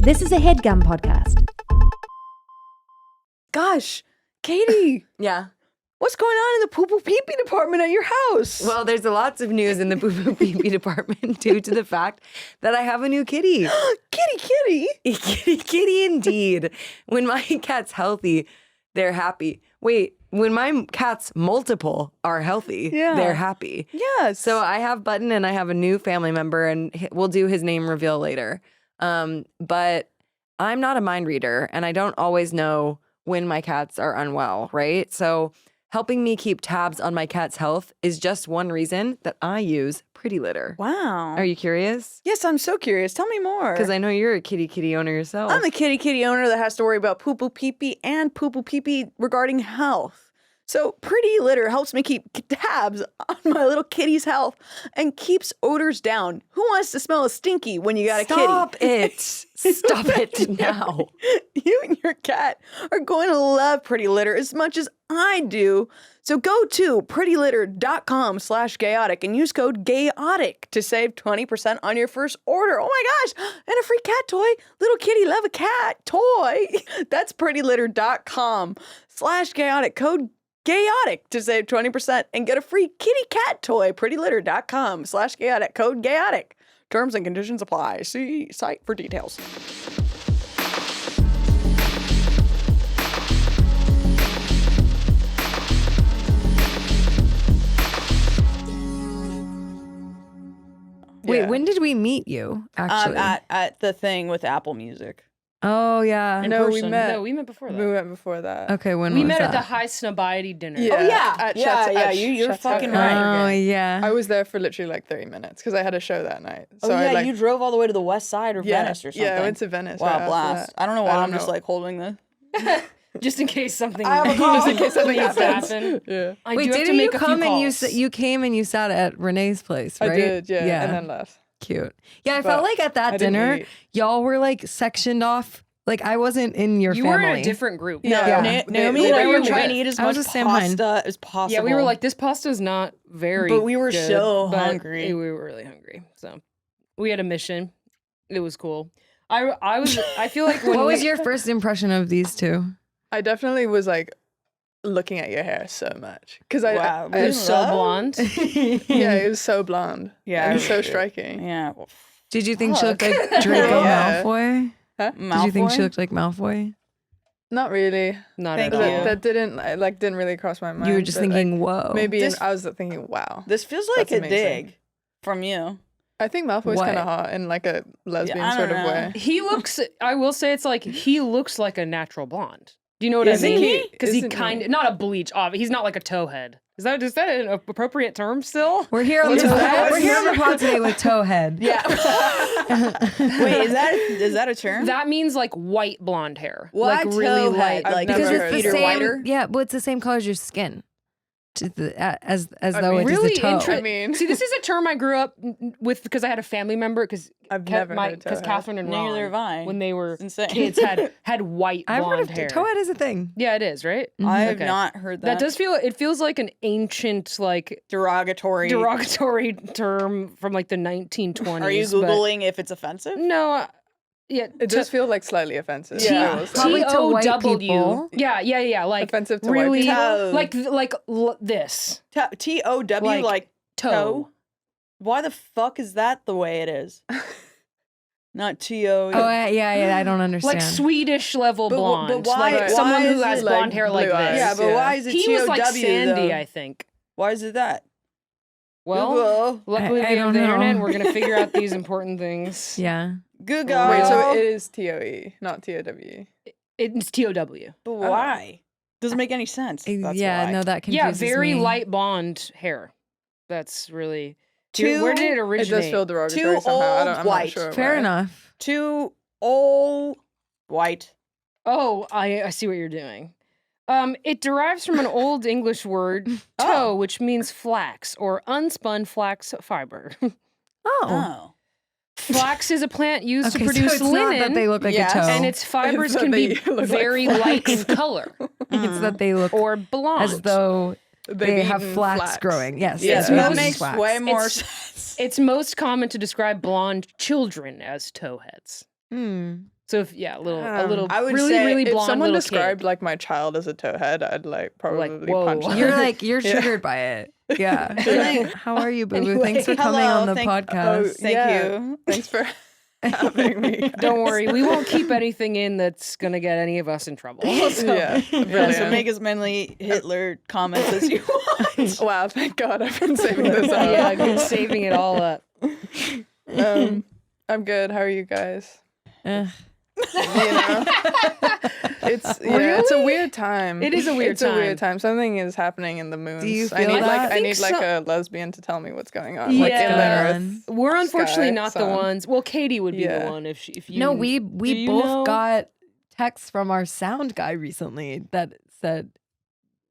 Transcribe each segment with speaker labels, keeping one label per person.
Speaker 1: This is a Headgum podcast.
Speaker 2: Gosh, Katie,
Speaker 3: Yeah.
Speaker 2: what's going on in the poo-poo pee-pee department at your house?
Speaker 3: Well, there's lots of news in the poo-poo pee-pee department due to the fact that I have a new kitty.
Speaker 2: kitty.
Speaker 3: Kitty indeed. When my cat's healthy, they're happy. Wait, when my cat's multiple are healthy, they're happy.
Speaker 2: Yes.
Speaker 3: So I have Button and I have a new family member, and we'll do his name reveal later. But I'm not a mind reader, and I don't always know when my cats are unwell, right? So helping me keep tabs on my cat's health is just one reason that I use Pretty Litter.
Speaker 2: Wow.
Speaker 3: Are you curious?
Speaker 2: Yes, I'm so curious. Tell me more.
Speaker 3: Because I know you're a kitty owner yourself.
Speaker 2: I'm the kitty owner that has to worry about poo-poo pee-pee and poo-poo pee-pee regarding health. So Pretty Litter helps me keep tabs on my little kitty's health and keeps odors down. Who wants to smell a stinky when you got a kitty?
Speaker 3: Stop it. Stop it now.
Speaker 2: You and your cat are going to love Pretty Litter as much as I do. So go to prettylitter.com/gayotic and use code GAYOTIC to save 20% on your first order. Oh my gosh, and a free cat toy. Little kitty love a cat toy. That's prettylitter.com/gayotic. Code GAYOTIC to save 20% and get a free kitty cat toy. prettylitter.com/gayotic. Code GAYOTIC. Terms and conditions apply. See site for details.
Speaker 3: Wait, when did we meet you, actually?
Speaker 2: At the thing with Apple Music.
Speaker 3: Oh, yeah.
Speaker 4: In person. No, we met before that.
Speaker 5: We went before that.
Speaker 3: Okay, when
Speaker 4: We
Speaker 3: was
Speaker 4: met
Speaker 3: that?
Speaker 4: at the High Snobiety dinner.
Speaker 5: Yeah.
Speaker 2: Oh, yeah. You're
Speaker 5: Chateau-
Speaker 2: fucking right.
Speaker 3: Oh, yeah.
Speaker 5: I was there for literally like 30 minutes because I had a show that night.
Speaker 2: Oh, yeah, you drove all the way to the west side or Venice or something.
Speaker 5: Yeah, I went to Venice.
Speaker 2: Wow,
Speaker 5: right after
Speaker 2: blast.
Speaker 5: that.
Speaker 2: I don't know why
Speaker 5: I
Speaker 2: I'm
Speaker 5: don't
Speaker 2: just
Speaker 5: know.
Speaker 2: like holding the...
Speaker 4: Just in case something
Speaker 2: I have a call.
Speaker 5: Just in case something
Speaker 4: needs to
Speaker 5: happens.
Speaker 4: happen.
Speaker 5: Yeah.
Speaker 4: I
Speaker 3: Wait,
Speaker 4: do have to
Speaker 3: didn't you
Speaker 4: make a few
Speaker 3: come and
Speaker 4: calls.
Speaker 3: you came and you sat at Renee's place, right?
Speaker 5: I did, yeah, and then left.
Speaker 3: Cute. Yeah, I
Speaker 5: But
Speaker 3: felt like at that
Speaker 5: I didn't
Speaker 3: dinner,
Speaker 5: eat.
Speaker 3: y'all were like sectioned off. Like I wasn't in your
Speaker 4: You
Speaker 3: family.
Speaker 4: were in a different group.
Speaker 2: No,
Speaker 3: Yeah.
Speaker 2: Naomi
Speaker 4: Who
Speaker 2: and I
Speaker 4: were
Speaker 2: were
Speaker 4: you
Speaker 2: trying to
Speaker 4: with?
Speaker 2: eat as
Speaker 3: I was
Speaker 2: much
Speaker 3: with Sam Hine.
Speaker 2: pasta as possible.
Speaker 4: Yeah, we were like, this pasta's not very
Speaker 2: But we were
Speaker 4: good,
Speaker 2: so
Speaker 4: but
Speaker 2: hungry.
Speaker 4: We were really hungry. So we had a mission. It was cool. I feel like when
Speaker 3: What was your first impression of these two?
Speaker 5: I definitely was like looking at your hair so much because
Speaker 2: Wow,
Speaker 4: it was so
Speaker 2: Love?
Speaker 4: blonde.
Speaker 5: yeah, it was so blonde.
Speaker 2: Yeah,
Speaker 5: it was so
Speaker 2: really.
Speaker 5: striking.
Speaker 2: Yeah. Well,
Speaker 3: Did you think she looked
Speaker 2: Fuck.
Speaker 3: like Draco
Speaker 5: Yeah.
Speaker 3: Malfoy? Did you think she
Speaker 2: Malfoy?
Speaker 3: looked like Malfoy?
Speaker 5: Not really.
Speaker 4: Not
Speaker 2: Thank
Speaker 4: at
Speaker 2: you.
Speaker 4: all.
Speaker 5: That didn't really cross my mind.
Speaker 3: You were just
Speaker 5: but, like,
Speaker 3: thinking, whoa.
Speaker 5: maybe
Speaker 2: This-
Speaker 5: I was thinking, wow.
Speaker 2: This feels like
Speaker 5: That's
Speaker 2: a
Speaker 5: amazing.
Speaker 2: dig from you.
Speaker 5: I think Malfoy's
Speaker 3: What?
Speaker 5: kind of hot in like a lesbian
Speaker 2: I
Speaker 5: sort
Speaker 2: don't
Speaker 5: of
Speaker 2: know.
Speaker 5: way.
Speaker 4: He looks, I will say it's like, he looks like a natural blonde. Do you know what
Speaker 2: Isn't
Speaker 4: I mean?
Speaker 2: he?
Speaker 4: Because he
Speaker 5: Isn't
Speaker 4: kind
Speaker 5: he?
Speaker 4: of, not a bleach, he's not like a towhead. Is that an appropriate term still?
Speaker 3: We're here on
Speaker 5: What's
Speaker 3: the
Speaker 5: that?
Speaker 3: we're here on the pod today with Towhead.
Speaker 2: Yeah. Wait, is that a term?
Speaker 4: That means like white blonde hair.
Speaker 2: What?
Speaker 4: Like really
Speaker 2: Towhead,
Speaker 4: light.
Speaker 5: I've
Speaker 2: like
Speaker 5: never
Speaker 3: Because
Speaker 5: heard
Speaker 3: it's the
Speaker 5: of
Speaker 2: feet are
Speaker 5: that.
Speaker 3: same.
Speaker 2: whiter?
Speaker 3: Yeah, but it's the same color as your skin. As
Speaker 5: I
Speaker 3: though
Speaker 5: mean,
Speaker 3: it is
Speaker 4: Really
Speaker 3: the toe.
Speaker 5: I mean,
Speaker 4: See, this is a term I grew up with because I had a family member because
Speaker 5: I've never heard towhead.
Speaker 4: Catherine and
Speaker 2: Neither have I.
Speaker 4: Ron, when they were
Speaker 2: It's insane.
Speaker 4: kids, had white
Speaker 3: I've heard
Speaker 4: blonde
Speaker 3: of
Speaker 4: hair.
Speaker 3: Towhead is a thing.
Speaker 4: Yeah, it is, right?
Speaker 2: I have
Speaker 4: Okay.
Speaker 2: not heard
Speaker 4: That does feel. It feels like an ancient, like
Speaker 2: derogatory.
Speaker 4: term from like the 1920s.
Speaker 2: Are you
Speaker 4: but-
Speaker 2: googling if it's offensive?
Speaker 4: No. Yeah.
Speaker 5: it does feel like slightly offensive.
Speaker 2: Yeah.
Speaker 5: I will say.
Speaker 3: Probably to white
Speaker 4: T-O-W.
Speaker 3: people.
Speaker 4: Yeah. Like
Speaker 5: Offensive to
Speaker 4: really,
Speaker 5: white people.
Speaker 4: like this
Speaker 2: TOW
Speaker 4: Like,
Speaker 2: like
Speaker 4: toe.
Speaker 2: toe. Why the fuck is that the way it is? Not TO.
Speaker 3: Oh, yeah, I don't understand.
Speaker 4: like Swedish level
Speaker 2: But
Speaker 4: blonde.
Speaker 2: why-
Speaker 4: like
Speaker 2: why
Speaker 4: someone
Speaker 2: is
Speaker 4: who has
Speaker 5: it, like,
Speaker 4: blonde hair like
Speaker 5: blue
Speaker 4: this.
Speaker 5: eyes?
Speaker 2: yeah, but
Speaker 5: Yeah.
Speaker 2: why is it
Speaker 4: He
Speaker 2: TOW
Speaker 4: was like Sandy,
Speaker 2: though?
Speaker 4: I think.
Speaker 2: Why is it that?
Speaker 4: Well,
Speaker 2: Google.
Speaker 4: luckily
Speaker 3: I
Speaker 4: we have
Speaker 3: don't
Speaker 4: the
Speaker 3: know.
Speaker 4: internet and we're going to figure out these important things.
Speaker 3: Yeah.
Speaker 2: Google.
Speaker 5: Wait, so it is TOE, not TOW.
Speaker 4: It's TOW.
Speaker 2: But why? Doesn't make any sense. That's
Speaker 3: yeah,
Speaker 2: why.
Speaker 3: no, that
Speaker 4: Yeah,
Speaker 3: confuses
Speaker 4: very
Speaker 3: me.
Speaker 4: light blonde hair. That's really...
Speaker 2: Too-
Speaker 4: Where did it
Speaker 5: It
Speaker 4: originate?
Speaker 5: does feel derogatory
Speaker 2: Too
Speaker 5: somehow.
Speaker 2: old
Speaker 5: I'm
Speaker 2: white.
Speaker 5: not sure
Speaker 3: Fair
Speaker 5: why.
Speaker 3: enough.
Speaker 2: Too old white.
Speaker 4: Oh, I see what you're doing. It derives from an old English word, tow, which means flax or unspun flax fiber.
Speaker 3: Oh.
Speaker 4: Flax is a plant used
Speaker 3: Okay,
Speaker 4: to produce
Speaker 3: so it's
Speaker 4: linen,
Speaker 3: not that they look like
Speaker 2: Yes.
Speaker 3: a toe.
Speaker 4: and its fibers
Speaker 5: that
Speaker 4: can be
Speaker 5: they look like
Speaker 4: very light in color
Speaker 3: it's that they look
Speaker 4: or blonde.
Speaker 3: as though
Speaker 5: They've
Speaker 3: they have
Speaker 5: eaten
Speaker 3: flax growing. Yes.
Speaker 2: Yes,
Speaker 4: It's
Speaker 2: that
Speaker 4: most
Speaker 2: makes
Speaker 3: flax.
Speaker 2: way more
Speaker 4: It's-
Speaker 2: sense.
Speaker 4: It's most common to describe blonde children as towheads.
Speaker 3: Hmm.
Speaker 4: So if a little
Speaker 2: I would
Speaker 4: really
Speaker 2: say
Speaker 4: really
Speaker 5: If
Speaker 4: blonde
Speaker 5: someone
Speaker 4: little
Speaker 5: described
Speaker 4: kid.
Speaker 5: like my child as a towhead, I'd like probably
Speaker 4: whoa.
Speaker 5: punch them.
Speaker 3: You're triggered by it. Yeah.
Speaker 2: Anyway.
Speaker 3: How are you, Boo Boo?
Speaker 2: Anyway,
Speaker 3: Thanks for coming
Speaker 2: hello,
Speaker 3: on the
Speaker 2: thank-
Speaker 3: podcast.
Speaker 2: Thank
Speaker 5: Yeah.
Speaker 2: you.
Speaker 5: Thanks for having me.
Speaker 4: Don't worry, we won't keep anything in that's gonna get any of us in trouble. So-
Speaker 5: Yeah,
Speaker 2: Yeah,
Speaker 5: brilliant.
Speaker 2: so make as many Hitler comments as you want.
Speaker 5: Wow, thank God I've been saving this up.
Speaker 4: Yeah, good saving it all up.
Speaker 5: I'm good. How are you guys?
Speaker 3: Eh.
Speaker 5: You know, it's a weird time.
Speaker 4: It is a weird
Speaker 5: It's a weird time. Something is happening in the moons.
Speaker 3: you
Speaker 5: I
Speaker 3: feel
Speaker 5: need
Speaker 3: that?
Speaker 5: I need
Speaker 4: think
Speaker 5: like
Speaker 4: so.
Speaker 5: a lesbian to tell me what's going on. Like in
Speaker 4: Yeah.
Speaker 5: the Earth.
Speaker 4: We're unfortunately
Speaker 5: Sky,
Speaker 4: not the
Speaker 5: sun.
Speaker 4: ones. Well, Katie would be the
Speaker 5: Yeah.
Speaker 4: one if you.
Speaker 3: No, we
Speaker 4: do
Speaker 3: both
Speaker 4: you know?
Speaker 3: got texts from our sound guy recently that said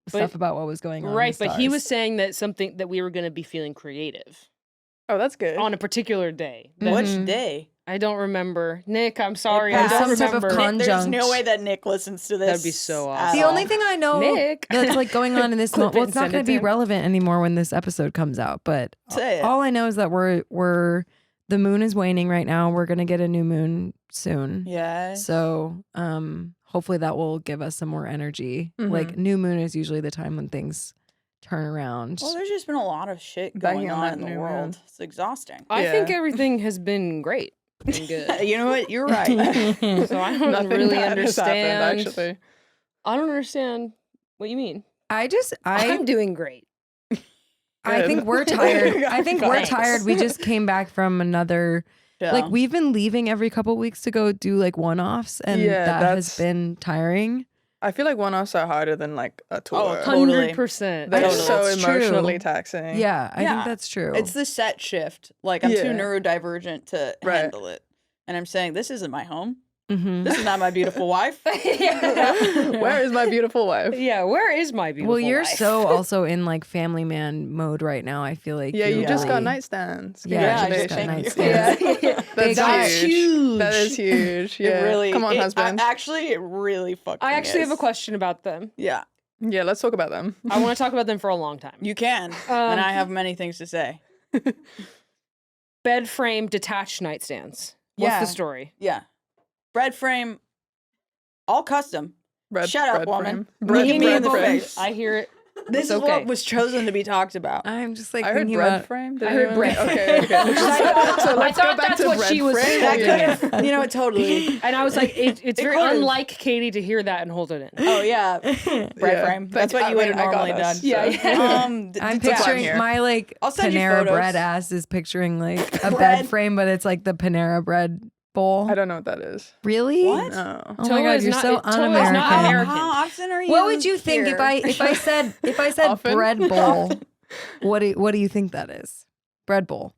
Speaker 3: stuff about what was going on. in
Speaker 4: Right,
Speaker 3: the
Speaker 4: but he was
Speaker 3: stars.
Speaker 4: saying that we were going to be feeling creative
Speaker 5: Oh, that's good.
Speaker 4: on a particular day. That-
Speaker 2: Which day?
Speaker 4: I don't remember. Nick, I'm sorry, I
Speaker 2: passed.
Speaker 4: don't
Speaker 3: Some type of
Speaker 4: remember.
Speaker 2: There's no
Speaker 3: Conjunct.
Speaker 2: way that Nick listens to this.
Speaker 4: That'd be so
Speaker 2: at
Speaker 4: awesome.
Speaker 3: The only
Speaker 2: all.
Speaker 3: thing I know
Speaker 4: Nick.
Speaker 3: that's like going on in this
Speaker 4: Clip
Speaker 3: moment.
Speaker 4: it
Speaker 3: Well,
Speaker 4: and
Speaker 3: it's not
Speaker 4: send
Speaker 3: going
Speaker 4: it
Speaker 3: to be
Speaker 4: to him.
Speaker 3: relevant anymore when this episode comes out. But
Speaker 2: Say it.
Speaker 3: all I know is that we're the moon is waning right now. We're going to get a new moon soon.
Speaker 2: Yeah.
Speaker 3: So hopefully that will give us some more energy. Like new moon is usually the time when things turn around.
Speaker 2: Well, there's just been a lot of shit
Speaker 5: Banging
Speaker 2: going
Speaker 5: on
Speaker 2: on
Speaker 5: that
Speaker 2: in the
Speaker 5: new
Speaker 2: world.
Speaker 5: moon.
Speaker 2: It's exhausting.
Speaker 4: I
Speaker 5: Yeah.
Speaker 4: think everything has been great and good.
Speaker 2: You know what? You're right.
Speaker 4: So I don't
Speaker 5: Nothing
Speaker 4: really
Speaker 5: bad has happened,
Speaker 4: understand.
Speaker 5: actually.
Speaker 4: I don't understand what you mean.
Speaker 3: I'm
Speaker 4: I'm doing great.
Speaker 3: I think we're tired. I think we're
Speaker 2: Thanks.
Speaker 3: tired. We just came back from another.
Speaker 2: Yeah.
Speaker 3: Like we've been leaving every couple weeks to go do like one-offs, and
Speaker 5: Yeah,
Speaker 3: that has
Speaker 5: that's-
Speaker 3: been tiring.
Speaker 5: I feel like one-offs are harder than like a tour.
Speaker 2: Totally.
Speaker 4: 100%.
Speaker 5: They're
Speaker 2: Totally.
Speaker 5: so
Speaker 3: That's true.
Speaker 5: emotionally taxing.
Speaker 3: Yeah, I
Speaker 2: Yeah.
Speaker 3: think that's true.
Speaker 2: It's the set shift. Like I'm
Speaker 5: Yeah.
Speaker 2: too neurodivergent to
Speaker 5: Right.
Speaker 2: handle it. And I'm saying this isn't my home.
Speaker 3: Mhm.
Speaker 2: This is not my beautiful wife.
Speaker 5: Where is my beautiful wife?
Speaker 4: Yeah, where is my beautiful
Speaker 3: Well, you're
Speaker 4: wife?
Speaker 3: so also in like family man mode right now. I feel like
Speaker 5: Yeah,
Speaker 3: you're
Speaker 5: you just got
Speaker 3: really-
Speaker 5: nightstands.
Speaker 3: Yeah,
Speaker 2: I just
Speaker 5: Congratulations.
Speaker 2: got nightstands.
Speaker 5: Yeah. That's
Speaker 2: That's
Speaker 5: huge.
Speaker 2: huge.
Speaker 5: That is huge. Yeah.
Speaker 2: It really.
Speaker 5: Come on,
Speaker 2: it-
Speaker 5: husband.
Speaker 2: Actually, it really fucking
Speaker 4: I actually
Speaker 2: is.
Speaker 4: have a question about them.
Speaker 2: Yeah,
Speaker 5: Yeah, let's talk about them.
Speaker 4: I want to talk about them for a long time.
Speaker 2: you can. And I have many things to say.
Speaker 4: Bed frame detached nightstands. What's
Speaker 2: Yeah.
Speaker 4: the story?
Speaker 2: Yeah. Bread frame, all custom. Shut up,
Speaker 5: bread
Speaker 2: woman.
Speaker 5: frame. Bread,
Speaker 2: Looking me in
Speaker 5: bread
Speaker 2: the
Speaker 5: frame.
Speaker 2: face.
Speaker 4: I hear it.
Speaker 2: This
Speaker 4: It's
Speaker 2: is
Speaker 4: okay.
Speaker 2: what was chosen to be talked about.
Speaker 3: I'm just like
Speaker 5: I heard
Speaker 3: thinking
Speaker 5: bread
Speaker 3: about.
Speaker 5: frame. Did
Speaker 4: I heard
Speaker 5: anyone-
Speaker 4: bread frame.
Speaker 5: Okay, okay. So let's go
Speaker 4: thought
Speaker 5: back
Speaker 4: that's
Speaker 5: to
Speaker 4: what
Speaker 5: bread
Speaker 4: she was
Speaker 5: frame.
Speaker 4: saying.
Speaker 2: That could have, you know, totally.
Speaker 4: And I was like, it's
Speaker 2: It
Speaker 4: very
Speaker 2: could've.
Speaker 4: unlike Katie to hear that and hold it in.
Speaker 2: Oh yeah, bread
Speaker 5: Yeah.
Speaker 2: frame. That's what
Speaker 5: I
Speaker 2: you would
Speaker 5: mean,
Speaker 2: have
Speaker 5: I got
Speaker 2: normally done.
Speaker 5: us, so-
Speaker 3: I'm
Speaker 2: yeah.
Speaker 3: picturing
Speaker 5: here.
Speaker 3: my like
Speaker 2: I'll send you
Speaker 3: Panera
Speaker 2: photos.
Speaker 3: bread ass is picturing like a
Speaker 2: Bread.
Speaker 3: bed frame, but it's like the Panera bread bowl.
Speaker 5: I don't know what that is.
Speaker 3: Really?
Speaker 2: What?
Speaker 5: No.
Speaker 3: Oh my
Speaker 4: Towa
Speaker 3: god,
Speaker 4: is
Speaker 3: you're
Speaker 4: not-
Speaker 3: so
Speaker 4: Towa is
Speaker 3: un-American.
Speaker 4: not American.
Speaker 2: How often are you?
Speaker 3: What would you think
Speaker 2: here?
Speaker 3: if I said
Speaker 5: Often?
Speaker 3: bread bowl? What do you think that is? Bread bowl.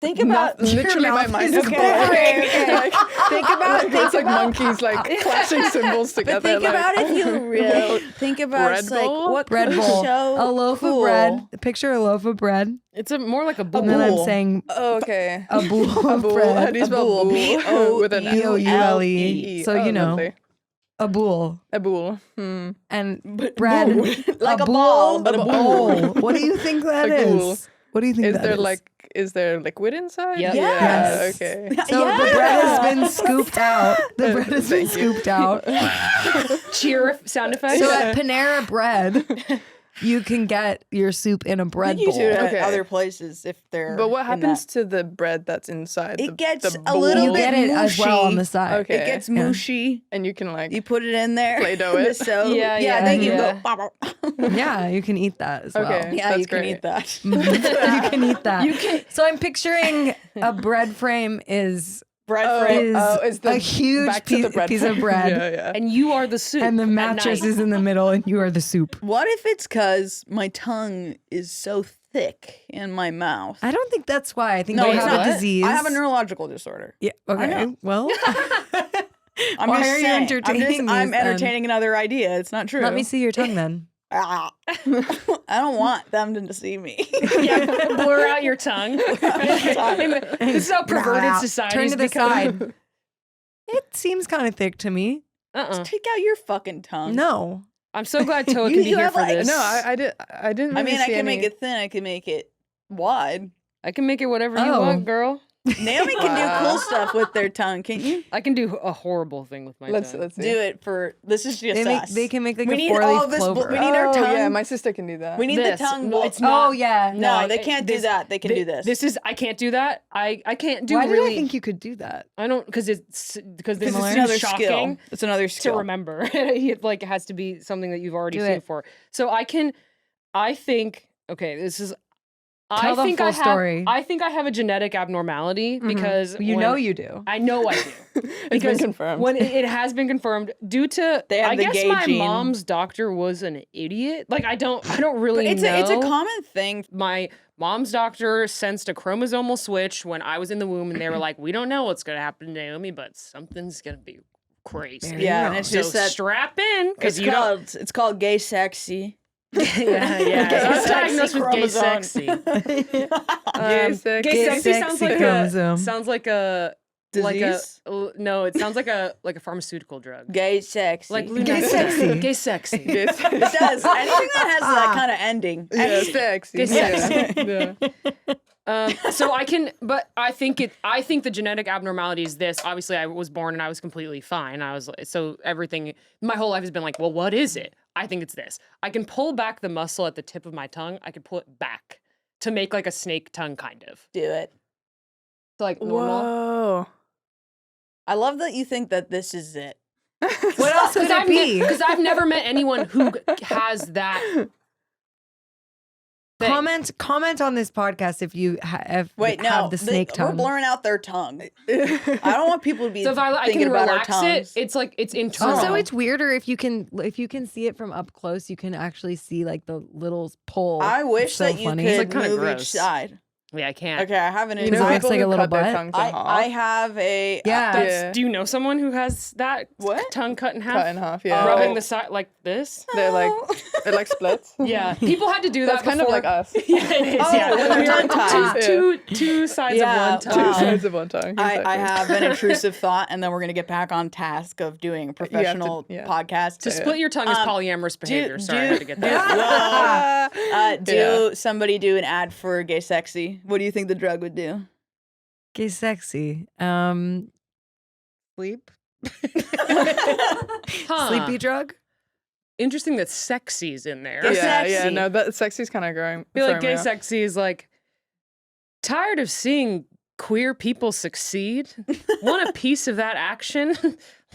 Speaker 2: think about
Speaker 5: Not, literally, my
Speaker 3: mouth
Speaker 5: mind
Speaker 3: is
Speaker 5: is
Speaker 3: okay,
Speaker 5: blank.
Speaker 2: okay.
Speaker 5: Like,
Speaker 2: Think about-
Speaker 5: like,
Speaker 2: think
Speaker 5: it's like
Speaker 2: about-
Speaker 5: monkeys like clashing symbols together.
Speaker 2: But think
Speaker 5: like,
Speaker 2: about if you really think about
Speaker 5: Bread
Speaker 2: it's like
Speaker 5: bowl?
Speaker 2: what
Speaker 3: Bread
Speaker 2: could be
Speaker 3: bowl.
Speaker 2: so
Speaker 3: A loaf
Speaker 2: cool.
Speaker 3: of bread. Picture a loaf of bread.
Speaker 4: It's more like a bowl.
Speaker 3: And then I'm
Speaker 2: bowl.
Speaker 3: saying
Speaker 5: Oh, okay.
Speaker 3: a bowl
Speaker 5: A
Speaker 3: of
Speaker 5: bowl. How
Speaker 3: bread.
Speaker 5: do you spell
Speaker 2: bowl.
Speaker 5: bowl?
Speaker 2: B-O-U-L-E.
Speaker 5: With an
Speaker 3: B-O-U-L-E. So, you know,
Speaker 5: lovely.
Speaker 3: a bowl.
Speaker 5: A bowl. Hmm.
Speaker 3: And
Speaker 2: But
Speaker 3: bread.
Speaker 2: bowl. Like a
Speaker 3: bowl,
Speaker 2: ball, but a
Speaker 3: bowl.
Speaker 2: bowl.
Speaker 3: What do you think that
Speaker 5: A
Speaker 3: is?
Speaker 5: bowl.
Speaker 3: What do you think
Speaker 5: Is
Speaker 3: that
Speaker 5: there
Speaker 3: is?
Speaker 5: like liquid inside?
Speaker 4: Yep.
Speaker 5: Yeah.
Speaker 2: Yes.
Speaker 5: Okay.
Speaker 3: So the bread has been scooped out. The bread has been
Speaker 5: Thank you.
Speaker 3: scooped out.
Speaker 4: Cheer sound effect.
Speaker 3: So at Panera Bread, you can get your soup in a
Speaker 2: I
Speaker 3: bread
Speaker 2: think you
Speaker 3: bowl.
Speaker 2: do it at
Speaker 5: Okay.
Speaker 2: other places if they're.
Speaker 5: But what
Speaker 2: in
Speaker 5: happens
Speaker 2: that.
Speaker 5: to the bread that's inside?
Speaker 2: It
Speaker 5: the,
Speaker 2: gets
Speaker 5: the
Speaker 2: a little
Speaker 3: You
Speaker 5: bowl?
Speaker 3: get it as well on the
Speaker 2: mushy.
Speaker 3: side.
Speaker 5: Okay.
Speaker 2: It gets
Speaker 3: Yeah.
Speaker 2: mushy.
Speaker 5: And you can like.
Speaker 2: You put it in there.
Speaker 5: Play-doh it.
Speaker 2: So
Speaker 4: Yeah,
Speaker 2: yeah.
Speaker 4: yeah,
Speaker 2: Then you
Speaker 4: yeah.
Speaker 2: go. "Bah, bah."
Speaker 3: Yeah, you can eat that as well.
Speaker 5: Okay.
Speaker 2: Yeah,
Speaker 5: That's
Speaker 2: you can
Speaker 5: great.
Speaker 2: eat that.
Speaker 3: you can eat that. So I'm picturing a bread frame is
Speaker 2: Bread frame.
Speaker 3: is
Speaker 5: the
Speaker 3: a huge
Speaker 5: back to the
Speaker 3: piece of
Speaker 5: frame.
Speaker 3: bread.
Speaker 5: Yeah, yeah.
Speaker 4: And you are the soup.
Speaker 3: And the
Speaker 4: at
Speaker 3: mattress
Speaker 4: night.
Speaker 3: is in the middle and you are the soup.
Speaker 2: What if it's because my tongue is so thick in my mouth?
Speaker 3: I don't think that's why. I think
Speaker 2: No,
Speaker 3: you
Speaker 2: it's
Speaker 3: have
Speaker 2: not.
Speaker 3: a disease.
Speaker 2: I have a neurological disorder.
Speaker 3: Yeah.
Speaker 2: I
Speaker 3: Okay.
Speaker 2: know.
Speaker 3: Well,
Speaker 2: I'm
Speaker 3: Why
Speaker 2: just
Speaker 3: are you
Speaker 2: saying.
Speaker 3: entertaining
Speaker 2: I'm
Speaker 3: these then?
Speaker 2: entertaining another idea. It's not true.
Speaker 3: let me see your tongue then.
Speaker 2: Ah. I don't want them to see me.
Speaker 4: Yeah, blur out your tongue. This is how perverted society
Speaker 3: Turn
Speaker 4: has
Speaker 3: to the
Speaker 4: become.
Speaker 3: side. It seems kind of thick to me.
Speaker 2: Take out your fucking tongue.
Speaker 3: No.
Speaker 4: I'm so glad Towa
Speaker 2: You-
Speaker 4: can be
Speaker 2: you
Speaker 4: here
Speaker 2: have,
Speaker 4: for
Speaker 2: like-
Speaker 4: this.
Speaker 5: No, I didn't. Really
Speaker 2: I mean, I
Speaker 5: see
Speaker 2: can
Speaker 5: any...
Speaker 2: make it thin. I can make it wide.
Speaker 4: I can make it whatever you
Speaker 3: Oh.
Speaker 4: want, girl.
Speaker 2: Naomi can do cool stuff with their tongue, can't you?
Speaker 4: I can do a horrible thing with my
Speaker 5: Let's
Speaker 4: tongue.
Speaker 5: see.
Speaker 2: Do it for this is just us.
Speaker 3: They can make like
Speaker 2: We
Speaker 3: a
Speaker 2: need
Speaker 3: four-leaf
Speaker 2: all this
Speaker 3: clover.
Speaker 2: we need our tongue.
Speaker 5: Yeah, my sister can do that.
Speaker 2: We need
Speaker 4: This.
Speaker 2: the tongue.
Speaker 4: No, it's not.
Speaker 3: Oh yeah.
Speaker 2: No, they can't do
Speaker 4: this-
Speaker 2: that. They can do this.
Speaker 4: This is I can't do that. I can't do
Speaker 3: Why
Speaker 4: really.
Speaker 3: did I think you could do that?
Speaker 4: I don't because this
Speaker 2: Because
Speaker 4: is
Speaker 2: it's another
Speaker 4: shocking
Speaker 2: skill. It's another
Speaker 4: to
Speaker 2: skill.
Speaker 4: remember. It like has to be something that you've already
Speaker 3: Do
Speaker 4: seen
Speaker 3: it.
Speaker 4: before. So I think okay, this is
Speaker 3: Tell
Speaker 4: I
Speaker 3: the
Speaker 4: think
Speaker 3: full
Speaker 4: I have
Speaker 3: story.
Speaker 4: I think I have a genetic abnormality because
Speaker 3: You
Speaker 4: when-
Speaker 3: know you do.
Speaker 4: I know I do.
Speaker 5: It's been confirmed.
Speaker 4: When it has been confirmed due to
Speaker 2: They have
Speaker 4: I
Speaker 2: the
Speaker 4: guess
Speaker 2: gay
Speaker 4: my
Speaker 2: gene.
Speaker 4: mom's doctor was an idiot. Like I don't really
Speaker 2: But
Speaker 4: know.
Speaker 2: it's a common thing.
Speaker 4: My mom's doctor sensed a chromosomal switch when I was in the womb and they were like, "We don't know what's going to happen to Naomi, but something's going to be crazy."
Speaker 2: Yeah, and it's
Speaker 4: So
Speaker 2: just that
Speaker 4: strap in cuz
Speaker 2: it's
Speaker 4: you don't
Speaker 2: called it's called gay sexy.
Speaker 4: yeah. I was diagnosed with gay
Speaker 2: chromosome.
Speaker 4: sexy.
Speaker 5: Gay sexy.
Speaker 4: Gay sexy sounds
Speaker 3: sexy
Speaker 4: like
Speaker 3: chromosome.
Speaker 2: Disease?
Speaker 4: no, it sounds like a pharmaceutical drug.
Speaker 2: Gay sexy.
Speaker 4: Like
Speaker 3: Gay sexy.
Speaker 4: Gay sexy.
Speaker 5: Gay sexy.
Speaker 2: it does. Anything that has that kind of ending.
Speaker 5: Yeah, sexy.
Speaker 4: Gay sexy.
Speaker 5: Yeah.
Speaker 4: So I think the genetic abnormality is this. Obviously, I was born and I was completely fine. My whole life has been like, well, what is it? I think it's this. I can pull back the muscle at the tip of my tongue. I can pull it back to make like a snake tongue, kind of.
Speaker 2: Do it.
Speaker 4: So like normal.
Speaker 5: Whoa.
Speaker 2: I love that you think that this is it.
Speaker 3: What else could it be?
Speaker 4: Because I've never met anyone who has that. thing.
Speaker 3: Comment on this podcast if you have the snake
Speaker 2: We're
Speaker 3: tongue.
Speaker 2: blurring out their tongue. I don't want people to be
Speaker 4: So if I
Speaker 2: thinking
Speaker 4: can
Speaker 2: about our
Speaker 4: relax
Speaker 2: tongues.
Speaker 4: it, it's like it's internal.
Speaker 3: Also, it's weirder if you can see it from up close. You can actually see like the little pole.
Speaker 2: I wish
Speaker 3: It's so
Speaker 2: that you
Speaker 3: funny.
Speaker 2: could
Speaker 3: It's
Speaker 4: like kinda
Speaker 2: move
Speaker 4: gross.
Speaker 2: each side.
Speaker 4: yeah, I can't.
Speaker 2: Okay, I have an
Speaker 5: You
Speaker 3: Does
Speaker 5: know
Speaker 3: it look
Speaker 5: people
Speaker 3: like a
Speaker 5: who
Speaker 3: little
Speaker 5: cut their
Speaker 3: butt?
Speaker 5: tongues in half?
Speaker 2: I have a
Speaker 3: Yeah.
Speaker 4: Do you know someone who has that
Speaker 2: What?
Speaker 4: tongue cut in half?
Speaker 5: Cut in half, yeah.
Speaker 4: Rubbing the side like this?
Speaker 5: They're like, it like splits.
Speaker 4: Yeah. People had to do
Speaker 5: That's
Speaker 4: that
Speaker 5: kind of
Speaker 4: before.
Speaker 5: like us.
Speaker 4: Yeah, it is.
Speaker 2: Oh,
Speaker 4: yeah.
Speaker 2: with our tongue tied.
Speaker 4: Two sides
Speaker 2: Yeah,
Speaker 4: of one
Speaker 5: Two
Speaker 4: tongue.
Speaker 5: sides of one tongue.
Speaker 2: I
Speaker 5: exactly.
Speaker 2: have an intrusive thought, and then we're gonna get back on task of doing a professional
Speaker 5: yeah.
Speaker 2: podcast.
Speaker 4: To split your tongue is polyamorous behavior. Sorry, I had to get that.
Speaker 2: Somebody do an ad for Gay Sexy? What do you think the drug would do?
Speaker 3: Gay sexy. Sleep.
Speaker 4: Huh.
Speaker 3: Sleepy drug.
Speaker 4: Interesting that sexy's in there.
Speaker 2: Gay
Speaker 5: Yeah,
Speaker 2: sexy.
Speaker 5: yeah, no, that sexy's kind of growing.
Speaker 4: I feel like
Speaker 5: throwing me
Speaker 4: gay
Speaker 5: off.
Speaker 4: sexy is like tired of seeing queer people succeed. Want a piece of that action?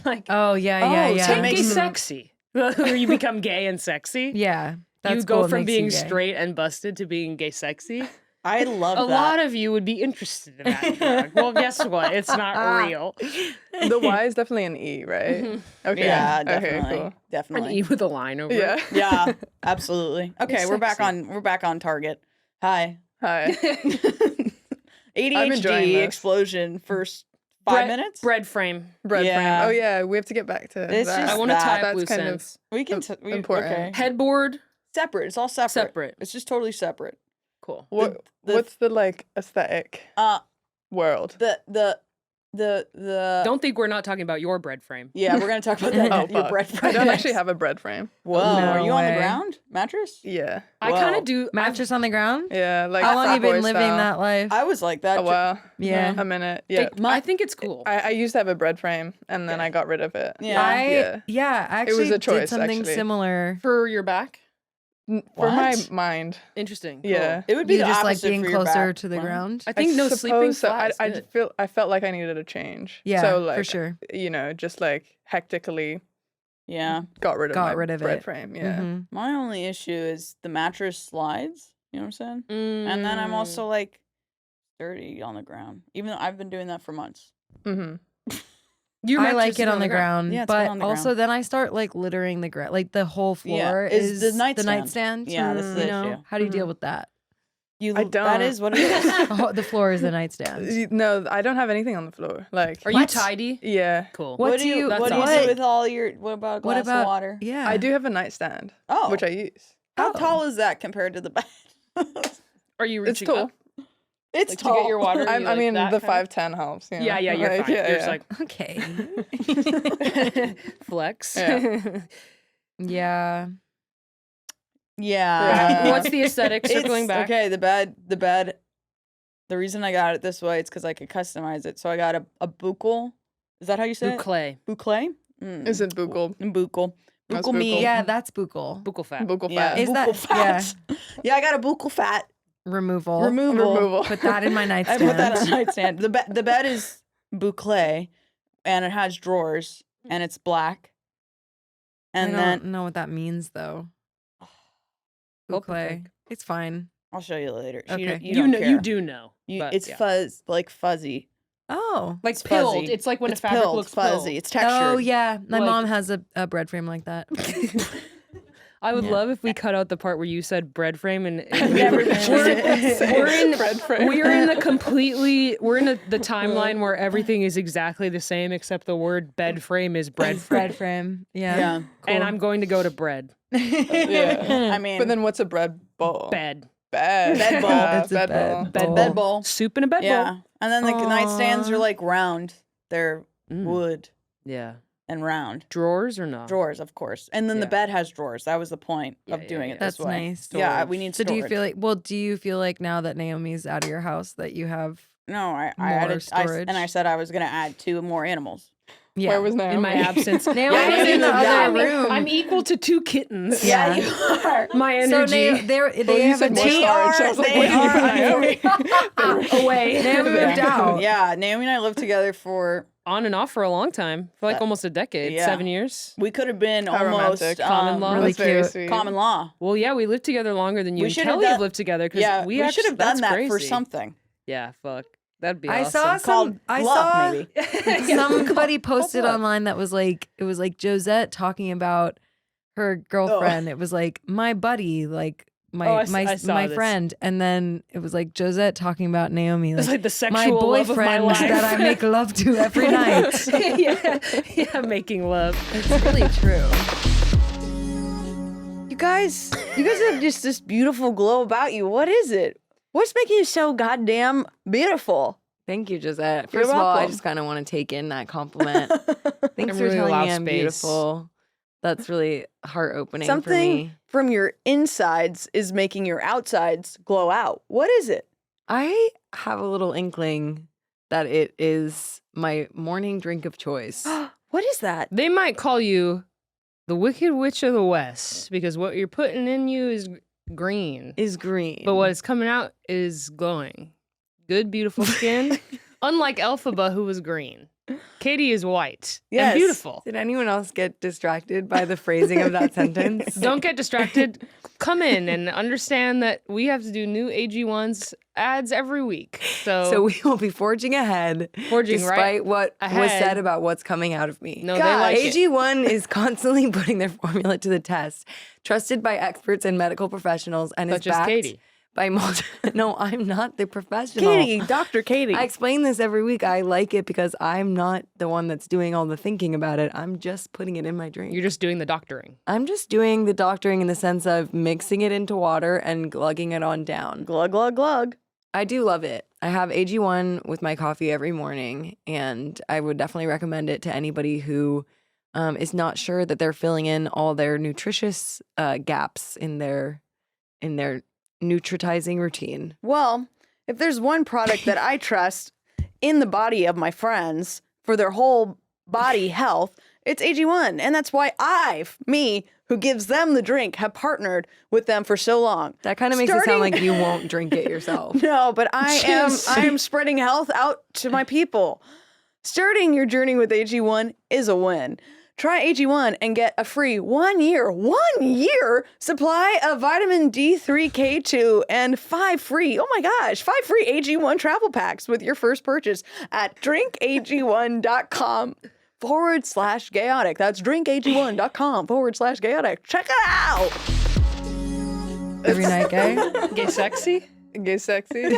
Speaker 4: Like,
Speaker 3: Oh yeah.
Speaker 2: so
Speaker 4: take
Speaker 2: it makes
Speaker 4: gay
Speaker 2: them-
Speaker 4: sexy. Where you become gay and sexy.
Speaker 3: Yeah. That's
Speaker 4: You go
Speaker 3: cool. It
Speaker 4: from
Speaker 3: makes you
Speaker 4: being
Speaker 3: gay.
Speaker 4: straight and busted to being gay sexy.
Speaker 2: I love
Speaker 4: A
Speaker 2: that.
Speaker 4: lot of you would be interested in that drug. Well, guess what? It's not real.
Speaker 5: The Y is definitely an E, right? Okay.
Speaker 2: Yeah,
Speaker 5: Okay,
Speaker 2: definitely,
Speaker 5: cool.
Speaker 4: An
Speaker 2: definitely.
Speaker 4: E with a line over
Speaker 5: Yeah.
Speaker 4: it.
Speaker 2: Yeah, absolutely. Okay, we're back on target. Hi.
Speaker 5: Hi.
Speaker 2: ADHD
Speaker 5: enjoying this.
Speaker 2: explosion first 5 minutes.
Speaker 4: Bread frame.
Speaker 5: Bread
Speaker 2: Yeah.
Speaker 5: frame. Oh yeah, we have to get back to
Speaker 2: It's
Speaker 5: that.
Speaker 2: just
Speaker 4: I want to
Speaker 2: that-
Speaker 4: tie up
Speaker 5: that's
Speaker 4: loose
Speaker 5: kind of-
Speaker 4: ends.
Speaker 2: We can
Speaker 5: important.
Speaker 2: Okay.
Speaker 4: Headboard.
Speaker 2: Separate. It's all separate.
Speaker 4: Separate.
Speaker 2: It's just totally separate.
Speaker 4: Cool.
Speaker 5: What's the like aesthetic world?
Speaker 2: The
Speaker 4: Don't think we're not talking about your bread frame.
Speaker 2: yeah, we're gonna talk about that.
Speaker 5: Oh,
Speaker 2: your
Speaker 5: fuck.
Speaker 2: bread
Speaker 5: I
Speaker 2: frame.
Speaker 5: don't actually have a bread frame.
Speaker 2: Whoa,
Speaker 3: No
Speaker 2: are you on the
Speaker 3: way.
Speaker 2: ground mattress?
Speaker 5: Yeah.
Speaker 4: I kind
Speaker 2: Whoa.
Speaker 4: of do.
Speaker 3: Mattress on the ground.
Speaker 5: Yeah. Like
Speaker 3: How long
Speaker 5: frat
Speaker 3: you been
Speaker 5: boy
Speaker 3: living
Speaker 5: style.
Speaker 3: that life?
Speaker 2: I was like that.
Speaker 5: A while.
Speaker 3: Yeah.
Speaker 5: A minute. Yeah.
Speaker 4: I think it's cool.
Speaker 5: I used to have a bread frame and then I got rid of it.
Speaker 2: Yeah.
Speaker 3: I
Speaker 5: Yeah.
Speaker 3: actually
Speaker 5: a
Speaker 3: did
Speaker 5: choice,
Speaker 3: something
Speaker 5: actually.
Speaker 3: similar.
Speaker 4: For your back.
Speaker 5: For my
Speaker 2: What?
Speaker 5: mind.
Speaker 4: Interesting. Cool.
Speaker 5: Yeah.
Speaker 2: It would be
Speaker 3: You
Speaker 2: the
Speaker 3: just like
Speaker 2: opposite
Speaker 3: being
Speaker 2: for your
Speaker 3: closer
Speaker 2: back.
Speaker 3: to the
Speaker 2: Wow.
Speaker 3: ground.
Speaker 4: I think no sleeping
Speaker 5: suppose so.
Speaker 4: flat is good.
Speaker 5: I felt like I needed a change.
Speaker 3: Yeah,
Speaker 5: so
Speaker 3: for
Speaker 5: like,
Speaker 3: sure.
Speaker 5: You know, just like hectically
Speaker 2: Yeah.
Speaker 5: got rid of
Speaker 3: Got
Speaker 5: my
Speaker 3: rid of
Speaker 5: bread
Speaker 3: it.
Speaker 5: frame. Yeah.
Speaker 3: Mhm.
Speaker 2: My only issue is the mattress slides. You know what I'm saying? And then I'm
Speaker 4: Mm.
Speaker 2: also like sturdy on the ground, even though I've been doing that for months.
Speaker 5: Mm-hmm.
Speaker 4: Your
Speaker 3: I
Speaker 4: mattress
Speaker 3: like
Speaker 4: is
Speaker 3: it on the ground,
Speaker 2: Yeah, it's good
Speaker 3: but
Speaker 2: on the
Speaker 3: also
Speaker 2: ground.
Speaker 3: then I start like littering the ground. Like the whole
Speaker 2: Yeah,
Speaker 3: floor
Speaker 2: is the
Speaker 3: is
Speaker 2: nightstand.
Speaker 3: nightstand.
Speaker 2: Yeah, that's the
Speaker 3: you know?
Speaker 2: issue.
Speaker 3: How do you deal with that?
Speaker 2: You,
Speaker 5: I
Speaker 2: That
Speaker 5: don't.
Speaker 2: is what it is.
Speaker 3: The floor is the nightstand.
Speaker 5: No, I don't have anything on the floor. Like,
Speaker 4: Are you
Speaker 3: What?
Speaker 4: tidy?
Speaker 5: yeah,
Speaker 4: Cool.
Speaker 3: What
Speaker 2: What
Speaker 3: do
Speaker 2: do you
Speaker 3: you-
Speaker 2: What do
Speaker 4: that's
Speaker 2: you do
Speaker 4: awesome.
Speaker 2: with all your? What about a glass
Speaker 3: What about
Speaker 2: of water?
Speaker 3: Yeah,
Speaker 5: I do have a nightstand,
Speaker 2: Oh,
Speaker 5: which I use.
Speaker 2: How
Speaker 3: Oh.
Speaker 2: tall is that compared to the bed?
Speaker 4: Are you
Speaker 5: It's
Speaker 4: reaching
Speaker 5: tall.
Speaker 4: up?
Speaker 2: It's
Speaker 4: Like, to
Speaker 2: tall.
Speaker 4: get your water?
Speaker 5: I,
Speaker 4: You
Speaker 5: I
Speaker 4: like
Speaker 5: mean,
Speaker 4: that
Speaker 5: the
Speaker 4: kind
Speaker 5: 5'10" helps. You know?
Speaker 4: Yeah, yeah, you're
Speaker 5: Like,
Speaker 4: fine.
Speaker 5: yeah,
Speaker 4: You're
Speaker 5: yeah.
Speaker 4: just
Speaker 3: Okay.
Speaker 4: like flex.
Speaker 5: Yeah.
Speaker 3: Yeah.
Speaker 2: Yeah.
Speaker 5: Yeah.
Speaker 4: What's the aesthetic?
Speaker 2: It's-
Speaker 4: Circling back.
Speaker 2: Okay, the bed the reason I got it this way is because I could customize it. So I got a buccal. Is that how you say
Speaker 4: Boucle.
Speaker 2: it? Boucle?
Speaker 5: Isn't buccal?
Speaker 2: Buccal.
Speaker 5: That's
Speaker 2: Buccal meat.
Speaker 5: buccal.
Speaker 3: Yeah, that's buccal.
Speaker 4: Buccal fat.
Speaker 5: Buccal
Speaker 2: Yeah,
Speaker 5: fat.
Speaker 3: Is that-
Speaker 2: buccal fat. Yeah, I got a buccal fat
Speaker 3: Removal.
Speaker 2: removal.
Speaker 3: Put that in my
Speaker 2: I
Speaker 3: nightstand.
Speaker 2: put that on the nightstand. The bed is boucle, and it has drawers, and it's black. And
Speaker 3: I
Speaker 2: then
Speaker 3: don't know what that means though.
Speaker 4: Open
Speaker 3: Boucle.
Speaker 4: book.
Speaker 3: It's fine.
Speaker 2: I'll show you later.
Speaker 3: Okay.
Speaker 2: You
Speaker 4: You
Speaker 2: don't
Speaker 4: know,
Speaker 2: care.
Speaker 4: you do know. But,
Speaker 2: It's
Speaker 4: yeah.
Speaker 2: fuzzy.
Speaker 3: Oh.
Speaker 4: Like
Speaker 2: It's
Speaker 4: pilled.
Speaker 2: fuzzy.
Speaker 4: It's like when
Speaker 2: It's
Speaker 4: a fabric
Speaker 2: pilled,
Speaker 4: looks
Speaker 2: fuzzy.
Speaker 4: pilled.
Speaker 2: It's textured.
Speaker 3: Oh yeah, my
Speaker 4: Like-
Speaker 3: mom has a bread frame like that.
Speaker 4: I would
Speaker 3: Yeah.
Speaker 4: love if we cut out the part where you said bread frame and
Speaker 2: Never
Speaker 4: we're in
Speaker 5: bread frame.
Speaker 4: we're in the the timeline where everything is exactly the same except the word bed frame is bread frame.
Speaker 3: bread frame. Yeah.
Speaker 2: Yeah.
Speaker 4: And I'm going to go to bread.
Speaker 5: Yeah.
Speaker 2: I mean,
Speaker 5: But then what's a bread bowl?
Speaker 4: Bed.
Speaker 5: Bed.
Speaker 2: Bed bowl.
Speaker 5: Yeah,
Speaker 3: It's a
Speaker 5: bed
Speaker 3: bed
Speaker 5: bowl.
Speaker 3: bowl.
Speaker 2: bed bowl.
Speaker 4: Soup in a bed
Speaker 2: Yeah.
Speaker 4: bowl.
Speaker 2: And then the nightstands
Speaker 3: Aw.
Speaker 2: are like round. They're
Speaker 4: Mm.
Speaker 2: wood
Speaker 4: Yeah.
Speaker 2: and round.
Speaker 4: Drawers or not?
Speaker 2: Drawers, of course. And then the
Speaker 4: Yeah.
Speaker 2: bed has drawers. That was the point
Speaker 4: Yeah,
Speaker 2: of doing
Speaker 4: yeah,
Speaker 2: it
Speaker 3: That's
Speaker 2: this way.
Speaker 3: nice.
Speaker 2: Yeah, we need
Speaker 3: So
Speaker 2: storage.
Speaker 3: do you feel like now that Naomi's out of your house that you have
Speaker 2: No, I
Speaker 3: more
Speaker 2: added,
Speaker 3: storage?
Speaker 2: and I said I was going to add 2 more animals.
Speaker 3: yeah.
Speaker 5: Where was Naomi?
Speaker 4: In my absence. Naomi
Speaker 2: Yeah,
Speaker 4: was
Speaker 2: Naomi
Speaker 4: in the
Speaker 2: moved
Speaker 4: other
Speaker 2: out.
Speaker 4: room. I'm equal to 2 kittens.
Speaker 3: Yeah.
Speaker 2: you are.
Speaker 4: My
Speaker 3: So
Speaker 4: energy.
Speaker 3: they
Speaker 5: you
Speaker 3: have a
Speaker 5: said more
Speaker 3: team.
Speaker 5: storage. I was like,
Speaker 2: they
Speaker 5: wait,
Speaker 2: are
Speaker 5: Naomi?
Speaker 4: away.
Speaker 3: Naomi moved out.
Speaker 2: Yeah, Naomi and I lived together for,
Speaker 4: On and off for a long time. For like almost a decade.
Speaker 2: yeah.
Speaker 4: 7 years.
Speaker 2: we could have been
Speaker 5: How
Speaker 2: almost
Speaker 5: romantic.
Speaker 4: Common law.
Speaker 3: Really
Speaker 5: That's very
Speaker 3: cute.
Speaker 5: sweet.
Speaker 2: common law.
Speaker 4: Well, yeah, we lived together longer than you
Speaker 2: We
Speaker 4: and
Speaker 2: should have
Speaker 4: Kelly have
Speaker 2: done-
Speaker 4: lived together. Because
Speaker 2: Yeah,
Speaker 4: we
Speaker 2: should have done
Speaker 4: that's
Speaker 2: that
Speaker 4: crazy.
Speaker 2: for something.
Speaker 4: Yeah, fuck. That'd be
Speaker 3: I
Speaker 4: awesome.
Speaker 3: saw
Speaker 2: Called
Speaker 3: I
Speaker 2: love,
Speaker 3: saw
Speaker 2: maybe.
Speaker 3: somebody posted
Speaker 2: love.
Speaker 3: online that was like it was like Josette talking about her girlfriend. It was like my buddy, like my
Speaker 4: Oh, I saw
Speaker 3: my
Speaker 4: this.
Speaker 3: friend, and then it was like Josette talking about Naomi,
Speaker 4: It's
Speaker 3: like,
Speaker 4: like the sexual
Speaker 3: my
Speaker 4: love of my
Speaker 3: boyfriend
Speaker 4: life.
Speaker 3: that I make love to every night.
Speaker 4: yeah, making love.
Speaker 3: It's really true.
Speaker 2: You guys have just this beautiful glow about you. What is it? What's making you so goddamn beautiful?
Speaker 3: Thank you, Josette.
Speaker 2: You're
Speaker 3: First of all, I
Speaker 2: welcome.
Speaker 3: just kind of want to take in that compliment. Thanks
Speaker 4: I'm
Speaker 3: for
Speaker 4: really
Speaker 3: telling
Speaker 4: allow
Speaker 3: me I'm
Speaker 4: space.
Speaker 3: beautiful. That's really heart opening for
Speaker 2: Something
Speaker 3: me.
Speaker 2: from your insides is making your outsides glow out. What is it?
Speaker 3: I have a little inkling that it is my morning drink of choice.
Speaker 2: What is that?
Speaker 4: They might call you the Wicked Witch of the West because what you're putting in you is green,
Speaker 3: Is green.
Speaker 4: but what is coming out is glowing. Good, beautiful skin. Unlike Elphaba, who was green. Katie is white
Speaker 2: Yes.
Speaker 4: and beautiful.
Speaker 3: Did anyone else get distracted by the phrasing of that sentence?
Speaker 4: Don't get distracted. Come in and understand that we have to do new AG1's ads every week.
Speaker 3: So we will be forging ahead,
Speaker 4: Forging
Speaker 3: despite
Speaker 4: right
Speaker 3: what was
Speaker 4: ahead.
Speaker 3: said about what's coming out of me.
Speaker 4: No,
Speaker 2: God,
Speaker 4: they like it.
Speaker 3: AG1 is constantly putting their formula to the test, trusted by experts and medical professionals, and
Speaker 4: Such
Speaker 3: is
Speaker 4: as
Speaker 3: backed
Speaker 4: Katie.
Speaker 3: by No, I'm not the professional.
Speaker 2: Katie, Dr. Katie.
Speaker 3: I explain this every week. I like it because I'm not the one that's doing all the thinking about it. I'm just putting it in my drink.
Speaker 4: You're just doing the doctoring.
Speaker 3: I'm just doing the doctoring in the sense of mixing it into water and glugging it on down.
Speaker 2: glug, glug, glug.
Speaker 3: I do love it. I have AG1 with my coffee every morning, and I would definitely recommend it to anybody who is not sure that they're filling in all their nutritious gaps in their nutritizing routine.
Speaker 2: Well, if there's one product that I trust in the body of my friends for their whole body health, it's AG1. And that's why me, who gives them the drink, have partnered with them for so long.
Speaker 3: That kind of makes it sound
Speaker 2: Starting-
Speaker 3: like you won't drink it yourself.
Speaker 2: No, but I am spreading health out to my people. Starting your journey with AG1 is a win. Try AG1 and get a free 1 year supply of vitamin D3K2 and 5 free AG1 travel packs with your first purchase at drinkag1.com/gayotic. That's drinkag1.com/gayotic. Check it out.
Speaker 3: Every night, gay.
Speaker 4: GaySexy?
Speaker 5: GaySexy.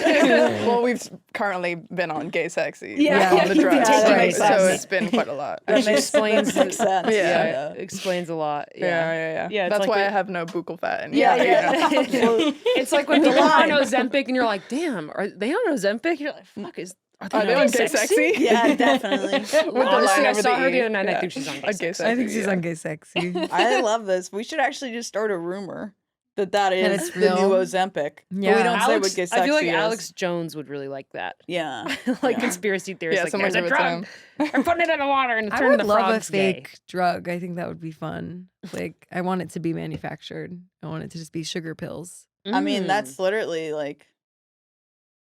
Speaker 5: Well, we've currently been on GaySexy.
Speaker 2: Yeah.
Speaker 5: on the drugs,
Speaker 2: Yeah, that
Speaker 5: so,
Speaker 2: makes
Speaker 5: so
Speaker 2: sense.
Speaker 5: it's been quite a lot.
Speaker 4: Which explains
Speaker 2: makes sense.
Speaker 5: Yeah.
Speaker 4: explains a lot.
Speaker 5: Yeah.
Speaker 4: Yeah, it's
Speaker 5: That's
Speaker 4: like
Speaker 5: why
Speaker 4: the-
Speaker 5: I have no buccal fat anymore.
Speaker 2: Yeah.
Speaker 4: It's like when people are on Ozempic and you're like, damn, are they on Ozempic? You're like, fuck,
Speaker 5: Are they on GaySexy?
Speaker 2: Yeah, definitely.
Speaker 5: With the line
Speaker 4: Honestly, I
Speaker 5: over
Speaker 4: saw
Speaker 5: the
Speaker 4: her the
Speaker 5: E.
Speaker 4: other night and I
Speaker 5: Yeah.
Speaker 4: think she's on
Speaker 5: A
Speaker 4: GaySexy.
Speaker 5: GaySexy,
Speaker 3: I think she's
Speaker 5: yeah.
Speaker 3: on GaySexy.
Speaker 2: I love this. We should actually just start a rumor that is
Speaker 3: it's
Speaker 2: the
Speaker 3: real.
Speaker 2: new Ozempic. But
Speaker 3: Yeah.
Speaker 2: we don't say
Speaker 4: Alex,
Speaker 2: what GaySexy
Speaker 4: I feel like
Speaker 2: is.
Speaker 4: Alex Jones would really like that.
Speaker 2: Yeah.
Speaker 4: Like
Speaker 2: Yeah.
Speaker 4: conspiracy theorists,
Speaker 5: Yeah,
Speaker 4: like
Speaker 5: someone
Speaker 4: there's a
Speaker 5: give it to
Speaker 4: drug. I'm putting it in the water and it's
Speaker 3: I
Speaker 4: turning
Speaker 3: would
Speaker 4: the
Speaker 3: love a
Speaker 4: frogs gay.
Speaker 3: fake drug. I think that would be fun. Like, I want it to be manufactured. I want it to just be sugar pills.
Speaker 2: I mean,
Speaker 4: Mm.
Speaker 2: that's literally like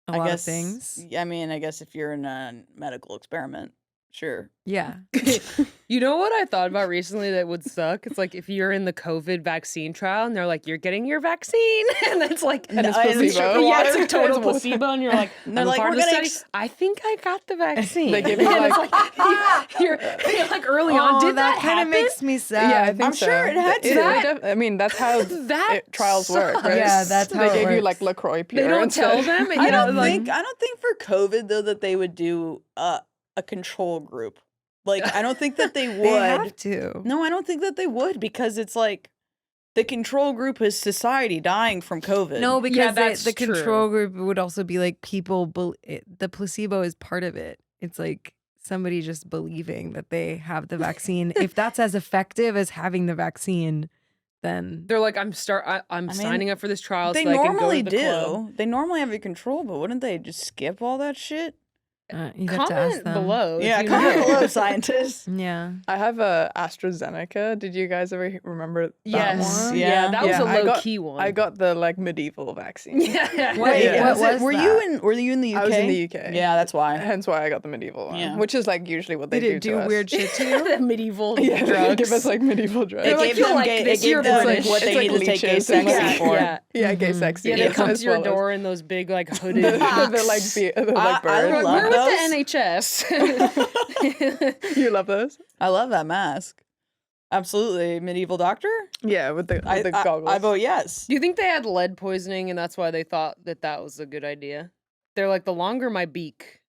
Speaker 3: A
Speaker 2: I
Speaker 3: lot
Speaker 2: guess
Speaker 3: of things.
Speaker 2: I mean, I guess if you're in a medical experiment, sure.
Speaker 3: Yeah.
Speaker 4: You know what I thought about recently that would suck? It's like if you're in the COVID vaccine trial and they're like, you're getting your vaccine. And it's like,
Speaker 5: And it's
Speaker 2: No,
Speaker 5: placebo.
Speaker 4: yeah, it's a
Speaker 2: Water.
Speaker 4: total
Speaker 5: It's water.
Speaker 4: placebo. And you're like,
Speaker 2: And they're
Speaker 4: I'm a
Speaker 2: like,
Speaker 4: part
Speaker 2: we're
Speaker 4: of the
Speaker 2: gonna
Speaker 4: study. I think I got the vaccine.
Speaker 5: They give you,
Speaker 4: And it's
Speaker 5: like-
Speaker 4: you're like early on. Did that
Speaker 3: kind of
Speaker 4: happen?
Speaker 3: makes me sad.
Speaker 5: Yeah, I think
Speaker 2: I'm
Speaker 5: so.
Speaker 2: sure it had to.
Speaker 5: That, I mean, that's how
Speaker 4: That
Speaker 5: trials work,
Speaker 4: sucks.
Speaker 5: right?
Speaker 3: Yeah, that's how
Speaker 5: they
Speaker 3: it
Speaker 5: gave you
Speaker 3: works.
Speaker 5: like LaCroix pure.
Speaker 4: They don't
Speaker 5: instead.
Speaker 4: tell them. And,
Speaker 2: I
Speaker 4: you know,
Speaker 2: don't
Speaker 4: like,
Speaker 2: think for COVID though that they would do a control group. Like I don't think that they would.
Speaker 3: They have to.
Speaker 2: No, I don't think that they would because it's like the control group is society dying from COVID.
Speaker 3: No, because
Speaker 4: that's
Speaker 3: the
Speaker 4: true.
Speaker 3: control group would also be like people. The placebo is part of it. It's like somebody just believing that they have the vaccine. If that's as effective as having the vaccine, then
Speaker 4: they're like, I'm
Speaker 2: mean,
Speaker 4: signing up for this trial
Speaker 2: they
Speaker 4: so I can go
Speaker 2: normally
Speaker 4: to the
Speaker 2: do.
Speaker 4: club.
Speaker 2: They normally have a control, but wouldn't they just skip all that shit?
Speaker 3: you'd have to ask
Speaker 4: Comment
Speaker 3: them.
Speaker 4: below. if
Speaker 2: Yeah,
Speaker 4: you
Speaker 2: comment
Speaker 4: know.
Speaker 2: below, scientists.
Speaker 3: Yeah.
Speaker 5: I have a AstraZeneca. Did you guys ever remember that
Speaker 4: Yes.
Speaker 5: one?
Speaker 4: Yeah, that was
Speaker 5: Yeah,
Speaker 4: a
Speaker 5: I
Speaker 4: low
Speaker 5: got-
Speaker 4: key one.
Speaker 5: I got the like medieval vaccine.
Speaker 4: Yeah.
Speaker 3: Wait,
Speaker 5: Yeah.
Speaker 3: what was
Speaker 2: Were
Speaker 3: that?
Speaker 2: Were you in the UK?
Speaker 5: I was in the UK.
Speaker 2: Yeah, that's why.
Speaker 5: Hence why I got the medieval one,
Speaker 2: Yeah.
Speaker 5: which is like usually what they
Speaker 3: Did it
Speaker 5: do
Speaker 3: do
Speaker 5: to us.
Speaker 3: weird shit to you?
Speaker 4: The medieval
Speaker 5: Yeah, they
Speaker 4: drugs.
Speaker 5: give us like medieval drugs.
Speaker 2: It
Speaker 4: like,
Speaker 2: gave
Speaker 4: "You'll
Speaker 2: them,
Speaker 4: like
Speaker 2: gay,
Speaker 4: this,
Speaker 2: it
Speaker 4: you're
Speaker 2: gave them
Speaker 4: British."
Speaker 2: what they
Speaker 5: It's like
Speaker 2: needed to take gay
Speaker 5: leeches and,
Speaker 2: sexy
Speaker 5: like-
Speaker 2: for.
Speaker 4: Yeah.
Speaker 5: Yeah, gay sexy.
Speaker 4: Yeah, they come
Speaker 5: as
Speaker 4: to your
Speaker 5: well as-
Speaker 4: door in those big like hooded
Speaker 5: they're
Speaker 4: hats.
Speaker 5: like they're like
Speaker 2: I
Speaker 5: birds.
Speaker 2: love
Speaker 4: We're
Speaker 2: those.
Speaker 4: with the NHS.
Speaker 5: You love those?
Speaker 2: I love that mask. Absolutely. Medieval doctor?
Speaker 5: Yeah, with the goggles.
Speaker 2: I vote yes.
Speaker 4: Do you think they had lead poisoning and that's why they thought that was a good idea? They're like, the longer my beak,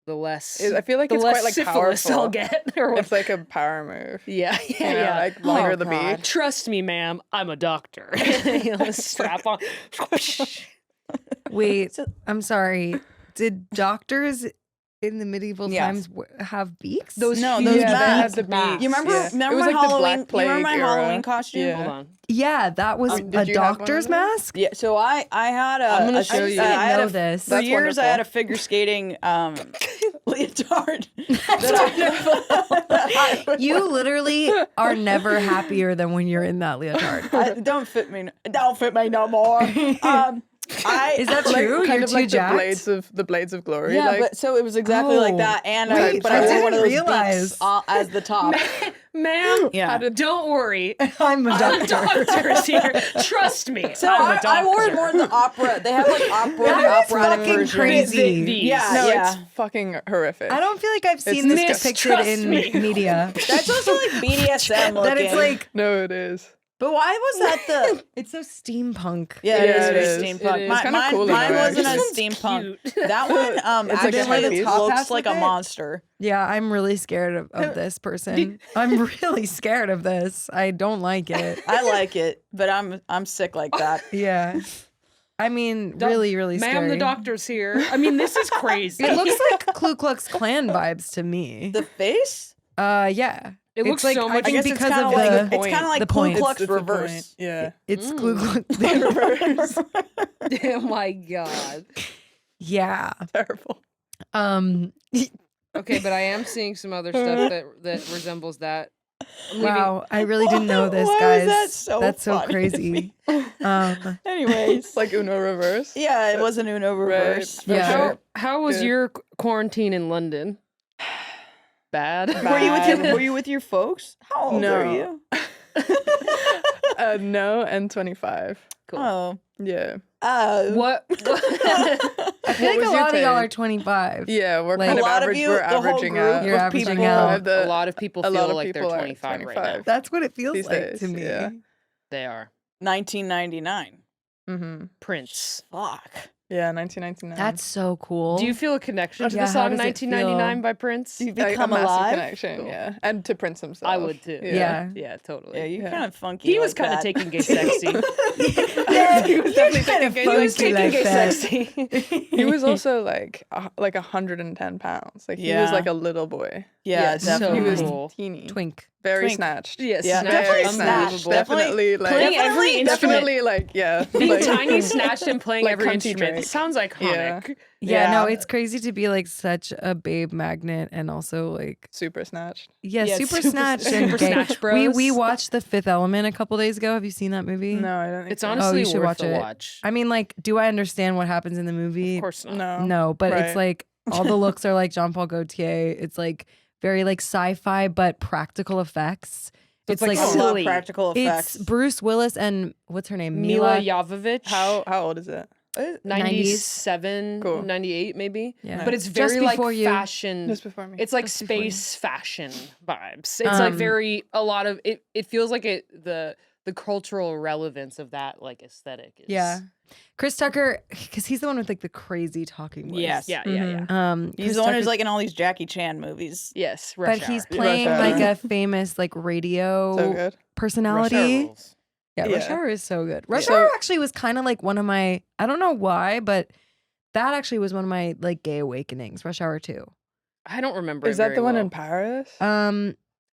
Speaker 4: the less.
Speaker 5: I feel like
Speaker 4: the
Speaker 5: it's
Speaker 4: less
Speaker 5: quite like
Speaker 4: syphilis
Speaker 5: powerful.
Speaker 4: I'll get. Or
Speaker 5: It's like a power move.
Speaker 4: yeah,
Speaker 5: You
Speaker 4: yeah,
Speaker 5: know,
Speaker 4: yeah.
Speaker 5: like longer
Speaker 2: Oh,
Speaker 5: the
Speaker 2: God.
Speaker 5: beak.
Speaker 4: Trust me, ma'am. I'm a doctor. You know, strap on.
Speaker 3: Wait, I'm sorry. Did doctors in the medieval
Speaker 2: Yes.
Speaker 3: times have beaks?
Speaker 4: Those
Speaker 2: No,
Speaker 4: huge
Speaker 2: those
Speaker 5: Yeah, they had
Speaker 2: masks.
Speaker 5: the beaks.
Speaker 2: You remember?
Speaker 5: Yeah.
Speaker 2: Remember
Speaker 5: It was
Speaker 2: my
Speaker 5: like the
Speaker 2: Halloween?
Speaker 5: Black
Speaker 2: You remember my
Speaker 5: Plague era.
Speaker 2: Halloween costume?
Speaker 5: Yeah.
Speaker 4: Hold on.
Speaker 3: Yeah, that was
Speaker 5: Did
Speaker 3: a
Speaker 5: you have one of
Speaker 3: doctor's
Speaker 5: those?
Speaker 3: mask.
Speaker 2: Yeah. So I had a.
Speaker 4: I'm gonna
Speaker 2: a-
Speaker 4: show you.
Speaker 2: I had
Speaker 3: know
Speaker 2: a-
Speaker 3: this.
Speaker 2: For
Speaker 5: That's
Speaker 2: years, I had a
Speaker 5: wonderful.
Speaker 2: figure skating leotard. that I-
Speaker 3: You literally are never happier than when you're in that leotard.
Speaker 2: Don't fit me. Don't fit me no more.
Speaker 3: Is that
Speaker 5: Like,
Speaker 3: true?
Speaker 5: kind
Speaker 3: You're
Speaker 5: of
Speaker 3: too
Speaker 5: like
Speaker 3: jacked?
Speaker 5: the blades of glory.
Speaker 2: Yeah,
Speaker 5: like,
Speaker 2: but so it was exactly like
Speaker 3: Oh.
Speaker 2: that, and
Speaker 3: Wait,
Speaker 2: but
Speaker 3: I
Speaker 2: I wore
Speaker 3: didn't
Speaker 2: one of those
Speaker 3: realize.
Speaker 2: beaks as the top.
Speaker 4: Ma'am,
Speaker 2: Yeah.
Speaker 4: don't worry.
Speaker 3: I'm a
Speaker 4: The
Speaker 3: doctor.
Speaker 4: doctor's here. Trust me.
Speaker 2: So
Speaker 4: I'm a doctor.
Speaker 2: I wore it more in the opera. They have like
Speaker 3: That is
Speaker 2: operatic
Speaker 3: fucking
Speaker 2: versions.
Speaker 3: crazy.
Speaker 4: These.
Speaker 2: Yeah,
Speaker 5: no,
Speaker 2: yeah.
Speaker 5: it's fucking horrific.
Speaker 3: I don't feel like I've seen this
Speaker 5: disgusting.
Speaker 3: depicted in
Speaker 4: Trust me.
Speaker 3: media.
Speaker 2: That's also like BDSM looking.
Speaker 3: That it's like,
Speaker 5: No, it is.
Speaker 2: But why was that the?
Speaker 3: it's so steampunk.
Speaker 2: Yeah,
Speaker 5: Yeah,
Speaker 2: it
Speaker 5: it
Speaker 2: is very
Speaker 5: is.
Speaker 2: steampunk.
Speaker 5: It is.
Speaker 2: Mine,
Speaker 5: It's kinda cool in
Speaker 2: mine
Speaker 5: a way.
Speaker 2: wasn't
Speaker 5: This
Speaker 2: as
Speaker 4: one's
Speaker 2: steampunk.
Speaker 4: cute.
Speaker 2: That one,
Speaker 5: It's like a
Speaker 2: actually
Speaker 5: headpiece.
Speaker 3: Top
Speaker 2: looks
Speaker 3: hats
Speaker 2: like
Speaker 3: with
Speaker 2: a
Speaker 3: it?
Speaker 2: monster.
Speaker 3: Yeah, I'm really scared of this person. I'm really scared of this. I don't like it.
Speaker 2: I like it, but I'm sick like that.
Speaker 3: Yeah. I mean, really, really
Speaker 4: Ma'am,
Speaker 3: scary.
Speaker 4: the doctor's here. I mean, this is crazy.
Speaker 3: It looks like Ku Klux Klan vibes to me.
Speaker 2: The face?
Speaker 3: Yeah.
Speaker 4: It
Speaker 3: It's
Speaker 4: looks
Speaker 3: like,
Speaker 4: so
Speaker 3: I
Speaker 4: much.
Speaker 3: think
Speaker 2: I guess it's
Speaker 3: because
Speaker 2: kind
Speaker 3: of
Speaker 2: of like
Speaker 3: the
Speaker 2: it's kind of like
Speaker 3: the
Speaker 2: Ku
Speaker 3: point.
Speaker 2: Klux
Speaker 5: It's the
Speaker 2: reverse.
Speaker 5: point. Yeah.
Speaker 3: it's Ku Klux
Speaker 5: Reverse.
Speaker 4: Oh my god.
Speaker 3: Yeah.
Speaker 5: Terrible.
Speaker 4: Okay, but I am seeing some other stuff that resembles that. I'm leaving-
Speaker 3: Wow, I really didn't know this,
Speaker 2: Why
Speaker 3: guys.
Speaker 2: was that so
Speaker 3: That's so
Speaker 2: funny to
Speaker 3: crazy.
Speaker 2: me?
Speaker 3: Um,
Speaker 2: Anyways,
Speaker 5: Like Uno reverse.
Speaker 2: yeah, it wasn't Uno reverse. For
Speaker 3: Yeah.
Speaker 2: sure.
Speaker 4: How was
Speaker 5: Good.
Speaker 4: your quarantine in London? Bad.
Speaker 2: Were you with your folks? How old
Speaker 5: No.
Speaker 2: are you?
Speaker 5: No, and 25.
Speaker 4: Cool.
Speaker 2: Oh.
Speaker 5: Yeah.
Speaker 4: What?
Speaker 3: I feel like
Speaker 5: was
Speaker 3: a
Speaker 5: your
Speaker 3: lot of y'all
Speaker 5: take?
Speaker 3: are 25.
Speaker 5: Yeah, we're
Speaker 3: Like-
Speaker 5: kind
Speaker 2: A
Speaker 5: of
Speaker 2: lot of
Speaker 5: average.
Speaker 2: you,
Speaker 5: We're
Speaker 2: the whole
Speaker 5: averaging
Speaker 2: group
Speaker 5: out.
Speaker 3: You're
Speaker 2: of
Speaker 3: averaging
Speaker 2: people.
Speaker 3: out.
Speaker 4: A lot of people
Speaker 5: a lot
Speaker 4: feel
Speaker 5: of
Speaker 4: like they're
Speaker 5: people are
Speaker 4: 25 right now.
Speaker 5: 25.
Speaker 3: That's what it feels
Speaker 5: These
Speaker 3: like
Speaker 5: days,
Speaker 3: to me.
Speaker 5: yeah.
Speaker 4: They are.
Speaker 2: 1999.
Speaker 5: Mm-hmm.
Speaker 4: Prince.
Speaker 2: Fuck.
Speaker 5: Yeah, 1999.
Speaker 3: That's so cool.
Speaker 4: Do you feel a connection to
Speaker 3: Yeah,
Speaker 4: the
Speaker 3: how
Speaker 4: song
Speaker 3: does it
Speaker 4: 1999
Speaker 3: feel?
Speaker 4: by Prince?
Speaker 2: You
Speaker 5: Like, a
Speaker 2: become
Speaker 5: massive
Speaker 2: alive.
Speaker 5: connection,
Speaker 4: Cool.
Speaker 5: yeah. And to Prince himself.
Speaker 4: I would too.
Speaker 3: Yeah.
Speaker 4: Yeah, totally.
Speaker 2: Yeah, you
Speaker 5: Yeah.
Speaker 2: kind of funky.
Speaker 4: He was
Speaker 2: like
Speaker 4: kind of
Speaker 2: that.
Speaker 4: taking gay sexy.
Speaker 3: Yeah,
Speaker 5: He was definitely
Speaker 3: kind of
Speaker 5: taking gay-
Speaker 4: He was
Speaker 3: funky
Speaker 4: taking
Speaker 3: like
Speaker 4: gay
Speaker 3: that.
Speaker 4: sexy.
Speaker 5: He was also like 110 pounds. Like he was
Speaker 2: Yeah.
Speaker 5: like a little boy.
Speaker 2: Yeah,
Speaker 4: Yeah, so
Speaker 5: He was
Speaker 2: definitely.
Speaker 4: cool.
Speaker 5: teeny.
Speaker 3: Twink.
Speaker 5: Very
Speaker 2: Twink.
Speaker 5: snatched.
Speaker 4: Yes,
Speaker 2: Yeah,
Speaker 4: snatched.
Speaker 2: definitely
Speaker 5: snatched.
Speaker 2: snatched.
Speaker 5: Definitely like
Speaker 4: Playing every instrument.
Speaker 5: definitely like
Speaker 4: Being tiny, snatched, and playing
Speaker 5: Like
Speaker 4: every
Speaker 5: cunty
Speaker 4: instrument.
Speaker 5: Drake.
Speaker 4: Sounds iconic.
Speaker 3: Yeah, no,
Speaker 2: Yeah.
Speaker 3: it's crazy to be like such a babe magnet and also like
Speaker 5: super snatched.
Speaker 3: yeah,
Speaker 4: Yeah,
Speaker 3: super
Speaker 4: super-
Speaker 3: snatched
Speaker 4: super
Speaker 3: and gay.
Speaker 4: snatch
Speaker 3: We
Speaker 4: bros.
Speaker 3: watched The Fifth Element a couple days ago. Have you seen that movie?
Speaker 5: No, I don't think
Speaker 4: It's
Speaker 5: so.
Speaker 4: honestly
Speaker 3: you should
Speaker 4: worth
Speaker 3: watch
Speaker 4: the
Speaker 3: it.
Speaker 4: watch.
Speaker 3: I mean, like, do I understand what happens in the movie?
Speaker 4: Of course not.
Speaker 5: No.
Speaker 3: No, but it's
Speaker 5: Right.
Speaker 3: like all the looks are like Jean Paul Gaultier. It's like very like sci-fi but practical effects.
Speaker 4: It's
Speaker 3: It's
Speaker 4: like
Speaker 3: like
Speaker 2: I
Speaker 4: silly.
Speaker 2: love practical effects.
Speaker 3: it's Bruce Willis and what's her name?
Speaker 4: Mila Jovovich.
Speaker 5: How old is it?
Speaker 4: 97,
Speaker 5: Cool.
Speaker 4: 98 maybe.
Speaker 3: Yeah.
Speaker 4: But it's
Speaker 3: Just
Speaker 4: very like
Speaker 3: before you.
Speaker 4: fashion.
Speaker 5: Just before me.
Speaker 4: It's like
Speaker 3: Just before you.
Speaker 4: space fashion vibes. It's like very a lot of it. It feels like the cultural relevance of that like aesthetic is
Speaker 3: Yeah. Chris Tucker, because he's the one with like the crazy talking voice.
Speaker 2: Yes.
Speaker 4: Yeah.
Speaker 2: He's
Speaker 3: Chris
Speaker 2: the one who's
Speaker 3: Tucker's-
Speaker 2: like in all these Jackie Chan movies.
Speaker 4: Yes,
Speaker 3: but
Speaker 4: Rush
Speaker 3: he's
Speaker 4: Hour.
Speaker 3: playing
Speaker 5: Hour.
Speaker 3: like a famous like radio
Speaker 5: so good.
Speaker 4: Rush Hour
Speaker 3: personality.
Speaker 4: rules.
Speaker 3: Yeah, Rush
Speaker 5: Yeah.
Speaker 3: Hour is so good. Rush
Speaker 5: Yeah.
Speaker 3: Hour actually was kind of like one of my, I don't know why, but that actually was one of my like gay awakenings. Rush Hour 2.
Speaker 4: I don't remember.
Speaker 5: Is
Speaker 4: it
Speaker 5: that
Speaker 4: very
Speaker 5: the one
Speaker 4: well.
Speaker 5: in Paris?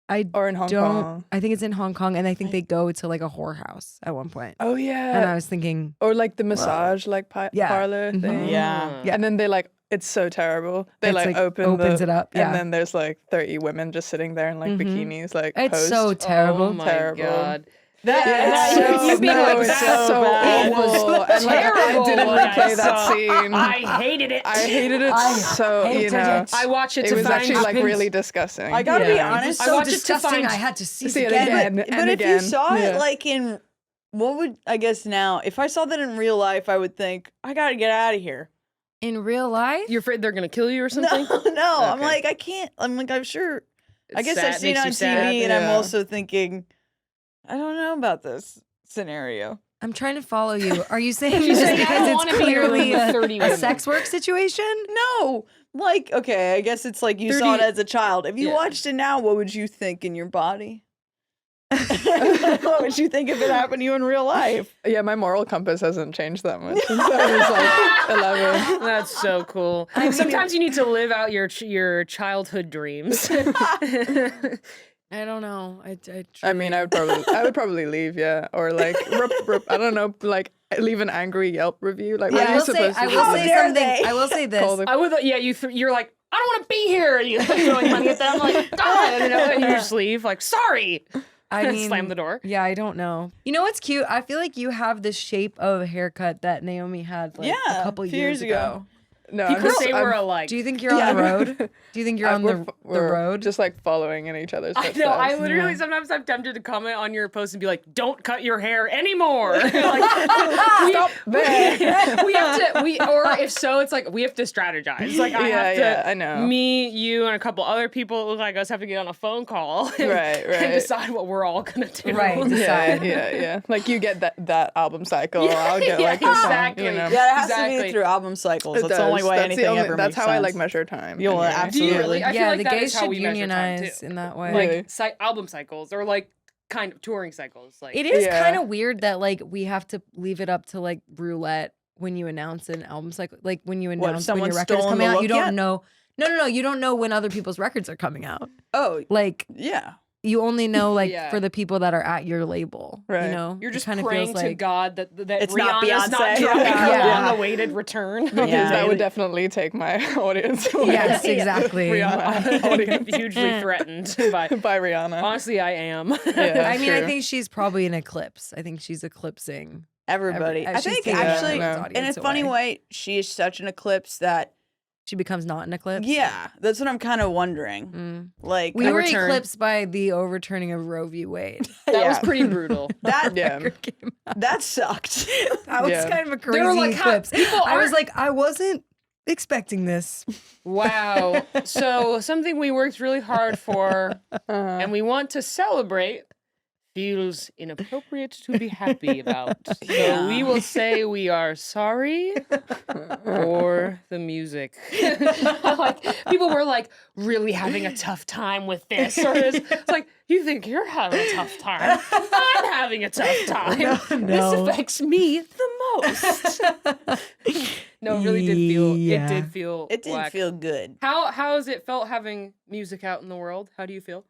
Speaker 3: I
Speaker 5: Or in Hong
Speaker 3: don't.
Speaker 5: Kong?
Speaker 3: I think it's in Hong Kong, and I think they go to like a whorehouse at one point.
Speaker 5: Oh
Speaker 3: And I
Speaker 5: yeah.
Speaker 3: was thinking,
Speaker 5: Or like the massage like
Speaker 3: Yeah.
Speaker 5: parlor
Speaker 3: Mhm.
Speaker 5: thing.
Speaker 2: Yeah.
Speaker 3: Yeah.
Speaker 5: And then they like it's so terrible. They
Speaker 3: It's,
Speaker 5: like,
Speaker 3: opens it up. Yeah,
Speaker 5: and then there's like 30 women just sitting there in like
Speaker 3: Mhm.
Speaker 5: bikinis like
Speaker 3: it's
Speaker 5: posed.
Speaker 3: so terrible.
Speaker 4: Oh my
Speaker 5: Terrible.
Speaker 4: god.
Speaker 2: That,
Speaker 4: being
Speaker 5: no,
Speaker 4: like,
Speaker 5: it's
Speaker 4: "That's
Speaker 5: so
Speaker 2: bad."
Speaker 5: awful. And like I
Speaker 4: terrible
Speaker 5: didn't
Speaker 4: when I
Speaker 5: replay that
Speaker 4: saw-
Speaker 5: scene.
Speaker 4: I hated it.
Speaker 5: I hated it so, you
Speaker 3: hated
Speaker 5: know.
Speaker 3: it.
Speaker 4: I watch it
Speaker 5: It
Speaker 4: to
Speaker 5: was
Speaker 4: find
Speaker 5: actually like
Speaker 4: happens.
Speaker 5: really disgusting.
Speaker 2: I gotta be
Speaker 4: Yeah.
Speaker 2: honest.
Speaker 4: I watch it to find-
Speaker 3: I had to see,
Speaker 5: See
Speaker 3: it
Speaker 5: it
Speaker 3: again.
Speaker 5: again.
Speaker 2: But
Speaker 5: and
Speaker 2: if you
Speaker 5: again.
Speaker 2: saw it
Speaker 5: Yeah.
Speaker 2: like in what would I guess now, if I saw that in real life, I would think, I gotta get out of here.
Speaker 3: In real life,
Speaker 4: You're afraid they're gonna kill you or something?
Speaker 2: No. I'm
Speaker 4: Okay.
Speaker 2: like, I can't. I'm like, I'm sure. I
Speaker 4: It's
Speaker 2: guess
Speaker 4: sad,
Speaker 2: I've seen it
Speaker 4: makes
Speaker 2: on
Speaker 4: you
Speaker 2: TV,
Speaker 4: sad.
Speaker 2: and I'm
Speaker 5: Yeah.
Speaker 2: also thinking, I don't know about this scenario.
Speaker 3: I'm trying to follow you. Are you saying
Speaker 4: She's
Speaker 3: just
Speaker 4: saying, "I don't
Speaker 3: because
Speaker 4: wanna
Speaker 3: it's
Speaker 4: be in a room
Speaker 3: clearly
Speaker 4: with
Speaker 3: a,
Speaker 4: 30
Speaker 3: a
Speaker 4: women."
Speaker 3: sex work situation?
Speaker 2: No, like, okay, I guess it's like you saw it
Speaker 4: 30
Speaker 2: as a child. If you
Speaker 4: Yeah.
Speaker 2: watched it now, what would you think in your body? What would you think if it happened to you in real life?
Speaker 5: Yeah, my moral compass hasn't changed that much since I was like 11.
Speaker 4: That's so cool. Sometimes you need to live out your childhood dreams.
Speaker 3: I don't know.
Speaker 5: I mean, I would probably leave, yeah, or like, I don't know, like leave an angry Yelp review. Like, what
Speaker 3: I
Speaker 5: are you
Speaker 3: will say,
Speaker 5: supposed
Speaker 3: I
Speaker 5: to
Speaker 3: will
Speaker 5: do?
Speaker 3: say
Speaker 2: dare
Speaker 3: something.
Speaker 2: they?
Speaker 3: I will say this.
Speaker 5: Call the-
Speaker 4: I would, yeah. You're like, I don't want to be here. And you're throwing money at them, like, God, and you just leave, like, sorry.
Speaker 3: I mean,
Speaker 4: Slam the door.
Speaker 3: Yeah, I don't know. You know what's cute? I feel like you have the shape of a haircut that Naomi had like
Speaker 2: Yeah,
Speaker 3: a couple
Speaker 2: a few
Speaker 3: years
Speaker 2: years ago.
Speaker 5: No,
Speaker 4: People say
Speaker 5: I'm-
Speaker 4: we're alike.
Speaker 3: Do you think you're on the road? Do you think you're on the road?
Speaker 5: Just like following in each other's
Speaker 4: I
Speaker 5: footsteps.
Speaker 4: know. I literally sometimes I'm tempted to comment on your post and be like, "Don't cut your hair anymore." Like,
Speaker 5: Stop there.
Speaker 4: we have to. Or if so, it's like we have to strategize. Like I have to.
Speaker 5: Yeah, I know.
Speaker 4: Me, you, and a couple other people that look like us have to get on a phone call and,
Speaker 5: Right,
Speaker 4: and
Speaker 5: right.
Speaker 4: decide what we're all gonna do.
Speaker 3: Right.
Speaker 5: Yeah,
Speaker 3: Decide.
Speaker 5: yeah. Like you get that album cycle.
Speaker 4: Yeah,
Speaker 5: I'll get
Speaker 4: yeah,
Speaker 5: like this song,
Speaker 4: exactly.
Speaker 5: you know.
Speaker 2: Yeah, it has to
Speaker 4: Exactly.
Speaker 2: be through album cycles.
Speaker 5: It
Speaker 2: That's the only
Speaker 5: does.
Speaker 2: way
Speaker 5: That's
Speaker 2: anything ever
Speaker 5: That's
Speaker 2: makes
Speaker 5: how I
Speaker 2: sense.
Speaker 5: like measure time.
Speaker 2: You'll
Speaker 5: anyway.
Speaker 2: absolutely-
Speaker 4: Do you really? I feel
Speaker 3: yeah,
Speaker 4: like
Speaker 3: the
Speaker 4: that
Speaker 3: gays
Speaker 4: is how
Speaker 3: should
Speaker 4: we measure time
Speaker 3: unionize
Speaker 4: too.
Speaker 3: in that way.
Speaker 4: Like
Speaker 5: Really?
Speaker 4: album cycles or like kind of touring cycles. Like
Speaker 3: It is
Speaker 5: Yeah.
Speaker 3: kind of weird that like we have to leave it up to like roulette when you announce an album cycle. Like when you announce when
Speaker 2: someone's
Speaker 3: your record is
Speaker 2: stolen
Speaker 3: coming
Speaker 2: the
Speaker 3: out, you
Speaker 2: look
Speaker 3: don't
Speaker 2: yet?
Speaker 3: know. No, you don't know when other people's records are coming out.
Speaker 2: Oh,
Speaker 3: Like
Speaker 2: yeah.
Speaker 3: you only know like
Speaker 4: Yeah.
Speaker 3: for the people that are at your label.
Speaker 5: Right.
Speaker 3: You know,
Speaker 4: you're
Speaker 3: It
Speaker 4: just
Speaker 3: kind of
Speaker 4: praying
Speaker 3: feels
Speaker 4: to
Speaker 3: like
Speaker 4: God that
Speaker 2: It's
Speaker 4: Rihanna's
Speaker 2: not
Speaker 4: not
Speaker 2: Beyonce.
Speaker 4: dropping her
Speaker 3: Yeah.
Speaker 4: long-awaited return.
Speaker 5: Because
Speaker 2: Yeah.
Speaker 5: that would definitely take my audience away.
Speaker 3: yes, exactly.
Speaker 5: Rihanna audience
Speaker 4: Hugely threatened by.
Speaker 5: by Rihanna.
Speaker 4: Honestly, I am.
Speaker 5: Yeah,
Speaker 3: I mean, I
Speaker 5: true.
Speaker 3: think she's probably an eclipse. I think she's eclipsing
Speaker 2: Everybody. I
Speaker 3: she's
Speaker 2: think
Speaker 3: taking
Speaker 2: actually,
Speaker 3: everyone's
Speaker 2: in a
Speaker 3: audience
Speaker 2: funny
Speaker 3: away.
Speaker 2: way, she is such an eclipse that,
Speaker 3: She becomes not an eclipse.
Speaker 2: yeah, that's what I'm kind of wondering.
Speaker 3: Mm.
Speaker 2: Like,
Speaker 3: We were
Speaker 4: return.
Speaker 3: eclipsed by the overturning of Roe v. Wade.
Speaker 4: That was
Speaker 2: Yeah.
Speaker 4: pretty brutal.
Speaker 2: that
Speaker 5: Yeah.
Speaker 2: that sucked.
Speaker 3: That was
Speaker 5: Yeah.
Speaker 3: kind of a
Speaker 4: They were
Speaker 3: crazy
Speaker 4: like, how-
Speaker 3: eclipse.
Speaker 4: people
Speaker 3: I was
Speaker 4: aren't-
Speaker 3: like, I wasn't expecting this.
Speaker 4: Wow. So something we worked really hard for and we want to celebrate feels inappropriate to be happy about.
Speaker 2: Yeah.
Speaker 4: So we will say we are sorry for the music. Like, people were like really having a tough time with this. Or it's like, you think you're having a tough time? I'm having a tough time. This affects me the most. No, it really did feel.
Speaker 3: Yeah.
Speaker 4: It did feel.
Speaker 2: It didn't
Speaker 4: whack.
Speaker 2: feel good.
Speaker 4: How has it felt having music out in the world? How do you feel?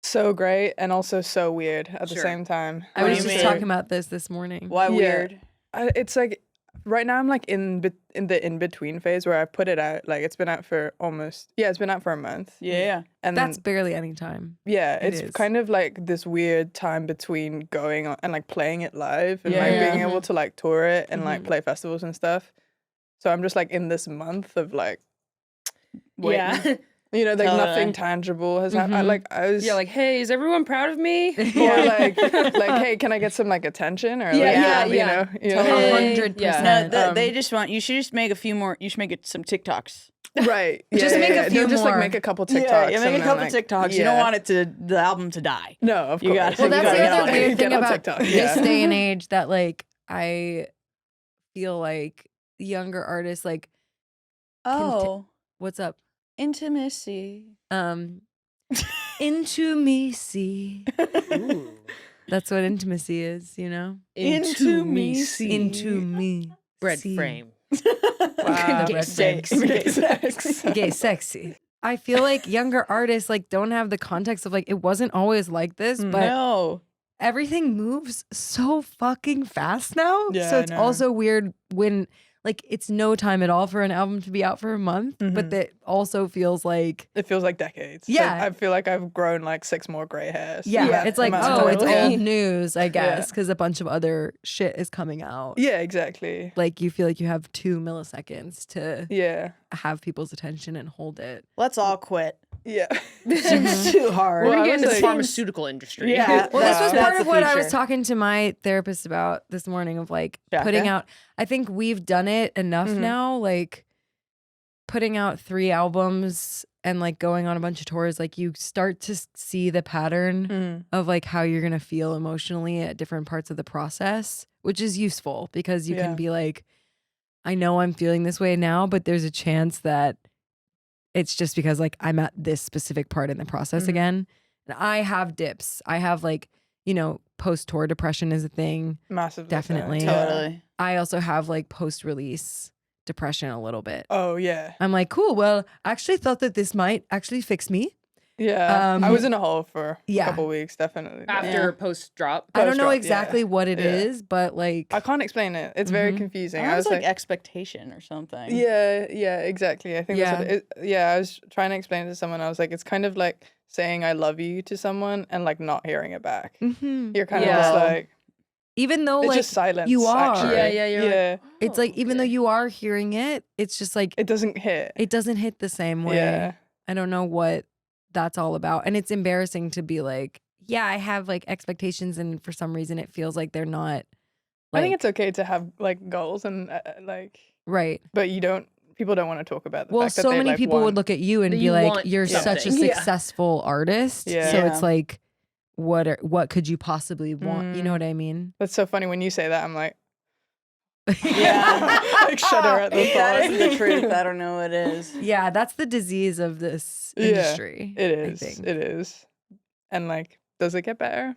Speaker 5: So great and also so weird at the
Speaker 4: Sure.
Speaker 5: same time.
Speaker 3: I
Speaker 2: What
Speaker 3: was
Speaker 2: do you
Speaker 3: just
Speaker 2: mean?
Speaker 3: talking about this morning.
Speaker 2: Why
Speaker 5: Yeah.
Speaker 2: weird?
Speaker 5: It's like right now I'm like in the in between phase where I put it out. Like it's been out for it's been out for a month.
Speaker 2: Yeah.
Speaker 5: And
Speaker 3: That's barely any time.
Speaker 5: yeah,
Speaker 3: it
Speaker 5: it's
Speaker 3: is.
Speaker 5: kind of like this weird time between going on and like playing it live and like
Speaker 2: Yeah.
Speaker 5: being able to like tour it and like
Speaker 3: Mhm.
Speaker 5: play festivals and stuff. So I'm just like in this month of like waiting.
Speaker 2: Yeah.
Speaker 5: You know, like
Speaker 2: Totally.
Speaker 5: nothing tangible has happened.
Speaker 3: Mhm.
Speaker 5: I was
Speaker 4: Yeah, like, hey, is everyone proud of me?
Speaker 5: or like hey, can I get some like attention or like
Speaker 2: Yeah,
Speaker 5: you know,
Speaker 4: Totally.
Speaker 3: 100%.
Speaker 4: Yeah.
Speaker 2: No, they just want you should just make a few more. You should make it some TikToks.
Speaker 5: right. Yeah,
Speaker 3: Just
Speaker 5: yeah,
Speaker 3: make a
Speaker 5: yeah.
Speaker 3: few
Speaker 5: No, just like
Speaker 3: more.
Speaker 5: make a couple TikToks.
Speaker 2: Yeah, you make
Speaker 5: and
Speaker 2: a
Speaker 5: then,
Speaker 2: couple
Speaker 5: like,
Speaker 2: TikToks. You don't want the album to die.
Speaker 5: No, of
Speaker 2: You
Speaker 5: course.
Speaker 2: gotta-
Speaker 3: Well,
Speaker 2: you
Speaker 3: that's
Speaker 2: gotta
Speaker 3: the
Speaker 2: get
Speaker 3: other
Speaker 2: on it.
Speaker 3: weird
Speaker 5: Get
Speaker 3: thing
Speaker 5: on
Speaker 3: about
Speaker 5: TikTok,
Speaker 3: this
Speaker 5: yeah.
Speaker 3: day and age that like I feel like younger artists like
Speaker 2: Oh,
Speaker 3: what's up?
Speaker 2: intimacy.
Speaker 3: Intimacy.
Speaker 4: Ooh.
Speaker 3: That's what intimacy is, you know?
Speaker 2: Into me, see.
Speaker 3: Into me.
Speaker 4: Bread
Speaker 3: see.
Speaker 4: frame.
Speaker 5: Wow.
Speaker 3: Gay sex.
Speaker 5: Gay sex.
Speaker 3: Gay sexy. I feel like younger artists like don't have the context of like it wasn't always like this, but
Speaker 2: No.
Speaker 3: everything moves so fucking fast now.
Speaker 5: Yeah,
Speaker 3: so
Speaker 5: I
Speaker 3: it's
Speaker 5: know.
Speaker 3: also weird when like it's no time at all for an album to be out for a month, but that also feels like
Speaker 5: It feels like decades.
Speaker 3: Yeah.
Speaker 5: I feel like I've grown like 6 more gray hairs.
Speaker 3: yeah, it's like
Speaker 5: amount of
Speaker 3: oh, it's
Speaker 5: time.
Speaker 3: old news, I guess, because a bunch of other shit is coming out.
Speaker 5: Yeah, exactly.
Speaker 3: Like you feel like you have 2 milliseconds to
Speaker 5: Yeah.
Speaker 3: have people's attention and hold it.
Speaker 2: Let's all quit.
Speaker 5: Yeah.
Speaker 2: This is too hard.
Speaker 4: We're
Speaker 5: Well,
Speaker 4: gonna
Speaker 5: I
Speaker 4: get into
Speaker 5: was
Speaker 4: the
Speaker 5: like-
Speaker 4: pharmaceutical industry.
Speaker 2: Yeah.
Speaker 3: Well, this was
Speaker 2: That's
Speaker 3: part
Speaker 2: the
Speaker 3: of what I was
Speaker 2: future.
Speaker 3: talking to my therapist about this morning of like
Speaker 2: Shaka?
Speaker 3: putting out. I think we've done it enough now, like putting out 3 albums and like going on a bunch of tours. Like you start to see the pattern of like how you're gonna feel emotionally at different parts of the process, which is useful because you
Speaker 5: Yeah.
Speaker 3: can be like, I know I'm feeling this way now, but there's a chance that it's just because like I'm at this specific part in the process again. And I have dips. I have like, you know, post-tour depression is a thing.
Speaker 5: Massively. so.
Speaker 3: Definitely.
Speaker 5: Yeah.
Speaker 2: Totally.
Speaker 3: I also have like post-release depression a little bit.
Speaker 5: Oh, yeah.
Speaker 3: I'm like, cool, well, I actually thought that this might actually fix me.
Speaker 5: Yeah. I
Speaker 3: Um,
Speaker 5: was in a hole for
Speaker 3: yeah.
Speaker 5: a couple weeks, definitely.
Speaker 4: After
Speaker 2: Yeah.
Speaker 4: post drop.
Speaker 3: I don't know
Speaker 5: Post-drop,
Speaker 3: exactly
Speaker 5: yeah.
Speaker 3: what it
Speaker 5: Yeah.
Speaker 3: is, but like
Speaker 5: I can't explain it. It's very confusing.
Speaker 2: I
Speaker 5: I
Speaker 2: was
Speaker 5: was
Speaker 2: like
Speaker 5: like,
Speaker 2: expectation or something.
Speaker 5: yeah, exactly. I think that's what I was trying to explain it to someone. I was like, it's kind of like saying I love you to someone and like not hearing it back.
Speaker 3: Mhm.
Speaker 5: You're kind
Speaker 2: Yeah.
Speaker 5: of just like,
Speaker 3: even though
Speaker 5: it's
Speaker 3: like
Speaker 5: just silence.
Speaker 3: you are.
Speaker 5: Actually.
Speaker 4: Yeah, you're like,
Speaker 5: yeah.
Speaker 3: it's like even though you are hearing it, it's just like
Speaker 5: It doesn't hit.
Speaker 3: it doesn't hit the same way.
Speaker 5: Yeah.
Speaker 3: I don't know what that's all about. And it's embarrassing to be like, yeah, I have like expectations and for some reason it feels like they're not
Speaker 5: I think
Speaker 3: like-
Speaker 5: it's okay to have like goals and like,
Speaker 3: right.
Speaker 5: but people don't want to talk about the
Speaker 3: Well,
Speaker 5: fact that
Speaker 3: so
Speaker 5: they,
Speaker 3: many
Speaker 5: like,
Speaker 3: people would
Speaker 5: want-
Speaker 3: look at you and
Speaker 4: That
Speaker 3: be
Speaker 4: you
Speaker 3: like,
Speaker 4: want
Speaker 3: you're such a
Speaker 4: something. Yeah.
Speaker 3: successful artist.
Speaker 5: Yeah.
Speaker 3: So
Speaker 2: Yeah.
Speaker 3: it's like, what could you possibly want? You know what I mean?
Speaker 5: That's so funny when you say that. I'm like,
Speaker 2: Yeah.
Speaker 5: like shudder at the
Speaker 2: That
Speaker 5: thought.
Speaker 2: is the truth. I don't know what it is.
Speaker 3: Yeah, that's the disease of this
Speaker 5: Yeah,
Speaker 3: industry.
Speaker 5: It
Speaker 3: I
Speaker 5: is.
Speaker 3: think.
Speaker 5: It is. And like, does it get better?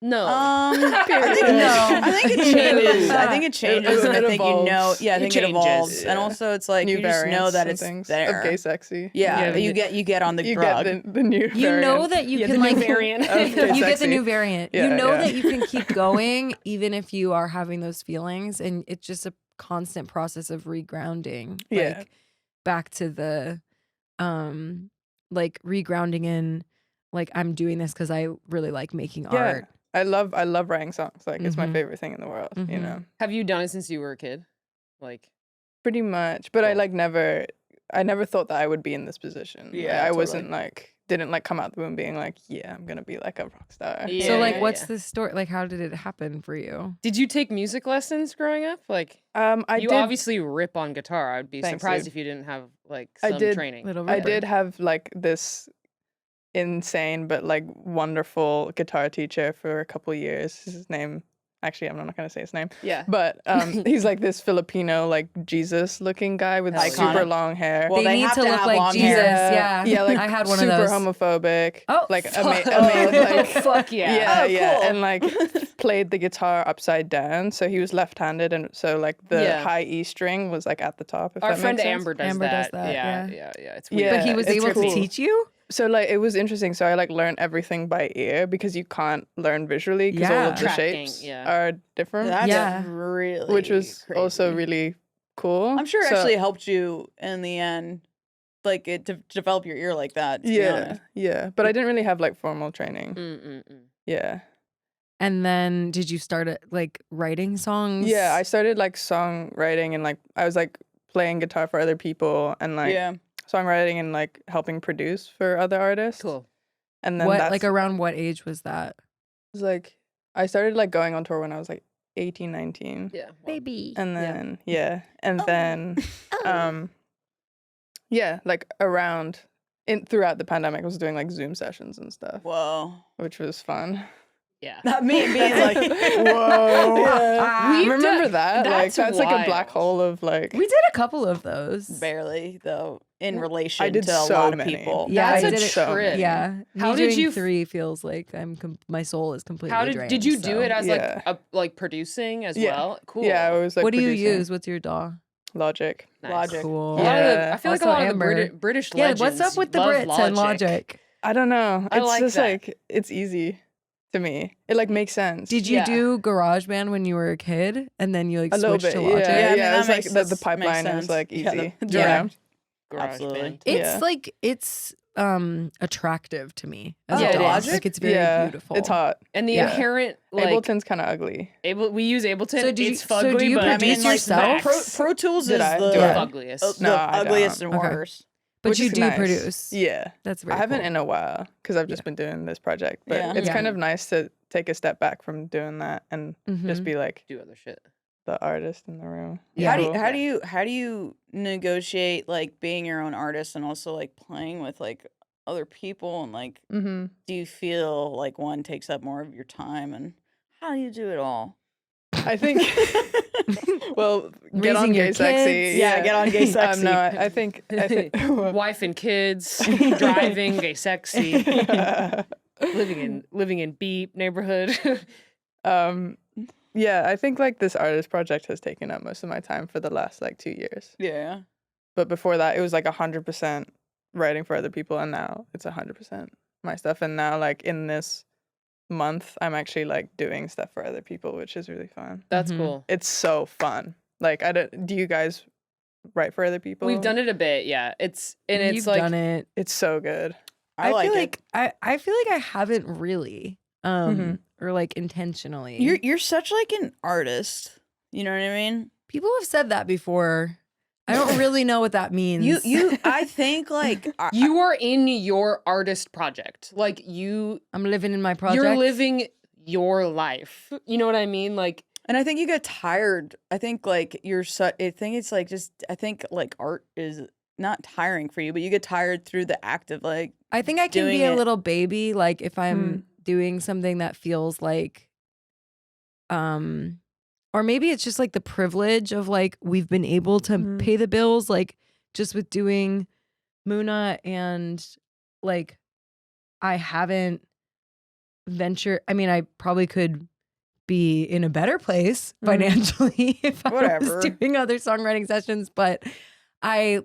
Speaker 4: No.
Speaker 2: I think
Speaker 5: Period.
Speaker 2: no. I think it changes. I think it changes, and I
Speaker 5: it
Speaker 2: think you know.
Speaker 5: evolves.
Speaker 2: Yeah, I
Speaker 4: It
Speaker 2: think it
Speaker 4: changes.
Speaker 2: evolves, and
Speaker 5: Yeah.
Speaker 2: also it's like
Speaker 5: New
Speaker 2: you just know
Speaker 5: variants
Speaker 2: that
Speaker 5: and
Speaker 2: it's
Speaker 5: things
Speaker 2: there.
Speaker 5: of
Speaker 2: Yeah,
Speaker 5: GaySexy.
Speaker 4: Yeah,
Speaker 2: you get on the
Speaker 5: You
Speaker 2: drug.
Speaker 5: get the new
Speaker 3: You know
Speaker 5: variant.
Speaker 3: that you
Speaker 4: Yeah,
Speaker 3: can
Speaker 4: the new
Speaker 3: like
Speaker 4: variant.
Speaker 5: of
Speaker 3: you get the
Speaker 5: GaySexy.
Speaker 3: new variant.
Speaker 5: Yeah,
Speaker 3: you know
Speaker 5: yeah.
Speaker 3: that you can keep going even if you are having those feelings, and it's just a constant process of regrounding.
Speaker 5: Yeah.
Speaker 3: Like back to the like regrounding in like I'm doing this because I really like making
Speaker 5: Yeah.
Speaker 3: art.
Speaker 5: I love writing songs. Like it's my
Speaker 3: Mhm.
Speaker 5: favorite thing in the world. You
Speaker 3: Mhm.
Speaker 5: know,
Speaker 4: Have you done it since you were a kid? Like,
Speaker 5: pretty much. But I
Speaker 4: Cool.
Speaker 5: like I never thought that I would be in this position. Like,
Speaker 2: Yeah,
Speaker 5: I
Speaker 2: totally.
Speaker 5: wasn't like didn't like come out the womb being like, yeah, I'm gonna be like a rock star.
Speaker 4: Yeah,
Speaker 3: So like
Speaker 4: yeah,
Speaker 3: what's
Speaker 4: yeah.
Speaker 3: the story? Like how did it happen for you?
Speaker 4: did you take music lessons growing up? Like,
Speaker 5: I
Speaker 4: you
Speaker 5: did.
Speaker 4: obviously rip on guitar. I'd be
Speaker 5: Thanks,
Speaker 4: surprised
Speaker 5: dude.
Speaker 4: if you didn't have like
Speaker 5: I
Speaker 4: some
Speaker 5: did-
Speaker 4: training.
Speaker 3: Little
Speaker 5: I
Speaker 3: Ripper.
Speaker 5: did have like this insane but like wonderful guitar teacher for a couple years. His name, actually, I'm not gonna say his name.
Speaker 2: Yeah.
Speaker 5: But he's like this Filipino, like Jesus looking guy with
Speaker 2: Iconic.
Speaker 5: super long hair.
Speaker 2: Well,
Speaker 3: they
Speaker 2: they
Speaker 3: need
Speaker 2: have
Speaker 3: to
Speaker 2: to
Speaker 3: look
Speaker 2: have
Speaker 3: like
Speaker 2: long
Speaker 3: Jesus.
Speaker 2: hair.
Speaker 3: Yeah,
Speaker 5: like
Speaker 3: I had one
Speaker 5: super
Speaker 3: of those.
Speaker 5: homophobic.
Speaker 3: Oh,
Speaker 5: like
Speaker 3: fuck.
Speaker 5: like
Speaker 4: Fuck yeah.
Speaker 5: yeah,
Speaker 2: Oh,
Speaker 5: yeah,
Speaker 2: cool.
Speaker 5: and like played the guitar upside down, so he was left-handed, and so like the
Speaker 4: Yeah.
Speaker 5: high E string was like at the top. If
Speaker 4: Our
Speaker 5: that
Speaker 4: friend
Speaker 5: makes sense.
Speaker 4: Amber does
Speaker 3: Amber does
Speaker 4: that.
Speaker 3: that,
Speaker 4: Yeah,
Speaker 3: yeah.
Speaker 4: It's
Speaker 5: Yeah,
Speaker 4: weird.
Speaker 3: But he was
Speaker 5: it's
Speaker 3: able to
Speaker 5: cool.
Speaker 3: teach you?
Speaker 5: So like it was interesting. So I like learned everything by ear because you can't learn visually because all
Speaker 3: Yeah.
Speaker 5: of the
Speaker 4: Tracking,
Speaker 5: shapes
Speaker 4: yeah.
Speaker 5: are different,
Speaker 2: That's
Speaker 3: Yeah.
Speaker 2: really
Speaker 5: which was also
Speaker 2: crazy.
Speaker 5: really cool.
Speaker 2: I'm sure it
Speaker 5: So-
Speaker 2: actually helped you in the end, like it to develop your ear like that. To be
Speaker 5: Yeah,
Speaker 2: honest.
Speaker 5: yeah, but I didn't really have like formal training.
Speaker 4: Mm-mm-mm.
Speaker 5: Yeah,
Speaker 3: And then did you start like writing songs?
Speaker 5: yeah. I started like songwriting and like I was like playing guitar for other people and like
Speaker 2: Yeah.
Speaker 5: songwriting and like helping produce for other artists.
Speaker 4: Cool.
Speaker 5: And then
Speaker 3: What
Speaker 5: that's
Speaker 3: like around what age was that?
Speaker 5: was like I started like going on tour when I was like 18, 19.
Speaker 4: Yeah. well,
Speaker 3: Baby.
Speaker 5: And then and
Speaker 2: Oh.
Speaker 5: then like around throughout the pandemic I was doing like Zoom sessions and stuff,
Speaker 2: Whoa.
Speaker 5: which was fun.
Speaker 4: Yeah.
Speaker 2: Not me being like,
Speaker 5: Whoa. Yeah.
Speaker 4: We've
Speaker 5: Remember
Speaker 4: done-
Speaker 5: that? Like
Speaker 4: that's
Speaker 5: that's like a black
Speaker 4: wild.
Speaker 5: hole of like
Speaker 3: We did a couple of those.
Speaker 2: barely though in relation
Speaker 5: I did
Speaker 2: to a
Speaker 5: so
Speaker 2: lot of
Speaker 5: many.
Speaker 2: people.
Speaker 3: Yeah,
Speaker 4: That's
Speaker 3: I
Speaker 4: a
Speaker 3: did it-
Speaker 4: trip.
Speaker 3: Yeah.
Speaker 4: How
Speaker 3: Me
Speaker 4: did
Speaker 3: doing
Speaker 4: you
Speaker 3: 3 feels like my soul is completely
Speaker 4: How
Speaker 3: drained.
Speaker 4: did you do
Speaker 3: so.
Speaker 4: it as
Speaker 5: Yeah.
Speaker 4: like producing as
Speaker 5: Yeah.
Speaker 4: well? Cool.
Speaker 5: Yeah, I was like
Speaker 3: What do you
Speaker 5: producing.
Speaker 3: use? What's your DAW?
Speaker 5: Logic.
Speaker 4: Nice.
Speaker 2: Logic.
Speaker 3: Cool.
Speaker 4: A lot of the,
Speaker 5: Yeah.
Speaker 4: I feel like a
Speaker 3: Also
Speaker 4: lot of
Speaker 3: Amber.
Speaker 4: the British
Speaker 3: Yeah,
Speaker 4: legends
Speaker 3: what's up with the
Speaker 4: love
Speaker 3: Brits and Logic?
Speaker 5: I don't know.
Speaker 4: I
Speaker 5: It's
Speaker 4: like
Speaker 5: just
Speaker 4: that.
Speaker 5: like it's easy to me. It like makes sense.
Speaker 3: Did you
Speaker 4: Yeah.
Speaker 3: do GarageBand when you were a kid and then you like
Speaker 5: a little
Speaker 3: switched
Speaker 5: bit?
Speaker 3: to Logic?
Speaker 2: Yeah, I
Speaker 5: Yeah,
Speaker 2: mean,
Speaker 5: yeah.
Speaker 2: that
Speaker 5: It's like
Speaker 2: makes-
Speaker 5: the
Speaker 2: makes
Speaker 5: pipeline
Speaker 2: sense.
Speaker 5: is like
Speaker 2: Yeah,
Speaker 5: easy.
Speaker 2: the
Speaker 5: you know?
Speaker 2: direct.
Speaker 4: Garage
Speaker 2: Absolutely.
Speaker 4: band.
Speaker 3: It's
Speaker 5: Yeah.
Speaker 3: like it's attractive to me. As
Speaker 2: Oh,
Speaker 3: a
Speaker 2: it
Speaker 3: DAW.
Speaker 2: is?
Speaker 3: Like it's very
Speaker 5: yeah,
Speaker 3: beautiful.
Speaker 5: It's hot.
Speaker 4: And the
Speaker 3: Yeah.
Speaker 4: inherent like
Speaker 5: Ableton's kind of ugly.
Speaker 4: we use Ableton.
Speaker 3: So do you-
Speaker 4: it's
Speaker 3: so
Speaker 4: fugly,
Speaker 3: do you
Speaker 4: but
Speaker 3: produce
Speaker 4: I mean, like,
Speaker 3: yourself?
Speaker 4: facts.
Speaker 2: Pro Tools
Speaker 5: Did
Speaker 2: is
Speaker 5: I?
Speaker 2: the,
Speaker 5: Do I?
Speaker 4: ugliest.
Speaker 2: the
Speaker 5: No, I
Speaker 2: ugliest
Speaker 5: don't.
Speaker 2: and
Speaker 3: Okay.
Speaker 2: worst.
Speaker 3: But
Speaker 5: Which
Speaker 3: you
Speaker 5: is
Speaker 3: do
Speaker 5: nice.
Speaker 3: produce.
Speaker 5: Yeah.
Speaker 3: That's very
Speaker 5: I haven't
Speaker 3: cool.
Speaker 5: in a while because I've just been doing this project. But
Speaker 2: Yeah.
Speaker 5: it's
Speaker 3: Yeah.
Speaker 5: kind of nice to take a step back from doing that and just
Speaker 3: Mhm.
Speaker 5: be like
Speaker 4: Do other shit.
Speaker 5: the artist in the room.
Speaker 3: Yeah.
Speaker 2: How do you,
Speaker 5: Cool.
Speaker 2: how do you negotiate like being your own artist and also like playing with like other people and like
Speaker 5: Mm-hmm.
Speaker 2: do you feel like one takes up more of your time and how do you do it all?
Speaker 5: I think. Well, get on
Speaker 3: Raising your
Speaker 5: GaySexy.
Speaker 3: kids.
Speaker 2: Yeah, get on GaySexy.
Speaker 5: No, I think.
Speaker 4: Wife and kids, driving, gay sexy, living in Beep neighborhood.
Speaker 5: Yeah, I think like this artist project has taken up most of my time for the last like 2 years.
Speaker 2: Yeah.
Speaker 5: But before that, it was like 100% writing for other people, and now it's 100% my stuff. And now, like in this month, I'm actually like doing stuff for other people, which is really fun.
Speaker 4: That's
Speaker 3: Mhm.
Speaker 4: cool.
Speaker 5: It's so fun. Like, I don't. Do you guys write for other people?
Speaker 4: We've done it a bit, yeah. It's
Speaker 3: You've
Speaker 4: like
Speaker 3: done it.
Speaker 5: It's so good.
Speaker 2: I like
Speaker 3: feel
Speaker 2: it.
Speaker 3: like I feel like I haven't really or like intentionally.
Speaker 2: You're such like an artist. You know what I mean?
Speaker 3: People have said that before. I don't really know what that means.
Speaker 2: You I think like
Speaker 4: you are in your artist project. Like
Speaker 3: I'm living in my project.
Speaker 4: you're living your life. You know what I mean? Like
Speaker 2: and I think you get tired. I think like I think it's like just I think like art is not tiring for you, but you get tired through the act of like
Speaker 3: I think I can
Speaker 2: doing
Speaker 3: be a
Speaker 2: it.
Speaker 3: little baby, like if I'm doing something that feels like, or maybe it's just like the privilege of like we've been able to pay the bills, like just with doing Muna and like I haven't ventured. I mean, I probably could be in a better place financially if I
Speaker 2: Whatever.
Speaker 3: was doing other songwriting sessions, but I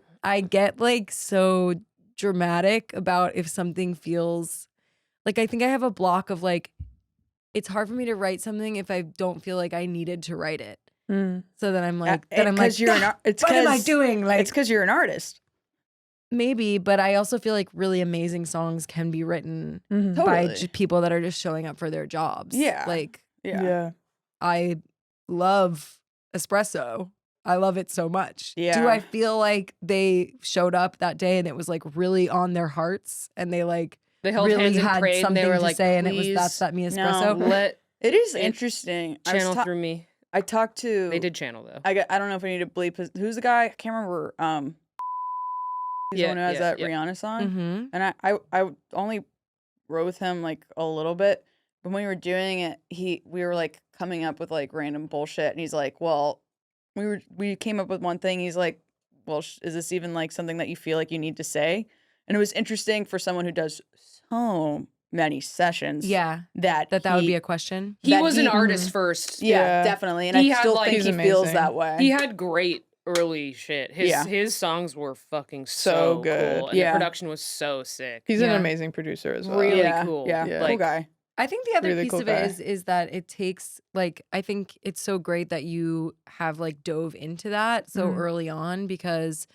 Speaker 3: get like so dramatic about if something feels like I think I have a block of like it's hard for me to write something if I don't feel like I needed to write it. So then I'm like
Speaker 2: you're an it's
Speaker 3: what am I
Speaker 2: 'cause-
Speaker 3: doing? Like
Speaker 2: It's because you're an artist.
Speaker 3: maybe, but I also feel like really amazing songs can be written by
Speaker 2: Totally.
Speaker 3: people that are just showing up for their jobs.
Speaker 2: Yeah.
Speaker 3: Like
Speaker 2: Yeah.
Speaker 3: I love espresso. I love it so much.
Speaker 2: Yeah.
Speaker 3: Do I feel like they showed up that day and it was like really on their hearts and they like
Speaker 4: they held
Speaker 3: really
Speaker 4: hands and
Speaker 3: had
Speaker 4: prayed and
Speaker 3: something
Speaker 4: they were
Speaker 3: to
Speaker 4: like,
Speaker 3: say and it was
Speaker 4: "Please
Speaker 3: that's that me espresso?
Speaker 4: let
Speaker 2: It is
Speaker 4: It-
Speaker 2: interesting.
Speaker 4: channel through me."
Speaker 2: I talked to
Speaker 4: They did channel though.
Speaker 2: I don't know if I need to bleep who's the guy? I can't remember. He's the
Speaker 4: Yeah,
Speaker 2: one who has
Speaker 4: yeah,
Speaker 2: that
Speaker 4: yeah.
Speaker 2: Rihanna song.
Speaker 3: Mm-hmm.
Speaker 2: And I only wrote with him like a little bit, but when we were doing it, we were like coming up with like random bullshit, and he's like, "Well, we came up with one thing." He's like, "Well, is this even like something that you feel like you need to say?" And it was interesting for someone who does so many sessions.
Speaker 3: Yeah.
Speaker 2: that
Speaker 3: That would be a question.
Speaker 4: He
Speaker 2: that
Speaker 4: was an
Speaker 2: he-
Speaker 4: artist first.
Speaker 2: yeah, definitely, and
Speaker 4: He
Speaker 2: I
Speaker 4: had,
Speaker 2: still
Speaker 4: like-
Speaker 2: think
Speaker 5: He's
Speaker 2: he feels
Speaker 5: amazing.
Speaker 2: that way.
Speaker 4: He had great early shit.
Speaker 2: Yeah.
Speaker 4: His songs were fucking
Speaker 5: So
Speaker 4: so
Speaker 5: good.
Speaker 4: cool. And
Speaker 2: Yeah.
Speaker 4: the production was so sick.
Speaker 5: He's an
Speaker 3: Yeah.
Speaker 5: amazing producer as well.
Speaker 4: Really
Speaker 2: yeah,
Speaker 4: cool.
Speaker 2: Yeah,
Speaker 5: Yeah.
Speaker 2: cool
Speaker 4: Like-
Speaker 2: guy.
Speaker 3: I think the other
Speaker 5: Really
Speaker 3: piece
Speaker 5: cool
Speaker 3: of
Speaker 5: guy.
Speaker 3: it is that it takes like I think it's so great that you have like dove into that so
Speaker 5: Mhm.
Speaker 3: early on, because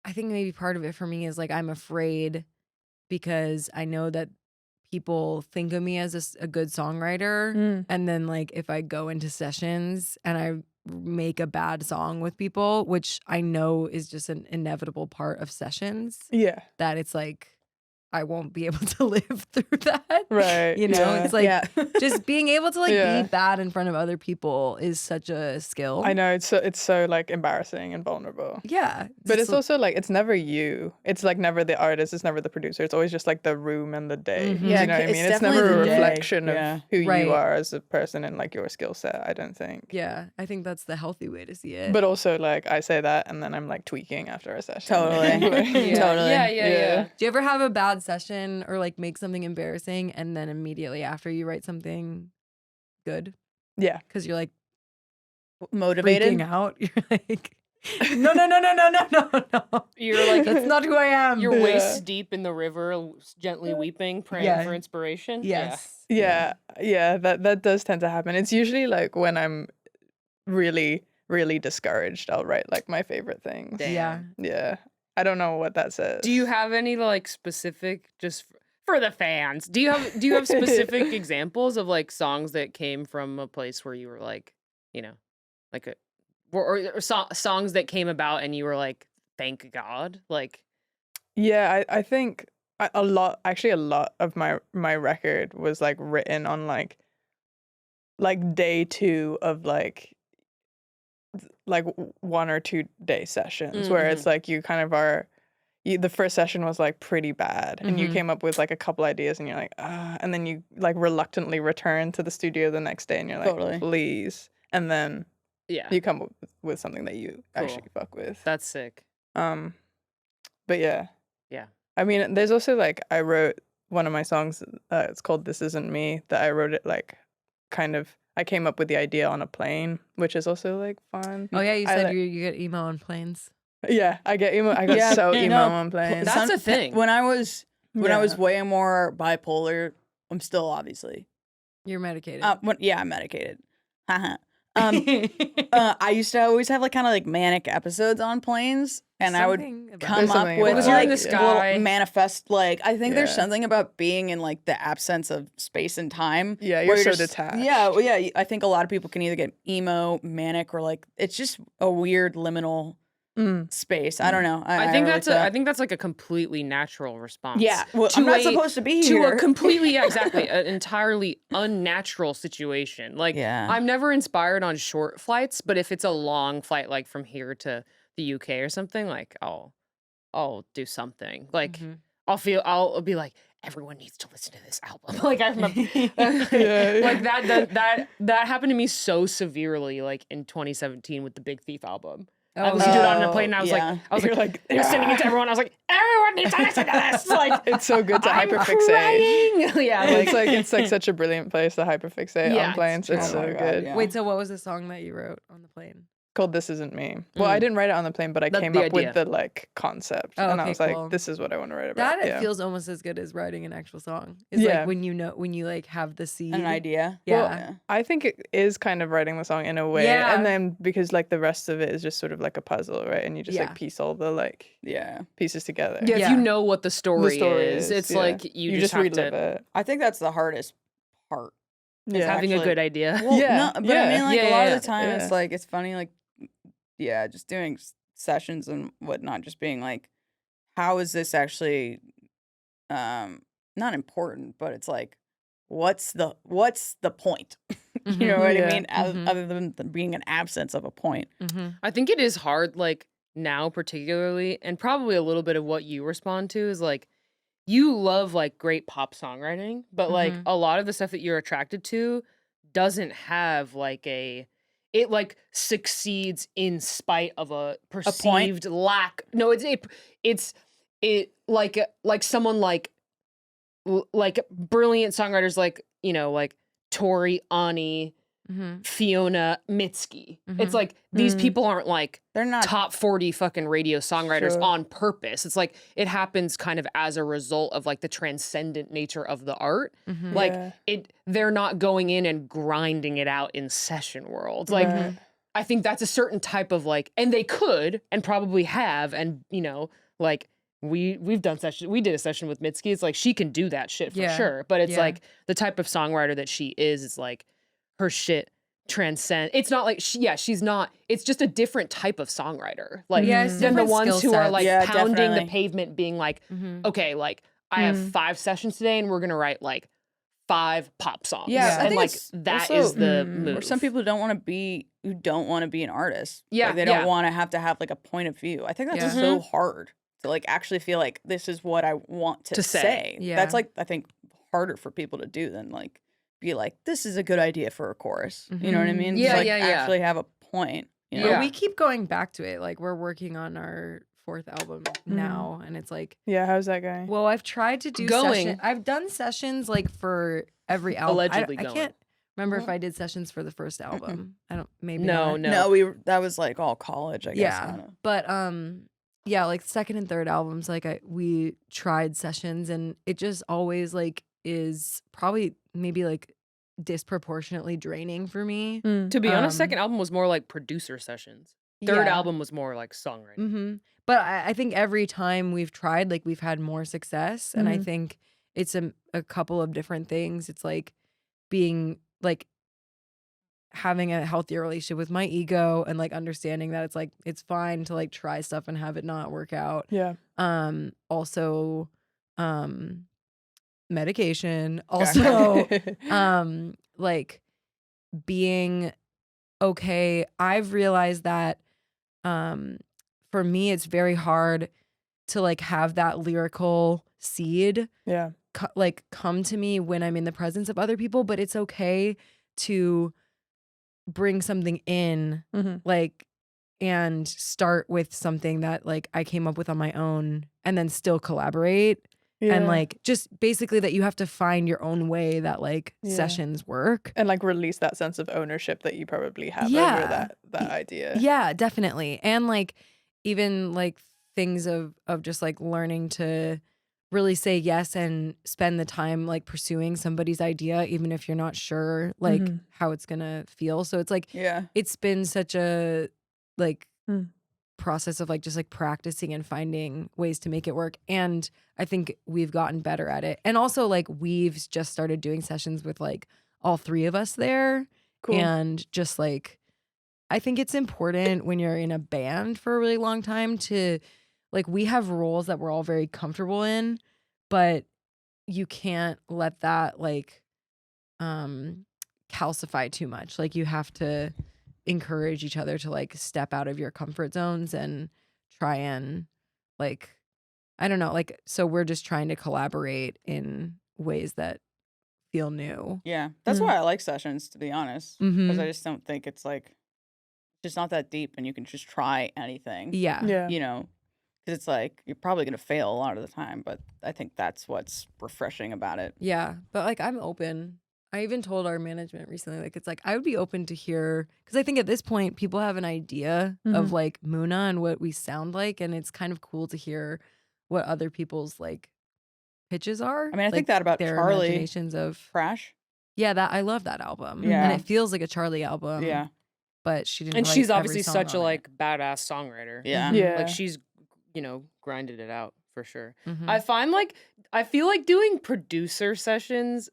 Speaker 3: I think maybe part of it for me is like I'm afraid because I know that people think of me as a good songwriter,
Speaker 5: Mm.
Speaker 3: and then like if I go into sessions and I make a bad song with people, which I know is just an inevitable part of sessions,
Speaker 5: Yeah.
Speaker 3: that it's like I won't be able to live through that.
Speaker 5: Right.
Speaker 3: You know,
Speaker 5: yeah.
Speaker 3: it's like
Speaker 2: yeah.
Speaker 3: just being able to like
Speaker 5: Yeah.
Speaker 3: be bad in front of other people is such a skill.
Speaker 5: I know it's so like embarrassing and vulnerable.
Speaker 3: Yeah.
Speaker 5: But it's
Speaker 3: so-
Speaker 5: also like it's never you. It's like never the artist. It's never the producer. It's always just like the room and the day.
Speaker 3: Mhm.
Speaker 5: Do
Speaker 2: Yeah,
Speaker 5: you know what I
Speaker 2: it's
Speaker 5: mean? It's
Speaker 2: definitely
Speaker 5: never a
Speaker 2: the day.
Speaker 5: reflection
Speaker 2: Yeah.
Speaker 5: of who
Speaker 3: Right.
Speaker 5: you are as a person and like your skill set. I don't think.
Speaker 3: yeah, I think that's the healthy way to see it.
Speaker 5: But also like I say that and then I'm like tweaking after a session.
Speaker 2: Totally.
Speaker 5: Like,
Speaker 3: Yeah.
Speaker 2: Totally.
Speaker 4: Yeah.
Speaker 3: do you ever have a bad session or like make something embarrassing and then immediately after you write something good?
Speaker 5: yeah.
Speaker 3: Because you're like
Speaker 2: Motivated.
Speaker 3: freaking out. You're like, no.
Speaker 4: You're like
Speaker 3: That's not who I am.
Speaker 4: you're
Speaker 5: Yeah.
Speaker 4: waist deep in the river, gently weeping, praying
Speaker 3: Yeah.
Speaker 4: for inspiration.
Speaker 3: Yes.
Speaker 5: Yeah. Yeah. That does tend to happen. It's usually like when I'm really, really discouraged, I'll write like my favorite things.
Speaker 4: Damn.
Speaker 3: Yeah.
Speaker 5: Yeah. I don't know what that says.
Speaker 4: Do you have any like specific just for the fans? Do you have specific examples of like songs that came from a place where you were like, you know, like songs that came about and you were like, thank God, like
Speaker 5: Yeah, I think a lot of my record was like written on like day 2 of like 1 or 2 day sessions where it's like you kind of are the first session was like pretty bad and you
Speaker 3: Mhm.
Speaker 5: came up with like a couple ideas and you're like and then you like reluctantly return to the studio the next day and you're like
Speaker 2: Totally.
Speaker 5: please, and then
Speaker 4: yeah,
Speaker 5: you come up with something that you actually fuck with.
Speaker 4: that's sick.
Speaker 5: But yeah.
Speaker 4: Yeah.
Speaker 5: I mean, there's also like I wrote one of my songs. It's called "This Isn't Me." That I wrote it like kind of. I came up with the idea on a plane, which is also like fun.
Speaker 3: Oh yeah, you
Speaker 5: I
Speaker 3: said
Speaker 5: like-
Speaker 3: you get emo on planes.
Speaker 5: Yeah, I get emo. I got
Speaker 2: Yeah,
Speaker 5: so
Speaker 2: you
Speaker 5: emo
Speaker 2: know,
Speaker 5: on planes.
Speaker 4: That's a thing.
Speaker 2: When I was
Speaker 5: Yeah.
Speaker 2: way more bipolar, I'm still obviously.
Speaker 3: You're medicated.
Speaker 2: I'm medicated. Haha. I used to always have like kind of like manic episodes on planes, and I would
Speaker 3: Something about
Speaker 2: come
Speaker 5: There's
Speaker 2: up
Speaker 5: something
Speaker 2: with
Speaker 5: about
Speaker 4: Was you're in
Speaker 2: like
Speaker 4: the
Speaker 5: it,
Speaker 4: sky.
Speaker 2: little manifest. Like I think there's
Speaker 5: Yeah.
Speaker 2: something about being in like the absence of space and time.
Speaker 5: Yeah,
Speaker 2: where
Speaker 5: you're so
Speaker 2: just-
Speaker 5: detached.
Speaker 2: Yeah, well, yeah. I think a lot of people can either get emo, manic, or like it's just a weird liminal
Speaker 5: Mm.
Speaker 2: space. I don't know.
Speaker 4: I think
Speaker 2: relate to
Speaker 4: I
Speaker 2: that.
Speaker 4: think that's like a completely natural response.
Speaker 2: Yeah, well,
Speaker 4: to
Speaker 2: I'm not
Speaker 4: a-
Speaker 2: supposed to be
Speaker 4: to
Speaker 2: here.
Speaker 4: a completely exactly an entirely unnatural situation. Like
Speaker 2: Yeah.
Speaker 4: I'm never inspired on short flights, but if it's a long flight like from here to the UK or something, like I'll do something. Like
Speaker 3: Mhm.
Speaker 4: I'll be like, everyone needs to listen to this album. Like I remember
Speaker 5: Yeah.
Speaker 4: like that happened to me so severely like in 2017 with the Big Thief album. I listened to it on a plane and I was
Speaker 2: yeah.
Speaker 4: like, I was sending it to everyone. I was like, everyone needs to listen to this. Like
Speaker 5: It's so good to
Speaker 4: I'm
Speaker 5: hyperfixate.
Speaker 4: crying. Yeah,
Speaker 5: It's like such a brilliant place to hyperfixate
Speaker 4: Yeah,
Speaker 5: on planes.
Speaker 2: it's
Speaker 5: It's
Speaker 2: true.
Speaker 5: so
Speaker 2: Oh my God,
Speaker 5: good.
Speaker 2: yeah.
Speaker 3: Wait, so what was the song that you wrote on the plane?
Speaker 5: Called "This Isn't Me." Well, I didn't write it on the plane, but I
Speaker 4: That's
Speaker 5: came
Speaker 4: the
Speaker 5: up with
Speaker 4: idea.
Speaker 5: the like concept,
Speaker 3: Oh,
Speaker 5: and I
Speaker 3: okay,
Speaker 5: was
Speaker 3: cool.
Speaker 5: like, "This is what I want to write about."
Speaker 3: That
Speaker 5: yeah.
Speaker 3: feels almost as good as writing an actual song. It's
Speaker 5: Yeah.
Speaker 3: like when you like have the seed.
Speaker 2: An idea.
Speaker 3: Yeah.
Speaker 5: I think it is kind of writing the song in a way,
Speaker 3: Yeah.
Speaker 5: and then because like the rest of it is just sort of like a puzzle, right? And you just
Speaker 3: Yeah.
Speaker 5: like piece all the like
Speaker 2: Yeah.
Speaker 5: pieces together.
Speaker 4: Yeah, if
Speaker 3: Yeah.
Speaker 4: you know what the story, is, it's
Speaker 5: yeah.
Speaker 4: like you just have
Speaker 5: relive
Speaker 4: to
Speaker 5: it.
Speaker 2: I think that's the hardest part.
Speaker 5: Yeah,
Speaker 4: having a
Speaker 2: actually-
Speaker 4: good idea.
Speaker 2: Well,
Speaker 5: Yeah,
Speaker 2: no, but I
Speaker 5: yeah.
Speaker 2: mean, like
Speaker 4: Yeah,
Speaker 2: a lot
Speaker 4: yeah,
Speaker 2: of the time,
Speaker 5: yeah.
Speaker 2: it's like it's funny, like just doing sessions and whatnot, just being like, how is this actually, not important, but it's like, what's the point? You know what
Speaker 5: Yeah.
Speaker 2: I mean?
Speaker 3: Mhm.
Speaker 2: Other than being an absence of a point.
Speaker 3: Mm-hmm.
Speaker 4: I think it is hard, like now particularly, and probably a little bit of what you respond to is like you love like great pop songwriting, but like
Speaker 3: Mhm.
Speaker 4: a lot of the stuff that you're attracted to doesn't have like it like succeeds in spite of a perceived lack. No, it's like someone like brilliant songwriters like, you know, like Tori, Ani,
Speaker 3: Mhm.
Speaker 4: Fiona, Mitski. It's
Speaker 3: Mhm.
Speaker 4: like these
Speaker 5: Mm.
Speaker 4: people aren't like
Speaker 6: They're not.
Speaker 4: top 40 fucking radio songwriters
Speaker 5: Sure.
Speaker 4: on purpose. It's like it happens kind of as a result of like the transcendent nature of the art.
Speaker 3: Mhm.
Speaker 4: Like
Speaker 5: Yeah.
Speaker 4: they're not going in and grinding it out in session worlds. Like
Speaker 5: Right.
Speaker 4: I think that's a certain type of like, and they could and probably have, and you know, like we've done sessions. We did a session with Mitski. It's like she can do that shit for
Speaker 3: Yeah.
Speaker 4: sure. But it's
Speaker 3: Yeah.
Speaker 4: like the type of songwriter that she is like her shit transcend. It's not like she's not. It's just a different type of songwriter. Like
Speaker 3: Yeah, it's
Speaker 4: than the
Speaker 3: different
Speaker 4: ones
Speaker 3: skill
Speaker 4: who are
Speaker 3: sets.
Speaker 4: like
Speaker 6: Yeah,
Speaker 4: pounding
Speaker 6: definitely.
Speaker 4: the pavement, being like,
Speaker 3: Mhm.
Speaker 4: okay, like I have 5 sessions today, and we're gonna write like 5 pop songs.
Speaker 6: Yeah, I
Speaker 4: and
Speaker 6: think
Speaker 4: like
Speaker 6: it's
Speaker 4: that
Speaker 6: also-
Speaker 4: is the
Speaker 5: Mm,
Speaker 4: move.
Speaker 6: Or some people don't want to be an artist.
Speaker 4: Yeah,
Speaker 6: Like, they
Speaker 4: yeah.
Speaker 6: don't want to have like a point of view. I think that's
Speaker 3: Yeah.
Speaker 6: so hard to like actually feel like this is what I want to
Speaker 4: To say.
Speaker 6: say.
Speaker 3: Yeah.
Speaker 6: That's like I think harder for people to do than like be like this is a good idea for a chorus. You know what I
Speaker 3: Mhm.
Speaker 6: mean?
Speaker 4: Yeah,
Speaker 6: to, like,
Speaker 4: yeah, yeah.
Speaker 6: actually have a point. You know?
Speaker 3: But we keep going back to it. Like we're working on our 4th album now, and it's like,
Speaker 5: Yeah, how's that going?
Speaker 3: well, I've tried to do
Speaker 4: Going.
Speaker 3: I've done sessions like for every album.
Speaker 4: Allegedly
Speaker 3: I
Speaker 4: going.
Speaker 3: can't remember if I did sessions for the first album. I don't. Maybe
Speaker 4: No,
Speaker 3: not.
Speaker 6: No, that was like all college, I guess.
Speaker 3: Yeah,
Speaker 6: Kinda.
Speaker 3: but yeah, like second and third albums, like we tried sessions, and it just always like is probably maybe like disproportionately draining for me.
Speaker 4: To be honest,
Speaker 3: Um,
Speaker 4: second album was more like producer sessions. Third album was more like songwriting.
Speaker 3: Mm-hmm. But I think every time we've tried, like we've had more success, and I
Speaker 5: Mhm.
Speaker 3: think it's a couple of different things. It's like being like having a healthier relationship with my ego, and like understanding that it's like it's fine to like try stuff and have it not work out.
Speaker 5: Yeah.
Speaker 3: Also medication. Also like being okay. I've realized that for me it's very hard to like have that lyrical seed
Speaker 5: Yeah.
Speaker 3: like come to me when I'm in the presence of other people, but it's okay to bring something in
Speaker 5: Mhm.
Speaker 3: like and start with something that like I came up with on my own, and then still collaborate. And
Speaker 5: Yeah.
Speaker 3: like just basically that you have to find your own way that like
Speaker 5: Yeah.
Speaker 3: sessions work.
Speaker 5: And like release that sense of ownership that you probably have over
Speaker 3: Yeah.
Speaker 5: that idea.
Speaker 3: Yeah, definitely. And like even like things of just like learning to really say yes and spend the time like pursuing somebody's idea, even if you're not sure like
Speaker 5: Mhm.
Speaker 3: how it's gonna feel. So it's like
Speaker 6: Yeah.
Speaker 3: it's been such a like
Speaker 5: Mm.
Speaker 3: process of like just like practicing and finding ways to make it work. And I think we've gotten better at it. And also like we've just started doing sessions with like all 3 of us there.
Speaker 5: Cool.
Speaker 3: And just like I think it's important when you're in a band for a really long time to like we have roles that we're all very comfortable in, but you can't let that like calcify too much. Like you have to encourage each other to like step out of your comfort zones and try and like I don't know, like so we're just trying to collaborate in ways that feel new.
Speaker 6: Yeah. That's
Speaker 5: Mm.
Speaker 6: why I like sessions, to be honest. Because
Speaker 3: Mhm.
Speaker 6: I just don't think it's like just not that deep and you can just try anything.
Speaker 3: Yeah.
Speaker 5: Yeah.
Speaker 6: You know, because it's like you're probably going to fail a lot of the time, but I think that's what's refreshing about it.
Speaker 3: Yeah. But like I'm open. I even told our management recently, like it's like I would be open to hear because I think at this point people have an idea of
Speaker 5: Mhm.
Speaker 3: like Muna and what we sound like, and it's kind of cool to hear what other people's like pitches are.
Speaker 6: I mean, I think
Speaker 3: like,
Speaker 6: that about
Speaker 3: their
Speaker 6: Charlie
Speaker 3: imaginations of
Speaker 6: Crash.
Speaker 3: yeah, that I love that album.
Speaker 6: Yeah.
Speaker 3: And it feels like a Charlie album.
Speaker 6: Yeah.
Speaker 3: But she didn't
Speaker 4: And
Speaker 3: write
Speaker 4: she's
Speaker 3: every
Speaker 4: obviously
Speaker 3: song
Speaker 4: such a
Speaker 3: on it.
Speaker 4: like badass songwriter.
Speaker 6: Yeah.
Speaker 5: Yeah.
Speaker 4: Like she's, you know, grinded it out for sure.
Speaker 3: Mhm.
Speaker 4: I find like I feel like doing producer sessions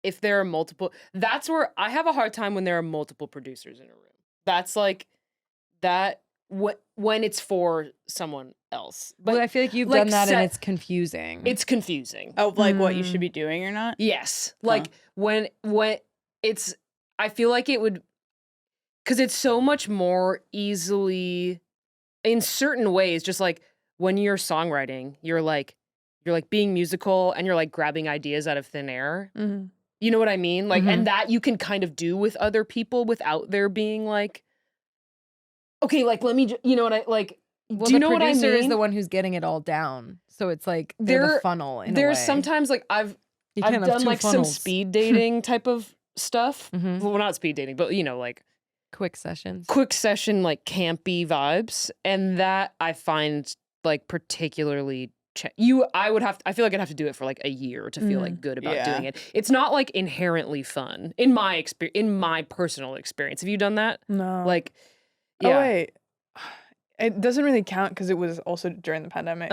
Speaker 4: if there are multiple, that's where I have a hard time when there are multiple producers in a room. That's like that when it's for someone else.
Speaker 3: But I feel like you've
Speaker 4: like,
Speaker 3: done that
Speaker 4: set-
Speaker 3: and it's confusing.
Speaker 4: It's confusing.
Speaker 6: Of like what you
Speaker 5: Mm.
Speaker 6: should be doing or not.
Speaker 4: Yes. Like when it's I feel like it would cuz it's so much more easily in certain ways just like when you're songwriting, you're like you're like being musical and you're like grabbing ideas out of thin air.
Speaker 5: Mhm.
Speaker 4: You know what I mean? Like,
Speaker 3: Mhm.
Speaker 4: and that you can kind of do with other people without there being like, okay, like let me, you know what I like.
Speaker 3: Well,
Speaker 4: do you
Speaker 3: the
Speaker 4: know what I
Speaker 3: producer
Speaker 4: mean?
Speaker 3: is the one who's getting it all down. So it's like they're the funnel in a way.
Speaker 4: There's sometimes like I've
Speaker 3: You can't have
Speaker 4: done
Speaker 3: two
Speaker 4: like some
Speaker 3: funnels.
Speaker 4: speed dating type of stuff.
Speaker 3: Mhm.
Speaker 4: Well, not speed dating, but you know, like
Speaker 3: Quick sessions.
Speaker 4: quick session, like campy vibes, and that I find like particularly. I feel like I'd have to do it for like a year to feel like good about doing it. It's not like inherently fun in my personal experience. Have you done that?
Speaker 5: No.
Speaker 4: Like,
Speaker 5: Oh
Speaker 4: yeah.
Speaker 5: wait, it doesn't really count because it was also during the pandemic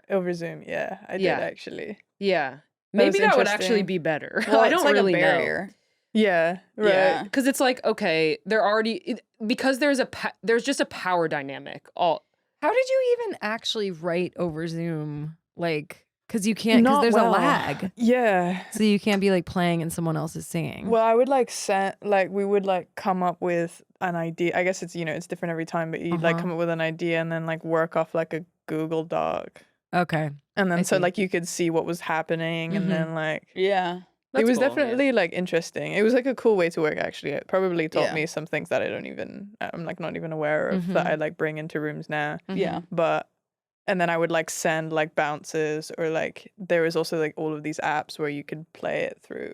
Speaker 5: over Zoom. Yeah, I did
Speaker 4: Yeah.
Speaker 5: actually.
Speaker 4: Yeah.
Speaker 5: That was
Speaker 4: Maybe that would actually
Speaker 5: interesting.
Speaker 4: be better.
Speaker 6: Well,
Speaker 4: I
Speaker 6: it's
Speaker 4: don't
Speaker 6: like
Speaker 4: really
Speaker 6: a
Speaker 4: know.
Speaker 6: barrier.
Speaker 5: Yeah, right.
Speaker 6: Yeah.
Speaker 4: Because it's like, okay, because there's just a power dynamic.
Speaker 3: How did you even actually write over Zoom? Like, because you can't, because
Speaker 5: Not
Speaker 3: there's
Speaker 5: well.
Speaker 3: a lag.
Speaker 5: Yeah.
Speaker 3: So you can't be like playing and someone else is singing.
Speaker 5: Well, I would we would like come up with an idea. I guess it's it's different every time, but you'd like
Speaker 3: Uh-huh.
Speaker 5: come up with an idea and then like work off like a Google Doc,
Speaker 3: Okay.
Speaker 5: and
Speaker 3: I
Speaker 5: then so
Speaker 3: see.
Speaker 5: like you could see what was happening, and then like
Speaker 6: Yeah.
Speaker 5: it was
Speaker 4: cool, yeah.
Speaker 5: definitely like interesting. It was like a cool way to work. Actually, it probably taught
Speaker 6: Yeah.
Speaker 5: me some things that I'm like not even aware of that I like bring into rooms now.
Speaker 6: Yeah.
Speaker 5: But and then I would like send like bounces, or like there was also like all of these apps where you could play it through,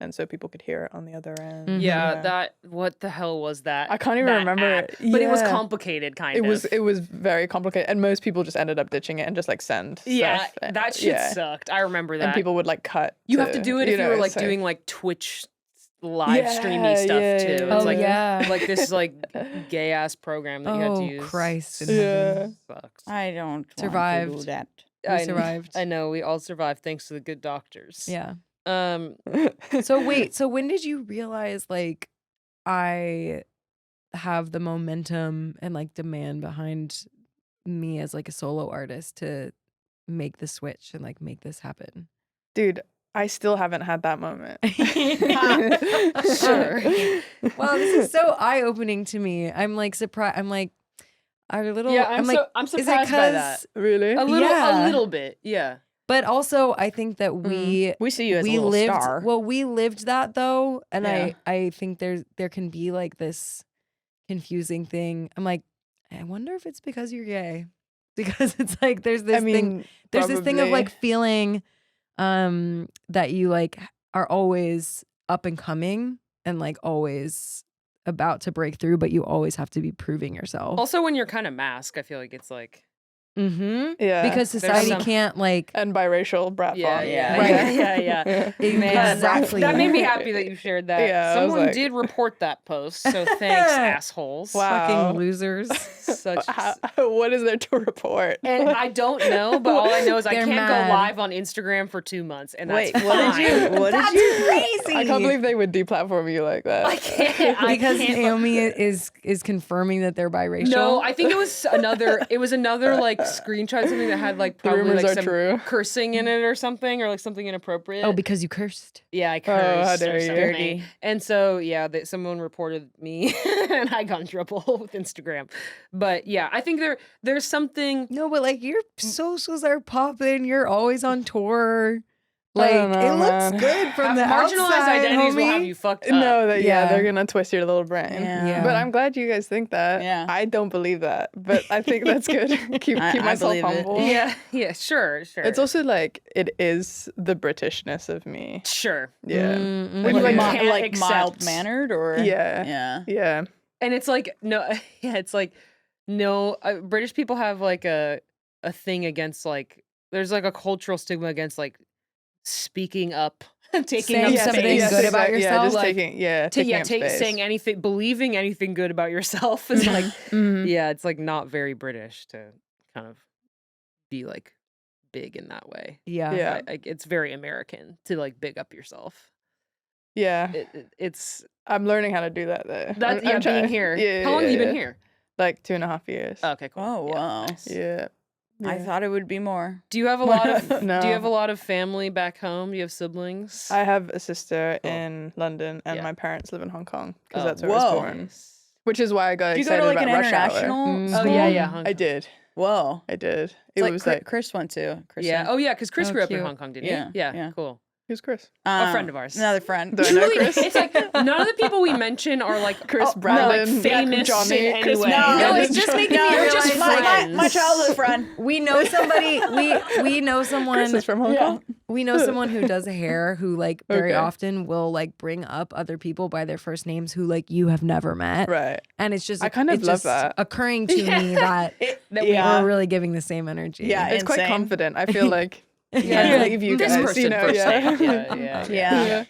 Speaker 5: and so people could hear it on the other end.
Speaker 3: Mhm.
Speaker 4: Yeah, what the hell was that?
Speaker 5: I can't even
Speaker 4: that
Speaker 5: remember
Speaker 4: app?
Speaker 5: it.
Speaker 4: But it was
Speaker 5: Yeah.
Speaker 4: complicated, kind
Speaker 5: It
Speaker 4: of.
Speaker 5: was very complicated, and most people just ended up ditching it and just like send
Speaker 4: Yeah,
Speaker 5: stuff.
Speaker 4: that shit
Speaker 5: Yeah.
Speaker 4: sucked. I remember that.
Speaker 5: And people would like cut.
Speaker 4: You have to do it if you were like
Speaker 5: so-
Speaker 4: doing like Twitch live streamy
Speaker 5: Yeah,
Speaker 4: stuff
Speaker 5: yeah,
Speaker 4: too.
Speaker 5: yeah,
Speaker 4: It's
Speaker 3: Oh,
Speaker 4: like
Speaker 3: yeah.
Speaker 4: like this like gay ass program that you had to
Speaker 3: Oh,
Speaker 4: use.
Speaker 3: Christ. in
Speaker 5: Yeah.
Speaker 3: heaven.
Speaker 4: Sucks.
Speaker 6: I don't want to
Speaker 3: Survived.
Speaker 6: do that.
Speaker 3: We survived.
Speaker 4: I know we all survived thanks to the good doctors.
Speaker 3: Yeah.
Speaker 4: Um.
Speaker 3: So wait, so when did you realize like I have the momentum and like demand behind me as like a solo artist to make the switch and like make this happen?
Speaker 5: Dude, I still haven't had that moment.
Speaker 3: Sure. Well, this is so eye-opening to me. I'm like surprised. I'm like, a little.
Speaker 4: Yeah,
Speaker 3: I'm like,
Speaker 4: I'm
Speaker 3: is it
Speaker 4: surprised by that.
Speaker 3: 'cause-
Speaker 5: Really?
Speaker 4: A
Speaker 3: Yeah.
Speaker 4: little bit. Yeah.
Speaker 3: But also, I think that we
Speaker 6: see you as a
Speaker 3: we
Speaker 6: little
Speaker 3: lived
Speaker 6: star.
Speaker 3: well. We lived that though, and
Speaker 6: Yeah.
Speaker 3: I think there can be like this confusing thing. I'm like, I wonder if it's because you're gay, because it's like there's this thing. There's this thing of like
Speaker 5: probably.
Speaker 3: feeling that you like are always up and coming and like always about to break through, but you always have to be proving yourself.
Speaker 4: Also, when you're kind of masked, I feel like it's like
Speaker 3: Mm-hmm.
Speaker 5: Yeah.
Speaker 3: Because society
Speaker 4: some-
Speaker 3: can't like.
Speaker 5: and biracial brat
Speaker 4: yeah,
Speaker 5: font.
Speaker 4: yeah,
Speaker 3: Right.
Speaker 4: yeah.
Speaker 3: Exactly.
Speaker 4: That made me happy that you shared that.
Speaker 5: Yeah, I was
Speaker 4: Someone
Speaker 5: like-
Speaker 4: did report that post, so thanks, assholes.
Speaker 5: Wow.
Speaker 3: Fucking losers.
Speaker 4: Such.
Speaker 5: What is there to report?
Speaker 4: And I don't know, but all I know is I
Speaker 3: They're
Speaker 4: can't
Speaker 3: mad.
Speaker 4: go live on Instagram for 2 months, and that's
Speaker 6: Wait, what did
Speaker 4: fine.
Speaker 6: you? What
Speaker 3: That's
Speaker 6: did you?
Speaker 3: crazy.
Speaker 5: I can't believe they would deplatform you like that.
Speaker 4: I can't. I
Speaker 3: Because
Speaker 4: can't.
Speaker 3: Naomi is confirming that they're biracial.
Speaker 4: No, I think it was another like screenshot, something that had like
Speaker 5: The
Speaker 4: probably
Speaker 5: rumors
Speaker 4: like
Speaker 5: are
Speaker 4: some
Speaker 5: true.
Speaker 4: cursing in it or something, or like something inappropriate.
Speaker 3: Oh, because you cursed.
Speaker 4: Yeah, I
Speaker 5: Oh,
Speaker 4: cursed
Speaker 5: how dare
Speaker 4: or
Speaker 5: you.
Speaker 4: something.
Speaker 6: Dirty.
Speaker 4: And so yeah, someone reported me, and I got in trouble with Instagram. But yeah, I think there's something.
Speaker 3: No, but like your socials are popping. You're always on tour.
Speaker 5: I
Speaker 3: Like
Speaker 5: don't know,
Speaker 3: it looks
Speaker 5: man.
Speaker 3: good from the
Speaker 4: Marginalized
Speaker 3: outside,
Speaker 4: identities will
Speaker 3: homie.
Speaker 4: have you fucked up.
Speaker 5: No, that
Speaker 3: Yeah.
Speaker 5: they're gonna twist your little brain.
Speaker 6: Yeah.
Speaker 5: But I'm glad you guys think that.
Speaker 6: Yeah.
Speaker 5: I don't believe that, but I think that's good. keep
Speaker 6: I
Speaker 5: myself
Speaker 6: believe it.
Speaker 5: humble.
Speaker 4: Yeah, sure.
Speaker 5: It's also like it is the Britishness of me.
Speaker 4: sure.
Speaker 5: Yeah.
Speaker 3: Mm-hmm.
Speaker 4: When
Speaker 6: Like,
Speaker 4: you
Speaker 6: mi-
Speaker 4: can't
Speaker 6: like
Speaker 4: accept-
Speaker 6: mild mannered or
Speaker 5: Yeah.
Speaker 6: yeah.
Speaker 5: Yeah.
Speaker 4: And it's like no, yeah, it's like no. British people have like a thing against like there's like a cultural stigma against like speaking up, taking
Speaker 3: Saying
Speaker 4: up
Speaker 3: something
Speaker 4: space.
Speaker 3: good about
Speaker 5: Yeah,
Speaker 3: yourself,
Speaker 5: just
Speaker 4: like,
Speaker 5: taking up space.
Speaker 4: saying anything, believing anything good about yourself is like,
Speaker 5: Mhm.
Speaker 4: yeah, it's like not very British to kind of be like big in that way.
Speaker 3: Yeah.
Speaker 5: Yeah.
Speaker 4: It's very American to like big up yourself.
Speaker 5: Yeah.
Speaker 4: It's
Speaker 5: I'm learning how to do that though.
Speaker 4: that
Speaker 5: I'm
Speaker 4: being
Speaker 5: trying.
Speaker 4: here.
Speaker 5: Yeah,
Speaker 4: How long have you
Speaker 5: yeah,
Speaker 4: been
Speaker 5: yeah.
Speaker 4: here?
Speaker 5: Like 2.5 years.
Speaker 4: Okay, cool.
Speaker 6: Oh
Speaker 4: Yeah,
Speaker 6: wow.
Speaker 4: nice.
Speaker 5: Yeah.
Speaker 6: I
Speaker 5: Yeah.
Speaker 6: thought it would be more.
Speaker 4: Do you have a lot of
Speaker 5: No.
Speaker 4: Do you have a lot of family back home? Do you have siblings?
Speaker 5: I have a sister
Speaker 4: Cool.
Speaker 5: in London, and
Speaker 4: Yeah.
Speaker 5: my parents live in Hong Kong because
Speaker 4: Oh,
Speaker 5: that's where I was
Speaker 6: whoa.
Speaker 5: born. Which is why I got
Speaker 6: Did you go
Speaker 5: excited
Speaker 6: to like
Speaker 5: about
Speaker 6: an
Speaker 5: Rush Hour.
Speaker 6: international
Speaker 3: Mm.
Speaker 4: Oh
Speaker 6: school?
Speaker 4: yeah, yeah. Hong
Speaker 5: I did.
Speaker 6: Whoa.
Speaker 5: I did.
Speaker 6: It's
Speaker 5: It
Speaker 6: like
Speaker 5: was like
Speaker 6: Chris went to. Chris
Speaker 4: Yeah.
Speaker 6: went.
Speaker 4: Oh yeah, because Chris
Speaker 3: Oh,
Speaker 4: grew up in
Speaker 3: cute.
Speaker 4: Hong Kong, didn't
Speaker 6: Yeah,
Speaker 4: he? Yeah.
Speaker 6: yeah.
Speaker 4: Cool.
Speaker 5: who's Chris?
Speaker 4: A friend of ours.
Speaker 6: Another friend.
Speaker 5: Do I know
Speaker 4: Truly,
Speaker 5: Chris?
Speaker 4: it's like none of the people we mention are like
Speaker 5: Chris
Speaker 4: are, like
Speaker 5: Brandon,
Speaker 4: famous
Speaker 5: Johnny,
Speaker 4: in any
Speaker 5: Chris
Speaker 4: way.
Speaker 6: No,
Speaker 3: it's just making me
Speaker 4: You're
Speaker 3: realize
Speaker 4: just
Speaker 6: my
Speaker 4: friends.
Speaker 6: childhood friend.
Speaker 3: We know somebody. We know someone.
Speaker 5: Chris is from Hong Kong.
Speaker 3: We know someone who does hair who like very
Speaker 5: Okay.
Speaker 3: often will like bring up other people by their first names who like you have never met.
Speaker 5: Right.
Speaker 3: And it's just
Speaker 5: I kind of
Speaker 3: it's
Speaker 5: love
Speaker 3: just
Speaker 5: that.
Speaker 3: occurring to me that
Speaker 6: That
Speaker 3: we're really giving the same energy.
Speaker 6: Yeah,
Speaker 5: It's quite
Speaker 6: insane.
Speaker 5: confident. I feel like
Speaker 6: Yeah.
Speaker 5: I believe you
Speaker 4: This
Speaker 5: guys.
Speaker 4: person
Speaker 5: You know,
Speaker 4: first
Speaker 5: yeah.
Speaker 4: name. Yeah.
Speaker 6: Yeah.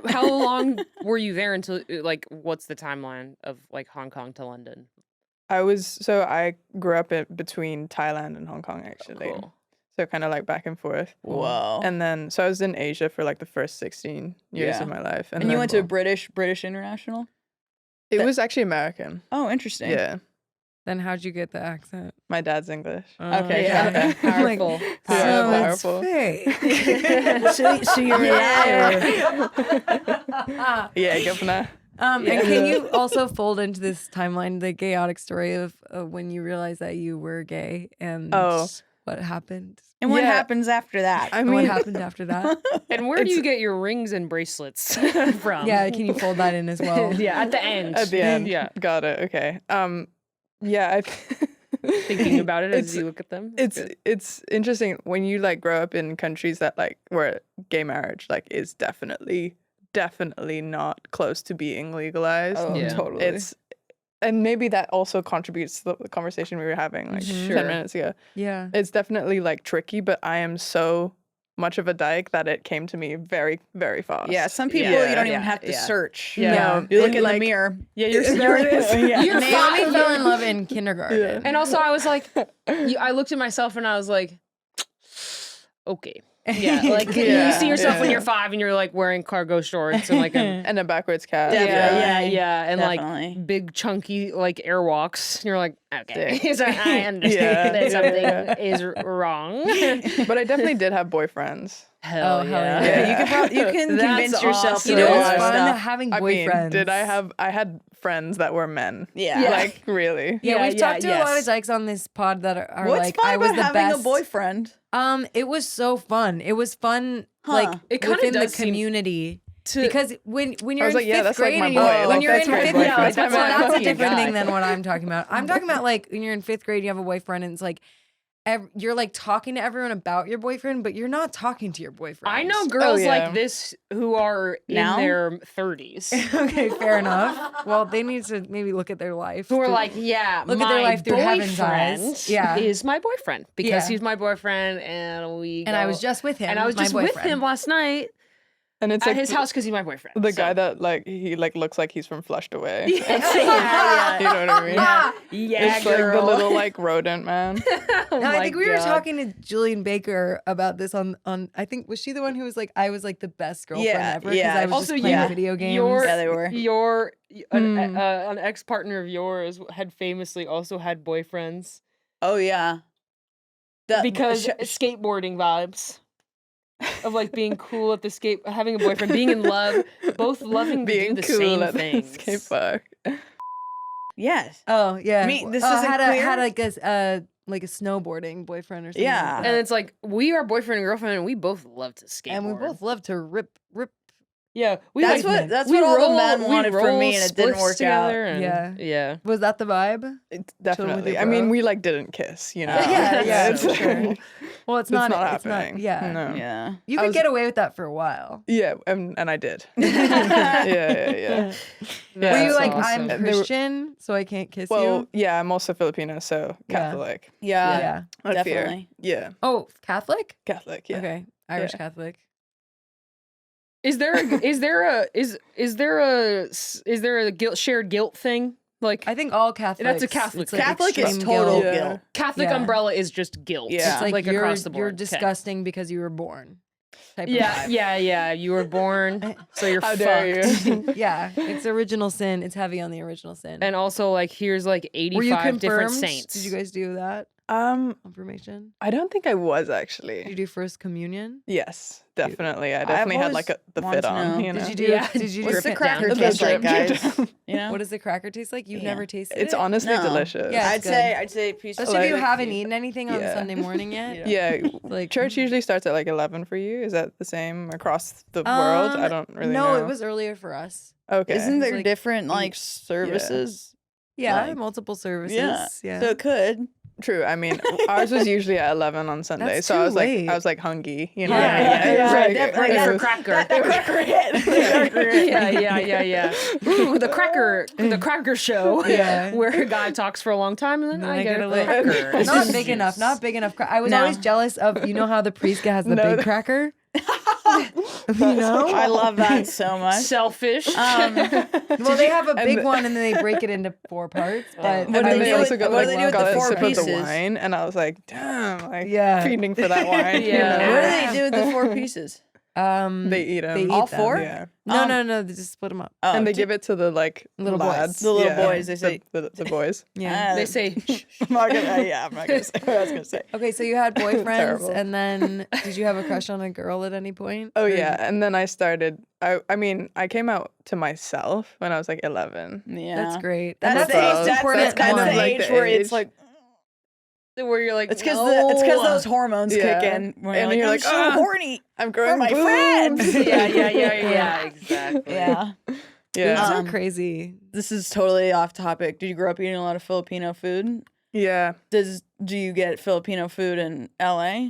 Speaker 4: How long were you there until like what's the timeline of like Hong Kong to London?
Speaker 5: I grew up between Thailand and Hong Kong actually.
Speaker 4: Cool.
Speaker 5: So kind of like back and forth.
Speaker 6: Whoa.
Speaker 5: And then so I was in Asia for like the first 16 years
Speaker 6: Yeah.
Speaker 5: of my life.
Speaker 6: And you
Speaker 5: then
Speaker 6: went to British International?
Speaker 5: It was actually American.
Speaker 6: Oh, interesting.
Speaker 5: Yeah.
Speaker 3: Then how'd you get the accent?
Speaker 5: My dad's English.
Speaker 6: Okay,
Speaker 4: Yeah.
Speaker 3: Like,
Speaker 4: Powerful.
Speaker 5: Yeah,
Speaker 3: so
Speaker 5: powerful.
Speaker 3: it's fake.
Speaker 6: So you're a liar.
Speaker 5: Yeah, governor.
Speaker 3: And can you also fold into this timeline the Gayotic story of when you realized that you were gay and
Speaker 5: Oh.
Speaker 3: what happened?
Speaker 6: And what
Speaker 5: Yeah.
Speaker 6: happens after that?
Speaker 5: I
Speaker 3: And
Speaker 5: mean,
Speaker 3: what happened after that?
Speaker 4: And where do you get your rings and bracelets from?
Speaker 3: Yeah, can you fold that in as well?
Speaker 4: Yeah, at the end.
Speaker 5: at the end.
Speaker 4: Yeah.
Speaker 5: Got it. Okay. Yeah,
Speaker 4: Thinking about it as
Speaker 5: It's-
Speaker 4: you look at them.
Speaker 5: it's interesting when you like grow up in countries that like where gay marriage like is definitely not close to being legalized.
Speaker 6: Oh,
Speaker 4: Yeah.
Speaker 6: totally.
Speaker 5: It's and maybe that also contributes to the conversation we were having like
Speaker 3: Mhm.
Speaker 5: 10 minutes ago.
Speaker 3: Yeah.
Speaker 5: It's definitely like tricky, but I am so much of a dyke that it came to me very, very fast.
Speaker 6: Yeah, some people
Speaker 5: Yeah.
Speaker 6: you don't even
Speaker 4: Yeah,
Speaker 6: have to
Speaker 4: yeah.
Speaker 6: search.
Speaker 3: Yeah.
Speaker 5: No,
Speaker 6: You look
Speaker 5: and,
Speaker 6: in
Speaker 5: like,
Speaker 6: the mirror.
Speaker 4: Yeah, you're
Speaker 5: there it is.
Speaker 6: Yeah.
Speaker 4: You're
Speaker 3: Naomi
Speaker 4: fine.
Speaker 3: fell in love in kindergarten.
Speaker 5: Yeah.
Speaker 4: And also, I was like, I looked at myself and I was like, okay. Yeah, like you
Speaker 5: Yeah,
Speaker 4: see yourself when
Speaker 5: yeah.
Speaker 4: you're 5 and you're like wearing cargo shorts and like a
Speaker 5: And a backwards cap.
Speaker 6: Definitely.
Speaker 4: and
Speaker 6: Definitely.
Speaker 4: like big chunky like airwalks. And you're like, okay,
Speaker 5: Dick.
Speaker 4: so I understand
Speaker 5: Yeah,
Speaker 4: that something
Speaker 5: yeah.
Speaker 4: is wrong.
Speaker 5: But I definitely did have boyfriends.
Speaker 4: Hell
Speaker 3: Oh, hell
Speaker 4: yeah.
Speaker 3: yeah.
Speaker 6: You can
Speaker 4: That's
Speaker 6: convince yourself
Speaker 4: awesome.
Speaker 6: to
Speaker 3: You
Speaker 6: do
Speaker 3: know
Speaker 6: a
Speaker 3: what's
Speaker 6: lot of
Speaker 3: fun?
Speaker 6: stuff.
Speaker 3: Having
Speaker 5: I
Speaker 3: boyfriends.
Speaker 5: mean, did I had friends that were men?
Speaker 6: Yeah.
Speaker 5: Like really?
Speaker 3: Yeah,
Speaker 4: Yeah,
Speaker 3: we've
Speaker 4: yeah,
Speaker 3: talked to a lot of
Speaker 4: yes.
Speaker 3: dykes on this pod that are
Speaker 6: What's
Speaker 3: like,
Speaker 6: fun
Speaker 3: I was
Speaker 6: about
Speaker 3: the
Speaker 6: having
Speaker 3: best.
Speaker 6: a boyfriend?
Speaker 3: It was so fun. It was fun,
Speaker 6: Huh.
Speaker 3: like
Speaker 4: It kinda
Speaker 3: within the
Speaker 4: does seem
Speaker 3: community.
Speaker 4: To-
Speaker 3: Because when you're
Speaker 5: was
Speaker 3: in
Speaker 5: like, yeah,
Speaker 3: fifth
Speaker 5: that's like
Speaker 3: grade,
Speaker 5: my
Speaker 3: and you-
Speaker 5: boy.
Speaker 3: when
Speaker 5: Like,
Speaker 3: you're
Speaker 5: that's
Speaker 3: in
Speaker 5: my
Speaker 3: fifth,
Speaker 5: boyfriend.
Speaker 3: that's,
Speaker 5: That's my
Speaker 3: that's a
Speaker 6: fucking
Speaker 3: different
Speaker 6: guy.
Speaker 3: thing than what I'm talking about. I'm talking about like when you're in fifth grade, you have a boyfriend, and it's like you're like talking to everyone about your boyfriend, but you're not talking to your boyfriend.
Speaker 4: I know girls
Speaker 5: yeah.
Speaker 4: like this who are
Speaker 6: Now?
Speaker 4: in their 30s.
Speaker 3: Okay, fair enough. Well, they need to maybe look at their life.
Speaker 4: Who are like, yeah,
Speaker 3: Look at
Speaker 4: my
Speaker 3: their life through heaven's
Speaker 4: boyfriend
Speaker 3: eyes. Yeah.
Speaker 4: is my boyfriend because
Speaker 3: Yeah.
Speaker 4: he's my boyfriend, and we.
Speaker 3: and I
Speaker 4: go-
Speaker 3: was just with him.
Speaker 4: and I was
Speaker 3: my
Speaker 4: just with
Speaker 3: boyfriend.
Speaker 4: him last night
Speaker 5: And it's
Speaker 4: at
Speaker 5: like
Speaker 4: his house because he's my boyfriend.
Speaker 5: the
Speaker 4: so.
Speaker 5: guy that like he like looks like he's from Flushed Away.
Speaker 6: Yeah,
Speaker 5: You know what I mean?
Speaker 4: yeah,
Speaker 5: It's like the
Speaker 4: girl.
Speaker 5: little like rodent man.
Speaker 4: Oh
Speaker 3: No, I
Speaker 4: my
Speaker 3: think we were
Speaker 4: God.
Speaker 3: talking to Julian Baker about this on I think was she the one who was like I was like the best girlfriend
Speaker 6: Yeah,
Speaker 3: ever because
Speaker 6: yeah.
Speaker 3: I was
Speaker 4: Also,
Speaker 3: just playing
Speaker 6: you-
Speaker 3: video games.
Speaker 6: Yeah, they were.
Speaker 4: An ex partner of yours had famously also had boyfriends
Speaker 6: Oh yeah.
Speaker 4: because skateboarding vibes. Of like being cool at the skate, having a boyfriend, being in love, both loving to
Speaker 5: Being
Speaker 4: do the
Speaker 5: cool
Speaker 4: same
Speaker 5: at the
Speaker 4: things.
Speaker 5: skate park.
Speaker 6: Yes.
Speaker 3: Oh yeah.
Speaker 6: This
Speaker 3: Oh,
Speaker 6: isn't
Speaker 3: had
Speaker 6: clear?
Speaker 3: had like a snowboarding boyfriend or something.
Speaker 6: Yeah.
Speaker 3: like
Speaker 4: And
Speaker 3: that.
Speaker 4: it's like we are boyfriend and girlfriend, and we both love to skateboard.
Speaker 3: and we both love to rip.
Speaker 4: yeah, we
Speaker 6: That's
Speaker 4: like,
Speaker 6: what
Speaker 4: we
Speaker 6: all the
Speaker 4: roll-
Speaker 6: men
Speaker 4: we
Speaker 6: wanted from
Speaker 4: roll
Speaker 6: me, and it didn't
Speaker 4: splits
Speaker 6: work out.
Speaker 4: together and-
Speaker 3: Yeah.
Speaker 4: yeah.
Speaker 3: Was that the vibe?
Speaker 5: It's
Speaker 3: with
Speaker 5: definitely.
Speaker 3: your
Speaker 5: I mean,
Speaker 3: bro.
Speaker 5: we like didn't kiss, you know.
Speaker 3: Yeah, yeah,
Speaker 5: It's
Speaker 3: for
Speaker 5: like-
Speaker 3: sure. Well, it's
Speaker 5: It's
Speaker 3: not.
Speaker 5: not
Speaker 3: It's not.
Speaker 5: happening.
Speaker 3: Yeah.
Speaker 5: No.
Speaker 6: Yeah.
Speaker 3: You
Speaker 5: I
Speaker 3: could
Speaker 5: was-
Speaker 3: get away with that for a while.
Speaker 5: Yeah, and I did. yeah.
Speaker 3: Were you like,
Speaker 4: awesome.
Speaker 3: I'm
Speaker 5: And they were-
Speaker 3: Christian, so I can't kiss
Speaker 5: Well,
Speaker 3: you?
Speaker 5: yeah, I'm also Filipino, so
Speaker 3: Yeah.
Speaker 5: Catholic.
Speaker 6: Yeah.
Speaker 3: Yeah.
Speaker 5: I fear.
Speaker 6: Definitely.
Speaker 5: Yeah,
Speaker 3: Oh, Catholic?
Speaker 5: Catholic. Yeah.
Speaker 3: Okay. Irish
Speaker 5: Yeah.
Speaker 3: Catholic.
Speaker 4: Is there a guilt, shared guilt thing? Like
Speaker 3: I think all Catholics.
Speaker 4: Catholic
Speaker 3: it's
Speaker 4: thing.
Speaker 6: Catholic is
Speaker 3: extreme
Speaker 6: total
Speaker 3: guilt.
Speaker 5: Yeah.
Speaker 6: guilt.
Speaker 4: Catholic
Speaker 3: Yeah.
Speaker 4: umbrella is just guilt.
Speaker 5: Yeah.
Speaker 3: It's like, you're,
Speaker 4: across the board.
Speaker 3: you're
Speaker 4: Okay.
Speaker 3: disgusting because you were born. Type of
Speaker 4: Yeah,
Speaker 3: vibe.
Speaker 4: yeah. You were born, so you're
Speaker 5: How
Speaker 4: fucked.
Speaker 5: dare you?
Speaker 3: Yeah, it's original sin. It's heavy on the original sin.
Speaker 4: And also, like, here's like
Speaker 3: were you
Speaker 4: 85
Speaker 3: confirmed?
Speaker 4: different saints.
Speaker 3: Did you guys do that? confirmation?
Speaker 5: I don't think I was
Speaker 3: Did you
Speaker 5: actually.
Speaker 3: do first communion?
Speaker 5: Yes, definitely. I definitely had like the
Speaker 6: wanted
Speaker 5: fit
Speaker 6: to
Speaker 5: on.
Speaker 6: know.
Speaker 5: You know?
Speaker 3: Did you do?
Speaker 4: Yeah.
Speaker 3: Did you do?
Speaker 6: What's the
Speaker 3: fit
Speaker 6: cracker
Speaker 3: down?
Speaker 6: taste like,
Speaker 5: drip
Speaker 6: guys?
Speaker 5: down.
Speaker 6: You know?
Speaker 3: What does the cracker taste like? You've
Speaker 6: Yeah.
Speaker 3: never tasted
Speaker 5: It's
Speaker 3: it?
Speaker 5: honestly
Speaker 6: No.
Speaker 5: delicious.
Speaker 3: Yeah,
Speaker 6: I'd
Speaker 3: it's
Speaker 6: say
Speaker 3: good.
Speaker 6: I'd say a piece.
Speaker 3: Especially if you
Speaker 5: like-
Speaker 3: haven't eaten anything on
Speaker 5: Yeah.
Speaker 3: Sunday morning yet.
Speaker 5: Yeah,
Speaker 3: Like
Speaker 5: church usually starts at like 11 for you. Is that the same across the world? I don't really
Speaker 3: no,
Speaker 5: know.
Speaker 3: it was earlier for us.
Speaker 5: Okay.
Speaker 6: Isn't there
Speaker 3: like,
Speaker 6: different like services?
Speaker 3: Yeah,
Speaker 6: Like-
Speaker 3: multiple services. Yeah.
Speaker 6: So it could.
Speaker 5: True. I mean, ours was usually at 11 on Sunday,
Speaker 3: That's
Speaker 5: so I
Speaker 3: too
Speaker 5: was
Speaker 3: late.
Speaker 5: like hungry, you know.
Speaker 3: Yeah,
Speaker 5: It was like-
Speaker 6: definitely.
Speaker 5: it
Speaker 4: For
Speaker 5: was-
Speaker 4: cracker.
Speaker 6: That cracker hit.
Speaker 4: yeah. Ooh, the cracker show.
Speaker 3: Yeah.
Speaker 4: Where a guy talks for a long time and then I get a
Speaker 3: little
Speaker 4: cracker.
Speaker 3: Not big enough. Not big enough. I was
Speaker 4: No.
Speaker 3: always jealous of how the priest has the
Speaker 5: No,
Speaker 3: big cracker. You know?
Speaker 6: I love that so much.
Speaker 4: Selfish.
Speaker 3: Well, they have a
Speaker 5: and
Speaker 3: big
Speaker 5: the-
Speaker 3: one and then they break it into 4 parts. But
Speaker 5: And
Speaker 6: What do
Speaker 5: then
Speaker 6: they
Speaker 5: they
Speaker 6: do
Speaker 5: also
Speaker 6: with-
Speaker 5: got
Speaker 6: what
Speaker 5: like
Speaker 6: do they do with
Speaker 5: got
Speaker 6: the
Speaker 5: a
Speaker 6: 4
Speaker 5: sip of the
Speaker 6: pieces?
Speaker 5: wine, and I was like, damn, like
Speaker 3: Yeah.
Speaker 5: feeding for that wine. you
Speaker 4: Yeah.
Speaker 5: know?
Speaker 6: What do they do with the 4 pieces?
Speaker 5: They eat them.
Speaker 3: They eat
Speaker 6: All
Speaker 3: them.
Speaker 6: 4?
Speaker 5: Yeah.
Speaker 3: No, they just split them up.
Speaker 6: Oh,
Speaker 5: And they give it to the like
Speaker 3: Little boys.
Speaker 5: lads.
Speaker 6: The little
Speaker 5: yeah,
Speaker 6: boys, they say-
Speaker 5: the boys.
Speaker 3: Yeah.
Speaker 4: They say,
Speaker 6: I'm not gonna say what I was gonna say.
Speaker 3: Okay, so you had boyfriends,
Speaker 5: Terrible.
Speaker 3: and then did you have a crush on a girl at any point?
Speaker 5: Oh
Speaker 3: Or-
Speaker 5: yeah, and then I started. I mean, I came out to myself when I was like 11.
Speaker 6: Yeah,
Speaker 3: That's great.
Speaker 6: That's,
Speaker 3: And
Speaker 6: the
Speaker 3: the
Speaker 6: age.
Speaker 3: most
Speaker 6: That's
Speaker 3: important
Speaker 6: kind
Speaker 3: one.
Speaker 6: of the
Speaker 5: Like
Speaker 6: age
Speaker 5: the
Speaker 6: where it's
Speaker 5: age.
Speaker 6: like
Speaker 4: where you're like,
Speaker 6: it's because
Speaker 4: no.
Speaker 6: those hormones
Speaker 5: Yeah.
Speaker 6: kick in. When
Speaker 5: And
Speaker 6: you're
Speaker 5: you're
Speaker 6: like,
Speaker 5: like,
Speaker 6: I'm so
Speaker 5: "Ah."
Speaker 6: horny.
Speaker 5: I'm growing
Speaker 6: my
Speaker 5: boobs.
Speaker 6: friends.
Speaker 4: Yeah, exactly.
Speaker 6: Yeah.
Speaker 5: Yeah,
Speaker 3: Boobs are
Speaker 6: Um,
Speaker 3: crazy.
Speaker 6: This is totally off topic. Did you grow up eating a lot of Filipino food?
Speaker 5: yeah.
Speaker 6: Do you get Filipino food in LA?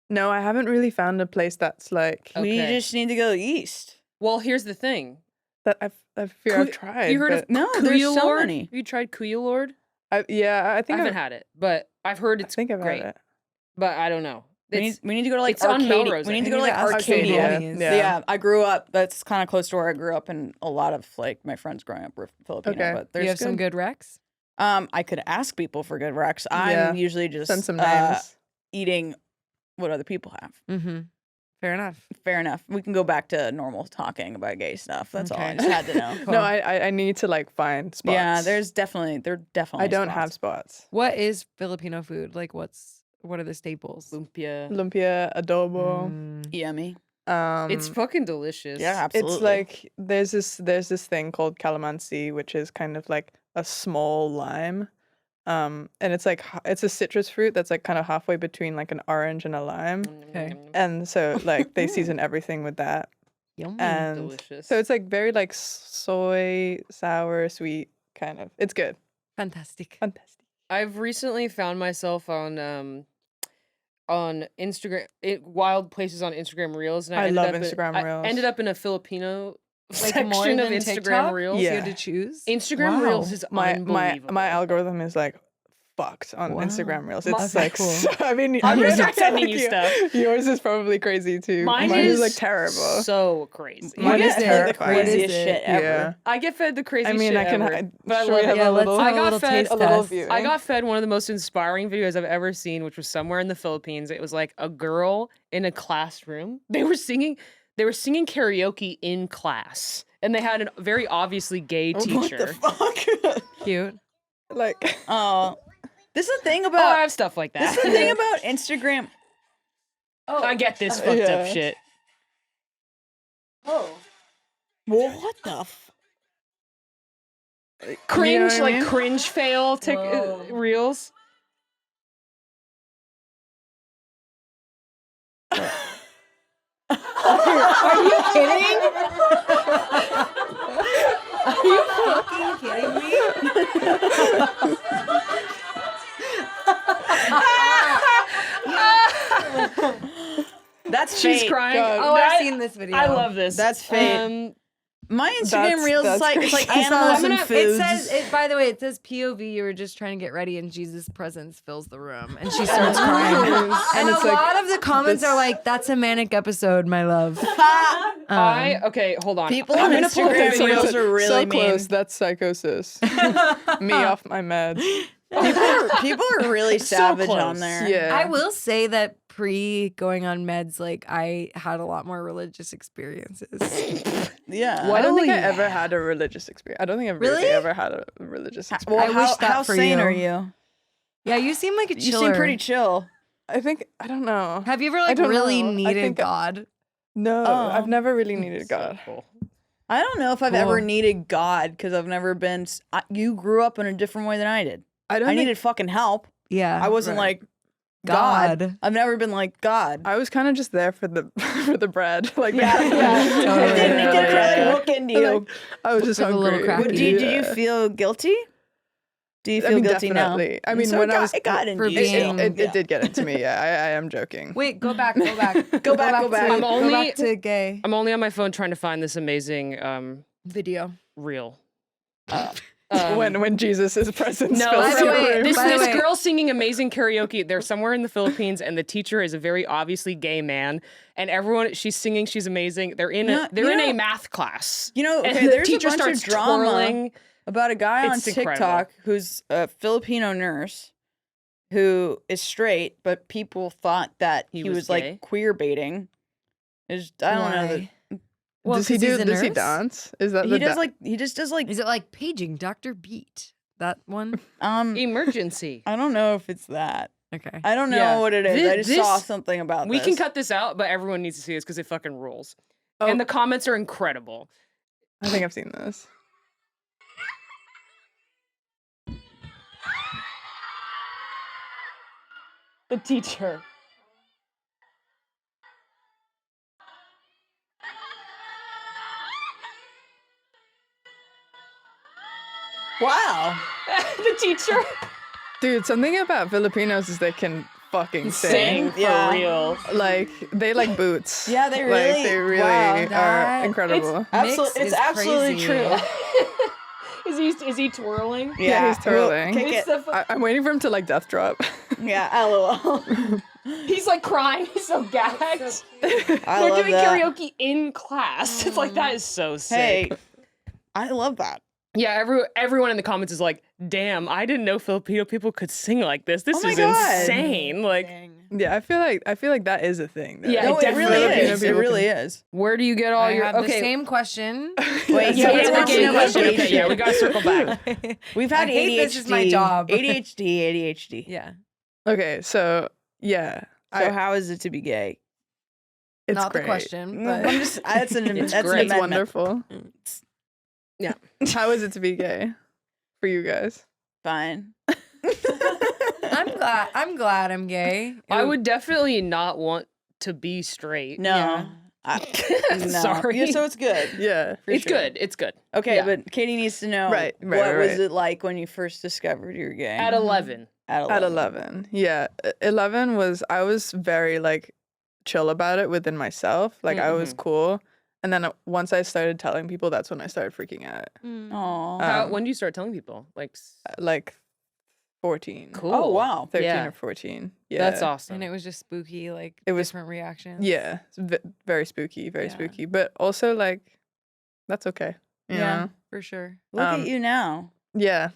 Speaker 5: No, I haven't really found a place that's like
Speaker 6: We
Speaker 4: Okay.
Speaker 6: just need to go east.
Speaker 4: Well, here's the thing.
Speaker 5: that. I fear
Speaker 4: Ku-
Speaker 5: I've tried.
Speaker 4: You heard
Speaker 5: but
Speaker 4: of
Speaker 6: No, there's
Speaker 4: Kuya
Speaker 6: so
Speaker 4: Lord?
Speaker 6: many.
Speaker 4: Have you tried Kuya Lord?
Speaker 5: yeah, I
Speaker 4: I
Speaker 5: think
Speaker 4: haven't had it, but I've heard
Speaker 5: I
Speaker 4: it's
Speaker 5: think I've
Speaker 4: great.
Speaker 5: had it.
Speaker 4: But I don't know.
Speaker 6: We
Speaker 4: It's,
Speaker 6: need to go to like
Speaker 4: it's on
Speaker 6: Arcadia.
Speaker 4: Melrose,
Speaker 6: We
Speaker 4: I
Speaker 6: need to
Speaker 4: think.
Speaker 6: go to like
Speaker 3: I need to ask
Speaker 6: Arcadia.
Speaker 3: Arcadia.
Speaker 5: Yeah.
Speaker 6: Yeah, I grew up. That's kind of close to where I grew up, and a lot of like my friends growing up were Filipino.
Speaker 5: Okay.
Speaker 6: But
Speaker 3: Do
Speaker 6: there's
Speaker 3: you have some good recs?
Speaker 6: I could ask people for good recs. I'm
Speaker 5: Yeah.
Speaker 6: usually just
Speaker 5: Send some names.
Speaker 6: eating what other people have.
Speaker 3: Mm-hmm. Fair enough.
Speaker 6: Fair enough. We can go back to normal talking about gay stuff. That's all I
Speaker 3: Okay.
Speaker 6: just had to know.
Speaker 5: No, I need to like find spots.
Speaker 6: Yeah, there definitely.
Speaker 5: I don't have spots.
Speaker 3: What is Filipino food? Like, what are the staples?
Speaker 4: lumpia.
Speaker 5: Lumpia, adobo.
Speaker 6: Yummy.
Speaker 4: It's fucking delicious.
Speaker 6: Yeah, absolutely.
Speaker 5: It's like there's this thing called calamansi, which is kind of like a small lime. And it's like it's a citrus fruit that's like kind of halfway between like an orange and a lime.
Speaker 3: Okay.
Speaker 5: And so like they season everything with that.
Speaker 3: Yum.
Speaker 5: And
Speaker 4: delicious.
Speaker 5: so it's like very like soy, sour, sweet kind of. It's good.
Speaker 3: Fantastic.
Speaker 5: Fantastic.
Speaker 4: I've recently found myself on Instagram, wild places on Instagram Reels, and
Speaker 5: I
Speaker 4: ended
Speaker 5: love
Speaker 4: up
Speaker 5: Instagram
Speaker 4: I
Speaker 5: Reels.
Speaker 4: ended up in a Filipino
Speaker 3: Like more
Speaker 4: section
Speaker 3: than
Speaker 4: of Instagram
Speaker 3: TikTok?
Speaker 4: Reels.
Speaker 5: Yeah.
Speaker 3: You had to choose.
Speaker 4: Instagram
Speaker 3: Wow.
Speaker 4: Reels is
Speaker 5: My
Speaker 4: unbelievable.
Speaker 5: algorithm is like fucked on
Speaker 3: Wow.
Speaker 5: Instagram Reels.
Speaker 4: My-
Speaker 5: It's like
Speaker 3: Cool.
Speaker 5: I mean,
Speaker 4: I'm gonna
Speaker 5: yours-
Speaker 4: start sending you
Speaker 5: yeah,
Speaker 4: stuff.
Speaker 5: Yours is probably crazy too.
Speaker 4: Mine
Speaker 5: is
Speaker 4: is
Speaker 5: like terrible.
Speaker 4: So crazy.
Speaker 6: You
Speaker 5: Mine
Speaker 6: get
Speaker 5: is
Speaker 6: fed the
Speaker 5: terrifying.
Speaker 3: What
Speaker 6: craziest
Speaker 3: is it?
Speaker 6: shit ever.
Speaker 5: Yeah.
Speaker 4: I get fed the crazy
Speaker 5: I mean,
Speaker 4: shit
Speaker 5: I can.
Speaker 4: ever, but I
Speaker 5: Should
Speaker 4: love
Speaker 5: we have
Speaker 4: it.
Speaker 3: Yeah,
Speaker 5: a
Speaker 3: let's
Speaker 5: little?
Speaker 3: have
Speaker 4: I
Speaker 3: a
Speaker 4: got
Speaker 3: little
Speaker 4: fed
Speaker 3: taste
Speaker 5: a little
Speaker 3: test.
Speaker 5: view.
Speaker 4: I got fed one of the most inspiring videos I've ever seen, which was somewhere in the Philippines. It was like a girl in a classroom. They were singing karaoke in class, and they had a very obviously gay teacher.
Speaker 6: What the fuck?
Speaker 3: Cute.
Speaker 5: Like
Speaker 6: Oh, this is the thing
Speaker 4: Oh, I
Speaker 6: about.
Speaker 4: have stuff like
Speaker 6: This
Speaker 4: that.
Speaker 6: is the thing about Instagram.
Speaker 4: I get this fucked
Speaker 5: Yeah.
Speaker 4: up shit.
Speaker 6: Well, what the?
Speaker 4: Cringe,
Speaker 5: what I
Speaker 4: like
Speaker 5: mean?
Speaker 4: cringe fail
Speaker 3: Whoa.
Speaker 4: reels.
Speaker 6: Are you kidding?
Speaker 3: Are you fucking kidding me?
Speaker 6: That's
Speaker 4: She's
Speaker 6: fate.
Speaker 4: crying.
Speaker 5: God.
Speaker 3: Oh, I've
Speaker 4: That-
Speaker 3: seen this video.
Speaker 4: I love this.
Speaker 6: That's fate.
Speaker 4: Um,
Speaker 6: My Instagram reels is
Speaker 5: that's
Speaker 6: like it's like
Speaker 5: crazy.
Speaker 6: animals
Speaker 3: I'm
Speaker 6: and
Speaker 3: gonna-
Speaker 6: foods.
Speaker 3: It says, by the way, it says POV. You were just trying to get ready, and Jesus' presence fills the room, and she starts crying. And
Speaker 5: it's
Speaker 3: a
Speaker 5: like,
Speaker 3: lot of the comments
Speaker 5: this-
Speaker 3: are like, "That's a manic episode, my love."
Speaker 4: okay, hold on.
Speaker 6: People
Speaker 4: I'm
Speaker 6: on
Speaker 4: gonna pull up
Speaker 6: Instagram
Speaker 4: the video.
Speaker 6: videos are really
Speaker 5: so
Speaker 6: mean.
Speaker 5: close. That's psychosis. Me off my meds.
Speaker 6: People are really savage on
Speaker 4: close.
Speaker 6: there.
Speaker 5: Yeah.
Speaker 3: I will say that pre going on meds, like I had a lot more religious experiences.
Speaker 6: Yeah.
Speaker 5: I don't think I
Speaker 3: Really?
Speaker 5: ever had a religious experience. I don't think I've
Speaker 3: Really?
Speaker 5: really ever had a religious
Speaker 6: Well,
Speaker 5: experience.
Speaker 3: I wish that
Speaker 6: how
Speaker 3: for
Speaker 6: sane
Speaker 3: you.
Speaker 6: are you?
Speaker 3: Yeah, you seem like a
Speaker 6: You
Speaker 3: chiller.
Speaker 6: seem pretty chill.
Speaker 5: I think I don't know.
Speaker 3: Have you ever
Speaker 5: I
Speaker 3: like
Speaker 5: don't
Speaker 3: really
Speaker 5: know. I
Speaker 3: needed
Speaker 5: think
Speaker 3: God?
Speaker 5: No,
Speaker 6: Oh.
Speaker 5: I've never really needed
Speaker 4: So
Speaker 5: God.
Speaker 4: cool.
Speaker 2: I don't know if I've
Speaker 3: Cool.
Speaker 2: ever needed God because I've never been. You grew up in a different way than I did.
Speaker 5: I don't.
Speaker 2: I
Speaker 5: think-
Speaker 2: needed fucking help.
Speaker 3: Yeah.
Speaker 2: I wasn't
Speaker 5: right.
Speaker 2: like God.
Speaker 3: God.
Speaker 2: I've never been like God.
Speaker 5: I was kind of just there for the for the bread. Like
Speaker 2: Yeah.
Speaker 3: Totally.
Speaker 2: It did crack a hook into you.
Speaker 5: Like, I was just
Speaker 3: For the
Speaker 5: hungry.
Speaker 3: little cracky.
Speaker 2: Did you feel guilty? Do you feel
Speaker 5: I mean,
Speaker 2: guilty
Speaker 5: definitely.
Speaker 2: now?
Speaker 5: I mean,
Speaker 2: So
Speaker 5: when
Speaker 2: it
Speaker 5: I
Speaker 2: got,
Speaker 5: was
Speaker 2: it got into
Speaker 3: for
Speaker 2: you.
Speaker 3: being-
Speaker 2: still.
Speaker 5: it did get into me. Yeah, I am joking.
Speaker 3: Wait, go back. Go back.
Speaker 2: Go back.
Speaker 3: to-
Speaker 4: I'm only-
Speaker 3: Go back to gay
Speaker 4: I'm only on my phone trying to find this amazing
Speaker 3: video.
Speaker 4: reel.
Speaker 5: when Jesus' presence
Speaker 4: No,
Speaker 5: fills
Speaker 3: by the
Speaker 5: your
Speaker 3: way,
Speaker 5: room.
Speaker 4: this,
Speaker 3: by the
Speaker 4: this
Speaker 3: way-
Speaker 4: girl singing amazing karaoke. They're somewhere in the Philippines, and the teacher is a very obviously gay man. And everyone, she's singing, she's amazing. They're in
Speaker 2: You know-
Speaker 4: a math class.
Speaker 2: You know,
Speaker 4: And
Speaker 2: okay,
Speaker 4: the
Speaker 2: there's a
Speaker 4: teacher
Speaker 2: bunch of
Speaker 4: starts
Speaker 2: drama
Speaker 4: twirling.
Speaker 2: about a guy on
Speaker 4: It's
Speaker 2: TikTok
Speaker 4: incredible.
Speaker 2: who's a Filipino nurse who is straight, but people thought that
Speaker 4: He
Speaker 2: he
Speaker 4: was
Speaker 2: was
Speaker 4: gay?
Speaker 2: like queer baiting. I don't know.
Speaker 3: Why? Well,
Speaker 5: does he
Speaker 3: 'cause he's a
Speaker 5: Does he
Speaker 3: nurse?
Speaker 5: dance? Is that
Speaker 2: He
Speaker 5: the
Speaker 2: does like he just does like
Speaker 3: Is it like paging Dr. Beat? That one?
Speaker 4: Emergency.
Speaker 2: I don't know if it's that.
Speaker 3: Okay.
Speaker 2: I don't know
Speaker 4: Yeah.
Speaker 2: what it is. I just
Speaker 4: This-
Speaker 2: saw something about
Speaker 4: We
Speaker 2: this.
Speaker 4: can cut this out, but everyone needs to see this because it fucking rules.
Speaker 5: Oh.
Speaker 4: And the comments are incredible.
Speaker 5: I think I've seen this.
Speaker 4: The teacher.
Speaker 2: Wow.
Speaker 4: The teacher.
Speaker 5: Dude, something about Filipinos is they can fucking sing.
Speaker 4: For
Speaker 2: Yeah.
Speaker 4: real.
Speaker 5: Like they like boots.
Speaker 2: Yeah, they
Speaker 5: Like
Speaker 2: really-
Speaker 5: they really
Speaker 2: wow,
Speaker 5: are
Speaker 3: that-
Speaker 5: incredible.
Speaker 3: Mix
Speaker 2: It's
Speaker 3: is
Speaker 2: absolutely
Speaker 3: crazy.
Speaker 2: true.
Speaker 4: Is he twirling?
Speaker 5: Yeah, he's twirling.
Speaker 2: Kick
Speaker 4: It's
Speaker 2: it.
Speaker 4: the
Speaker 5: I'm waiting for him to like death drop.
Speaker 2: Yeah, LOL.
Speaker 4: He's like crying. He's so gagged.
Speaker 2: I
Speaker 4: They're
Speaker 2: love
Speaker 4: doing
Speaker 2: that.
Speaker 4: karaoke in class. It's like that is so sick.
Speaker 2: Hey, I love that.
Speaker 4: Yeah, everyone in the comments is like, "Damn, I didn't know Filipino people could sing like this. This
Speaker 2: Oh my
Speaker 4: is
Speaker 2: God.
Speaker 4: insane." Like,
Speaker 5: Yeah, I feel like that is a thing. though.
Speaker 4: Yeah,
Speaker 2: No, it really
Speaker 5: Filipino
Speaker 2: is. It
Speaker 5: people
Speaker 2: really
Speaker 5: can-
Speaker 2: is.
Speaker 4: where do you get all
Speaker 3: I
Speaker 4: your
Speaker 3: have the same question.
Speaker 2: Wait,
Speaker 4: Yeah,
Speaker 2: so
Speaker 4: it's
Speaker 2: it's
Speaker 4: the
Speaker 2: actually
Speaker 4: gay
Speaker 2: like
Speaker 4: question.
Speaker 2: ADHD.
Speaker 4: Okay, yeah, we gotta circle back.
Speaker 2: We've had
Speaker 3: I
Speaker 2: ADHD.
Speaker 3: hate this is my job.
Speaker 2: ADHD.
Speaker 3: Yeah.
Speaker 5: Okay, so yeah,
Speaker 2: So how is it to be gay?
Speaker 5: it's
Speaker 3: Not
Speaker 5: great.
Speaker 3: the question,
Speaker 2: I'm
Speaker 3: but
Speaker 2: just that's an
Speaker 4: It's
Speaker 2: that's
Speaker 4: great.
Speaker 2: an
Speaker 5: It's
Speaker 2: amendment.
Speaker 5: wonderful.
Speaker 4: Yeah.
Speaker 5: How is it to be gay for you guys?
Speaker 2: Fine.
Speaker 3: I'm glad I'm gay.
Speaker 4: I would definitely not want to be straight.
Speaker 2: No.
Speaker 3: Yeah.
Speaker 2: No.
Speaker 4: Sorry.
Speaker 2: Yeah, so it's good.
Speaker 5: Yeah,
Speaker 2: For
Speaker 4: It's
Speaker 2: sure.
Speaker 4: good. It's good.
Speaker 2: Okay,
Speaker 4: Yeah.
Speaker 2: but Katie needs to know
Speaker 5: Right,
Speaker 2: what
Speaker 5: right,
Speaker 2: was
Speaker 5: right.
Speaker 2: it like when you first discovered you're gay?
Speaker 4: At 11.
Speaker 2: At 11.
Speaker 5: at 11. Yeah, 11 was I was very like chill about it within myself. Like I was cool, and then once I started telling people, that's when I started freaking out.
Speaker 2: Aw.
Speaker 5: Um,
Speaker 4: When do you start telling people?
Speaker 5: Like 14.
Speaker 4: Cool.
Speaker 2: Oh, wow.
Speaker 5: 13
Speaker 4: Yeah.
Speaker 5: or 14. Yeah.
Speaker 4: That's awesome.
Speaker 3: And it was just spooky, like
Speaker 5: It was-
Speaker 3: different reactions.
Speaker 5: Yeah, it's very spooky, very
Speaker 3: Yeah.
Speaker 5: spooky, but also like that's okay. You
Speaker 3: Yeah,
Speaker 5: know?
Speaker 3: for sure.
Speaker 2: Look
Speaker 5: um,
Speaker 2: at you now.
Speaker 5: Yeah.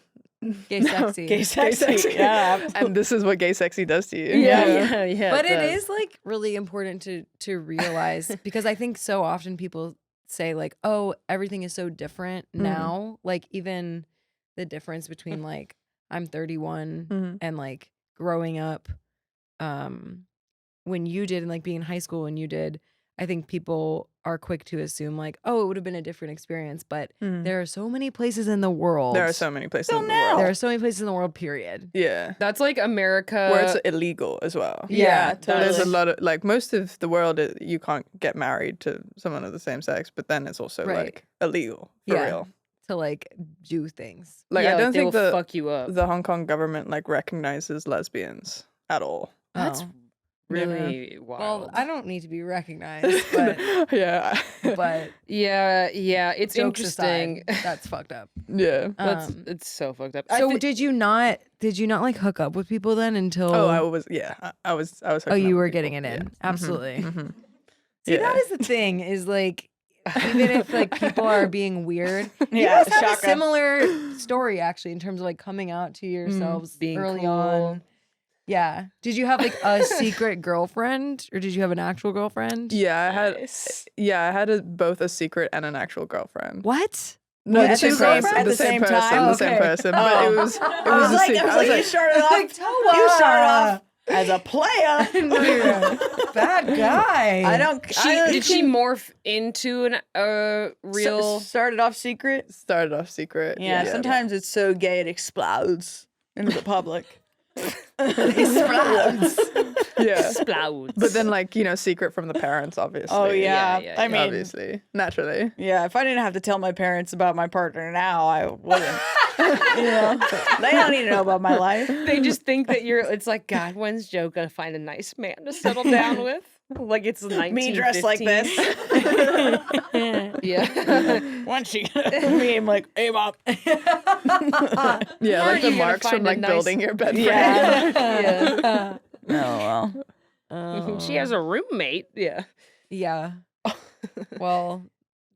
Speaker 3: Gay sexy.
Speaker 2: Gay sexy. Yeah.
Speaker 5: And this is what gay sexy does to you.
Speaker 4: yeah.
Speaker 3: But it
Speaker 4: does.
Speaker 3: is like really important to realize because I think so often people say like, oh, everything is so different now. Like even the difference between like I'm 31
Speaker 5: Mhm.
Speaker 3: and like growing up when you did and like being in high school when you did, I think people are quick to assume like, oh, it would have been a different experience. But
Speaker 5: Mhm.
Speaker 3: there are so many places in the world.
Speaker 5: There are so many places
Speaker 2: Still
Speaker 5: in the
Speaker 2: now.
Speaker 5: world.
Speaker 3: There are so many places in the world, period.
Speaker 5: Yeah.
Speaker 4: That's like America.
Speaker 5: Where it's illegal as well.
Speaker 2: Yeah, totally.
Speaker 5: There's a lot of like most of the world you can't get married to someone of the same sex, but then it's also
Speaker 3: Right.
Speaker 5: like illegal for
Speaker 3: Yeah.
Speaker 5: real.
Speaker 3: To like do things.
Speaker 5: Like
Speaker 4: Yeah,
Speaker 5: I don't
Speaker 4: they
Speaker 5: think
Speaker 4: will
Speaker 5: the
Speaker 4: fuck you up.
Speaker 5: the Hong Kong government like recognizes lesbians at all.
Speaker 3: That's
Speaker 4: Really wild.
Speaker 3: well, I don't need to be recognized, but
Speaker 5: yeah.
Speaker 3: but
Speaker 4: yeah, it's
Speaker 3: jokes
Speaker 4: interesting.
Speaker 3: aside, that's fucked up.
Speaker 5: yeah.
Speaker 4: That's it's so fucked up.
Speaker 3: So did you not like hook up with people then until
Speaker 5: Oh, I was yeah. I was
Speaker 3: Oh,
Speaker 5: hooking
Speaker 3: you
Speaker 5: up
Speaker 3: were
Speaker 5: with
Speaker 3: getting
Speaker 5: people.
Speaker 3: it in.
Speaker 5: Yeah.
Speaker 3: Absolutely.
Speaker 5: Mhm.
Speaker 3: See,
Speaker 5: Yeah.
Speaker 3: that is the thing, is like even if like people are being weird, you
Speaker 2: Yeah,
Speaker 3: guys have a
Speaker 2: shaka.
Speaker 3: similar story actually in terms of like coming out to yourselves
Speaker 4: Being
Speaker 3: early
Speaker 4: cool.
Speaker 3: on. Yeah. Did you have like a secret girlfriend or did you have an actual girlfriend?
Speaker 5: Yeah, I had
Speaker 4: Nice.
Speaker 5: yeah, I had both a secret and an actual girlfriend.
Speaker 3: What?
Speaker 5: No,
Speaker 6: At
Speaker 5: the
Speaker 6: the
Speaker 5: same
Speaker 6: same-
Speaker 5: person.
Speaker 6: at
Speaker 5: The
Speaker 6: the
Speaker 5: same
Speaker 6: same
Speaker 5: person.
Speaker 6: time?
Speaker 5: The same
Speaker 6: Okay.
Speaker 5: person. But it was a secret. I was
Speaker 6: you
Speaker 5: like,
Speaker 6: started off. You started off as a player.
Speaker 3: No, you're a bad guy.
Speaker 6: I don't.
Speaker 4: Did she morph into real?
Speaker 6: Started off secret.
Speaker 5: started off secret.
Speaker 6: Yeah, sometimes it's so gay it explodes into the public.
Speaker 3: Explodes.
Speaker 5: Yeah.
Speaker 4: Splouts.
Speaker 5: But then, like, secret from the parents, obviously.
Speaker 6: Oh yeah.
Speaker 4: yeah,
Speaker 6: I mean,
Speaker 5: Obviously. Naturally.
Speaker 6: yeah. If I didn't have to tell my parents about my partner now, I wouldn't. They don't need to know about my life.
Speaker 4: They just think that it's like, God, when's Joe gonna find a nice man to settle down with? Like it's 1915.
Speaker 6: Me dressed like this.
Speaker 4: Yeah.
Speaker 6: Once she me, I'm like, hey, mom.
Speaker 5: Yeah,
Speaker 4: Aren't
Speaker 5: like the
Speaker 4: you gonna
Speaker 5: marks from
Speaker 4: find a
Speaker 5: like
Speaker 4: nice-
Speaker 5: building your bed frame.
Speaker 4: Yeah.
Speaker 6: Oh well.
Speaker 4: She has a roommate. Yeah.
Speaker 3: Yeah. Well,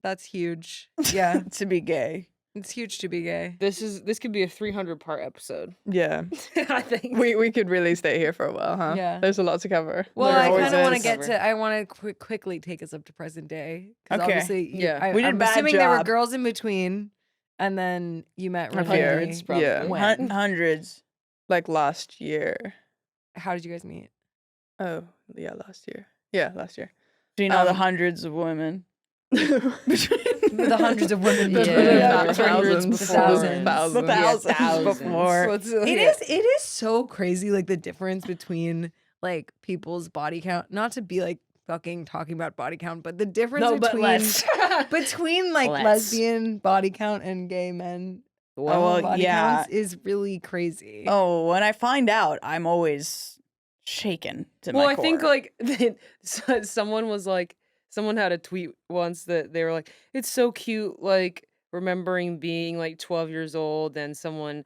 Speaker 3: that's huge. Yeah,
Speaker 6: To be gay.
Speaker 3: it's huge to be gay.
Speaker 4: This could be a 300-part episode.
Speaker 5: Yeah.
Speaker 4: I think.
Speaker 5: We could really stay here for a while, huh?
Speaker 3: Yeah.
Speaker 5: There's a lot to cover.
Speaker 3: Well,
Speaker 5: There
Speaker 3: I
Speaker 5: always
Speaker 3: kind of want to
Speaker 5: is.
Speaker 3: get to. I want to quickly take us up to present day. 'Cause
Speaker 6: Okay.
Speaker 3: Obviously,
Speaker 4: Yeah.
Speaker 6: We did a
Speaker 3: I'm
Speaker 6: bad
Speaker 3: assuming there were
Speaker 6: job.
Speaker 3: girls in between, and then you met
Speaker 5: Up
Speaker 3: Renee.
Speaker 5: here.
Speaker 4: Hundreds, probably.
Speaker 5: Yeah.
Speaker 3: When?
Speaker 6: Hundreds.
Speaker 5: Like last year.
Speaker 3: How did you guys meet?
Speaker 5: Oh, yeah, last year. Yeah, last year.
Speaker 6: Do you know the
Speaker 5: Um,
Speaker 6: hundreds of women?
Speaker 3: The hundreds of women.
Speaker 5: The-
Speaker 4: Yeah.
Speaker 5: the thousands.
Speaker 3: The thousands.
Speaker 6: The thousands
Speaker 4: thousands.
Speaker 6: before.
Speaker 3: It is so crazy, like the difference between like people's body count. Not to be like fucking talking about body count, but the difference
Speaker 4: No, but
Speaker 3: between
Speaker 4: let's.
Speaker 3: between like
Speaker 4: Let's.
Speaker 3: lesbian body count and gay men
Speaker 6: well,
Speaker 3: body
Speaker 6: yeah.
Speaker 3: counts is really crazy.
Speaker 6: Oh, when I find out, I'm always shaken to
Speaker 4: Well,
Speaker 6: my
Speaker 4: I
Speaker 6: core.
Speaker 4: think like someone was like, someone had a tweet once that they were like, it's so cute, like remembering being like 12 years old and someone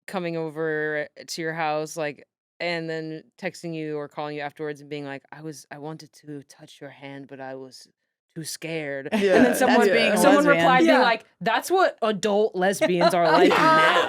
Speaker 4: coming over to your house, like, and then texting you or calling you afterwards and being like, I wanted to touch your hand, but I was too scared.
Speaker 5: Yeah,
Speaker 4: And then someone
Speaker 6: that's being a
Speaker 4: someone
Speaker 6: lesbian.
Speaker 4: replied being
Speaker 3: Yeah.
Speaker 4: like, that's what adult lesbians are like now.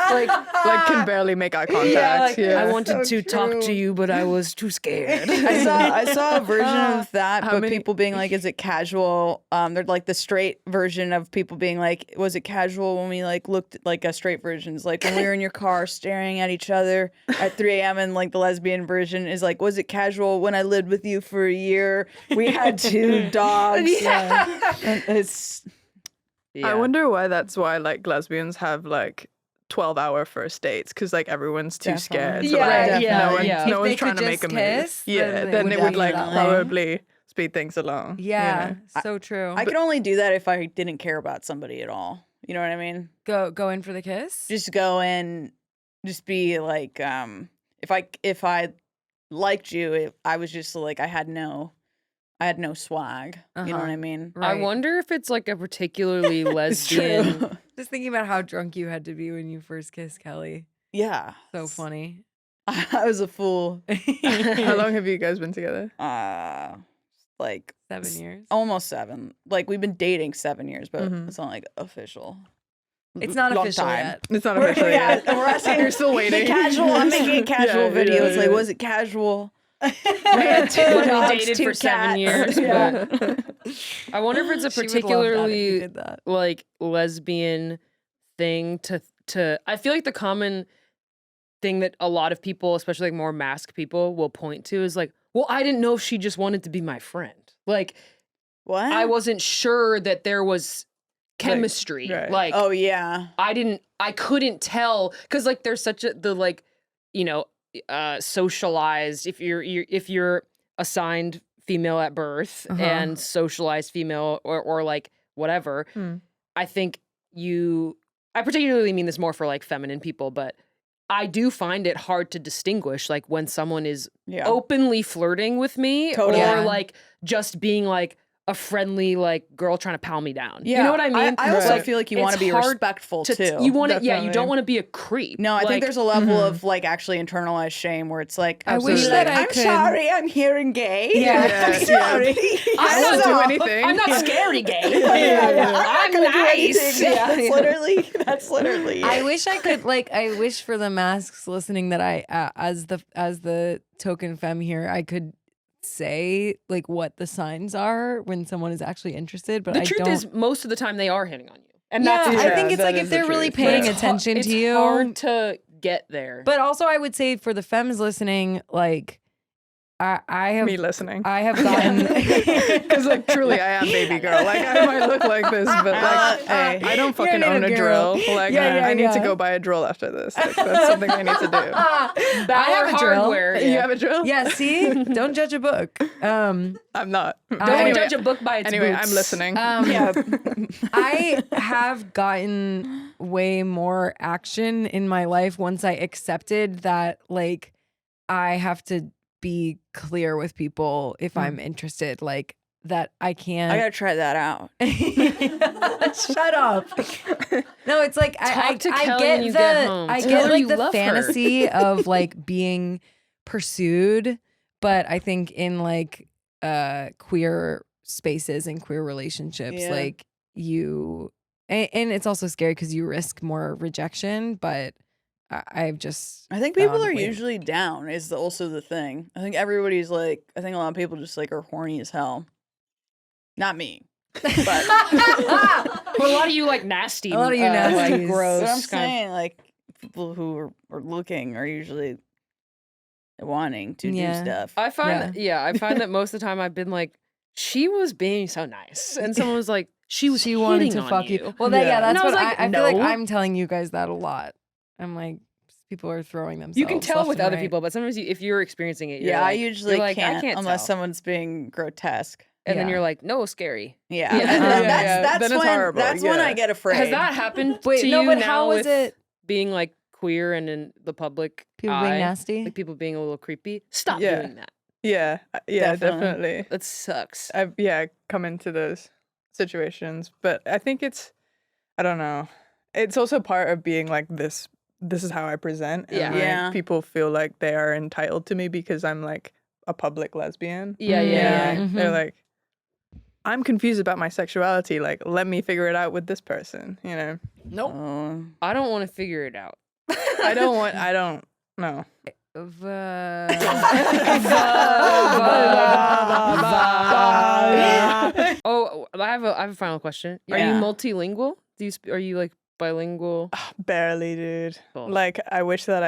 Speaker 5: like can barely make eye contact.
Speaker 4: Yeah, like
Speaker 5: yeah.
Speaker 4: I wanted
Speaker 3: So
Speaker 4: to talk
Speaker 3: true.
Speaker 4: to you, but I was too scared.
Speaker 6: I saw a version of that,
Speaker 5: How
Speaker 6: but
Speaker 5: many-
Speaker 6: people being like, "Is it casual?" They're like the straight version of people being like, "Was it casual when we like looked like a straight version's like when we were in your car staring at each other at 3 a.m." and like the lesbian version is like, "Was it casual when I lived with you for a year? We had 2 dogs." And it's
Speaker 4: Yeah.
Speaker 5: I wonder why that's why like lesbians have like 12-hour first dates because like everyone's too scared.
Speaker 6: Definitely.
Speaker 5: So,
Speaker 4: Yeah,
Speaker 5: like,
Speaker 4: yeah,
Speaker 5: no, one,
Speaker 4: yeah.
Speaker 5: no
Speaker 3: If
Speaker 5: one's
Speaker 3: they
Speaker 5: trying
Speaker 3: could
Speaker 5: to make a
Speaker 3: just
Speaker 5: move.
Speaker 3: kiss,
Speaker 5: Yeah,
Speaker 3: then
Speaker 5: then
Speaker 3: they
Speaker 5: it
Speaker 3: would
Speaker 5: would like
Speaker 3: definitely.
Speaker 5: probably speed things along.
Speaker 3: Yeah,
Speaker 5: you know?
Speaker 3: so true.
Speaker 6: I could only do that if I didn't care about somebody at all. You know what I mean?
Speaker 3: Go in for the kiss.
Speaker 6: Just go and just be like, if I liked you, I was just like I had no swag. You know what I mean?
Speaker 4: I
Speaker 3: Right.
Speaker 4: wonder if it's like a particularly lesbian.
Speaker 3: Just thinking about how drunk you had to be when you first kissed Kelly.
Speaker 6: Yeah.
Speaker 3: So funny.
Speaker 6: I was a fool.
Speaker 5: How long have you guys been together?
Speaker 6: Like
Speaker 3: 7 years.
Speaker 6: almost 7. Like we've been dating 7 years, but
Speaker 5: Mhm.
Speaker 6: it's not like official.
Speaker 3: It's not
Speaker 6: Long
Speaker 3: official
Speaker 6: time.
Speaker 3: yet.
Speaker 5: It's not official
Speaker 6: Yeah,
Speaker 5: yet.
Speaker 6: we're asking.
Speaker 5: You're still waiting.
Speaker 6: The casual. I'm making a casual
Speaker 5: Yeah,
Speaker 6: video.
Speaker 5: yeah,
Speaker 6: It's like,
Speaker 5: yeah.
Speaker 6: was it casual?
Speaker 4: When we
Speaker 6: dogs,
Speaker 4: dated
Speaker 6: 2
Speaker 4: for 7
Speaker 6: cats.
Speaker 4: years.
Speaker 6: Yeah.
Speaker 4: But I wonder if it's a
Speaker 3: She would love that if you
Speaker 4: particularly
Speaker 3: did that.
Speaker 4: like lesbian thing to. I feel like the common thing that a lot of people, especially like more masked people, will point to is like, well, I didn't know if she just wanted to be my friend. Like
Speaker 6: What?
Speaker 4: I wasn't sure that there was chemistry.
Speaker 5: right.
Speaker 4: Like
Speaker 6: Oh yeah.
Speaker 4: I couldn't tell because like there's such the like, you know, socialized if you're assigned female at birth
Speaker 3: Uh-huh.
Speaker 4: and socialized female or like whatever.
Speaker 5: Hmm.
Speaker 4: I think I particularly mean this more for like feminine people, but I do find it hard to distinguish like when someone is
Speaker 6: Yeah.
Speaker 4: openly flirting with me
Speaker 6: Totally.
Speaker 4: or
Speaker 3: Yeah.
Speaker 4: like just being like a friendly like girl trying to pal me down.
Speaker 6: Yeah.
Speaker 4: You know what I mean?
Speaker 6: I also
Speaker 5: Right.
Speaker 6: feel like you
Speaker 4: It's
Speaker 6: want to be
Speaker 4: hard
Speaker 6: respectful
Speaker 4: to,
Speaker 6: too.
Speaker 4: you want to, yeah, you
Speaker 5: Definitely.
Speaker 4: don't want to be a creep.
Speaker 6: No, I
Speaker 4: Like,
Speaker 6: think there's a level
Speaker 5: Mhm.
Speaker 6: of like actually internalized shame where it's like,
Speaker 3: I wish
Speaker 5: Absolutely.
Speaker 3: that
Speaker 6: like,
Speaker 3: I
Speaker 6: I'm
Speaker 3: could.
Speaker 6: sorry, I'm hearing gay.
Speaker 3: Yeah.
Speaker 5: Yeah,
Speaker 6: I'm sorry.
Speaker 4: I'm
Speaker 5: not
Speaker 4: not
Speaker 5: do
Speaker 6: off.
Speaker 5: anything.
Speaker 4: I'm not scary gay.
Speaker 6: I'm
Speaker 4: I'm
Speaker 6: gonna do
Speaker 4: nice.
Speaker 6: anything. Yeah, that's literally it.
Speaker 3: I wish I could I wish for the masks listening that I as the token femme here I could say like what the signs are when someone is actually interested, but
Speaker 4: The
Speaker 3: I
Speaker 4: truth
Speaker 3: don't.
Speaker 4: is, most of the time they are hitting on you. And that's
Speaker 3: I think it's
Speaker 5: that
Speaker 3: like
Speaker 5: is
Speaker 3: if
Speaker 5: the
Speaker 3: they're really
Speaker 5: truth.
Speaker 3: paying
Speaker 4: It's
Speaker 3: attention
Speaker 4: it's
Speaker 3: to you.
Speaker 4: hard to get there.
Speaker 3: But also, I would say for the femmes listening, like I have
Speaker 5: Me listening.
Speaker 3: I have gotten
Speaker 5: Because like truly I am baby girl. Like I might look like this, but like
Speaker 6: Hey.
Speaker 5: I don't fucking
Speaker 3: You're a
Speaker 5: own a
Speaker 3: native girl.
Speaker 5: drill. Like
Speaker 3: Yeah,
Speaker 5: I need to
Speaker 3: yeah.
Speaker 5: go buy a drill after this. Like, that's something I need to do.
Speaker 3: I have a drill.
Speaker 4: hardware.
Speaker 5: You have a drill?
Speaker 3: Yeah, see, don't judge a book.
Speaker 5: I'm not.
Speaker 4: Don't
Speaker 3: Anyway-
Speaker 4: judge a book by its
Speaker 5: Anyway,
Speaker 4: boots.
Speaker 5: I'm listening.
Speaker 3: I have gotten way more action in my life once I accepted that, like, I have to be clear with people if I'm interested, like that I can't.
Speaker 6: I gotta try that out.
Speaker 3: Shut up. No, it's like
Speaker 4: Talk to
Speaker 3: I
Speaker 4: Kelly
Speaker 3: get
Speaker 4: when you
Speaker 3: the
Speaker 4: get home.
Speaker 3: I
Speaker 4: Tell
Speaker 3: get
Speaker 4: her
Speaker 3: like
Speaker 4: you
Speaker 3: the
Speaker 4: love her.
Speaker 3: fantasy of like being pursued, but I think in like queer spaces and queer relationships,
Speaker 6: Yeah.
Speaker 3: like you and it's also scary because you risk more rejection, but I've just
Speaker 6: I think people
Speaker 3: found
Speaker 6: are
Speaker 3: ways-
Speaker 6: usually down is also the thing. I think everybody's like, I think a lot of people just like are horny as hell. Not me.
Speaker 4: But a lot of you like nasty.
Speaker 3: A lot of you nasties.
Speaker 4: like gross.
Speaker 6: But I'm
Speaker 4: kind of-
Speaker 6: saying like people who are looking are usually wanting to
Speaker 3: Yeah.
Speaker 6: do stuff.
Speaker 4: I find I find that most of the time I've been like, she was being so nice, and someone was like, she
Speaker 3: wanted
Speaker 4: hitting
Speaker 3: to
Speaker 4: on
Speaker 3: fuck you.
Speaker 4: you.
Speaker 3: Well,
Speaker 5: Yeah.
Speaker 3: that's
Speaker 4: And I was
Speaker 3: what
Speaker 4: like,
Speaker 3: I feel like
Speaker 4: no.
Speaker 3: I'm telling you guys that a lot. I'm like, people are throwing themselves.
Speaker 4: You can tell
Speaker 3: left
Speaker 4: with
Speaker 3: and
Speaker 4: other
Speaker 3: right.
Speaker 4: people, but sometimes if you're experiencing it, you're
Speaker 6: Yeah,
Speaker 4: like,
Speaker 6: I usually
Speaker 4: you're like,
Speaker 6: can't,
Speaker 4: I can't
Speaker 6: unless
Speaker 4: tell.
Speaker 6: someone's being grotesque.
Speaker 4: And then
Speaker 3: Yeah.
Speaker 4: you're like, no, scary.
Speaker 6: Yeah,
Speaker 4: Yeah.
Speaker 6: And
Speaker 4: Yeah,
Speaker 6: that's
Speaker 5: then it's
Speaker 6: when
Speaker 5: horrible,
Speaker 6: that's when
Speaker 5: yeah.
Speaker 6: I get afraid.
Speaker 4: Has that happened
Speaker 3: Wait,
Speaker 4: to
Speaker 3: no,
Speaker 4: you
Speaker 3: but
Speaker 4: now
Speaker 3: how was
Speaker 4: with
Speaker 3: it?
Speaker 4: being like queer and in the public
Speaker 3: People
Speaker 4: eye?
Speaker 3: being nasty?
Speaker 4: Like people being a little creepy? Stop
Speaker 5: Yeah.
Speaker 4: doing that.
Speaker 5: yeah, definitely.
Speaker 4: That sucks.
Speaker 5: I've come into those situations, but I think I don't know. It's also part of being like this is how I present. And
Speaker 4: Yeah.
Speaker 5: like,
Speaker 6: Yeah.
Speaker 5: people feel like they are entitled to me because I'm like a public lesbian.
Speaker 4: Yeah,
Speaker 3: Mm,
Speaker 4: yeah,
Speaker 3: yeah.
Speaker 4: yeah.
Speaker 3: Mhm.
Speaker 5: They're like, I'm confused about my sexuality. Like, let me figure it out with this person, you know?
Speaker 3: Nope.
Speaker 6: Oh.
Speaker 4: I don't want to figure it out.
Speaker 5: I don't know.
Speaker 4: Oh, I have a final question. Are you
Speaker 6: Yeah.
Speaker 4: multilingual? Are you like bilingual?
Speaker 5: Barely, dude.
Speaker 4: Cool.
Speaker 5: Like, I wish that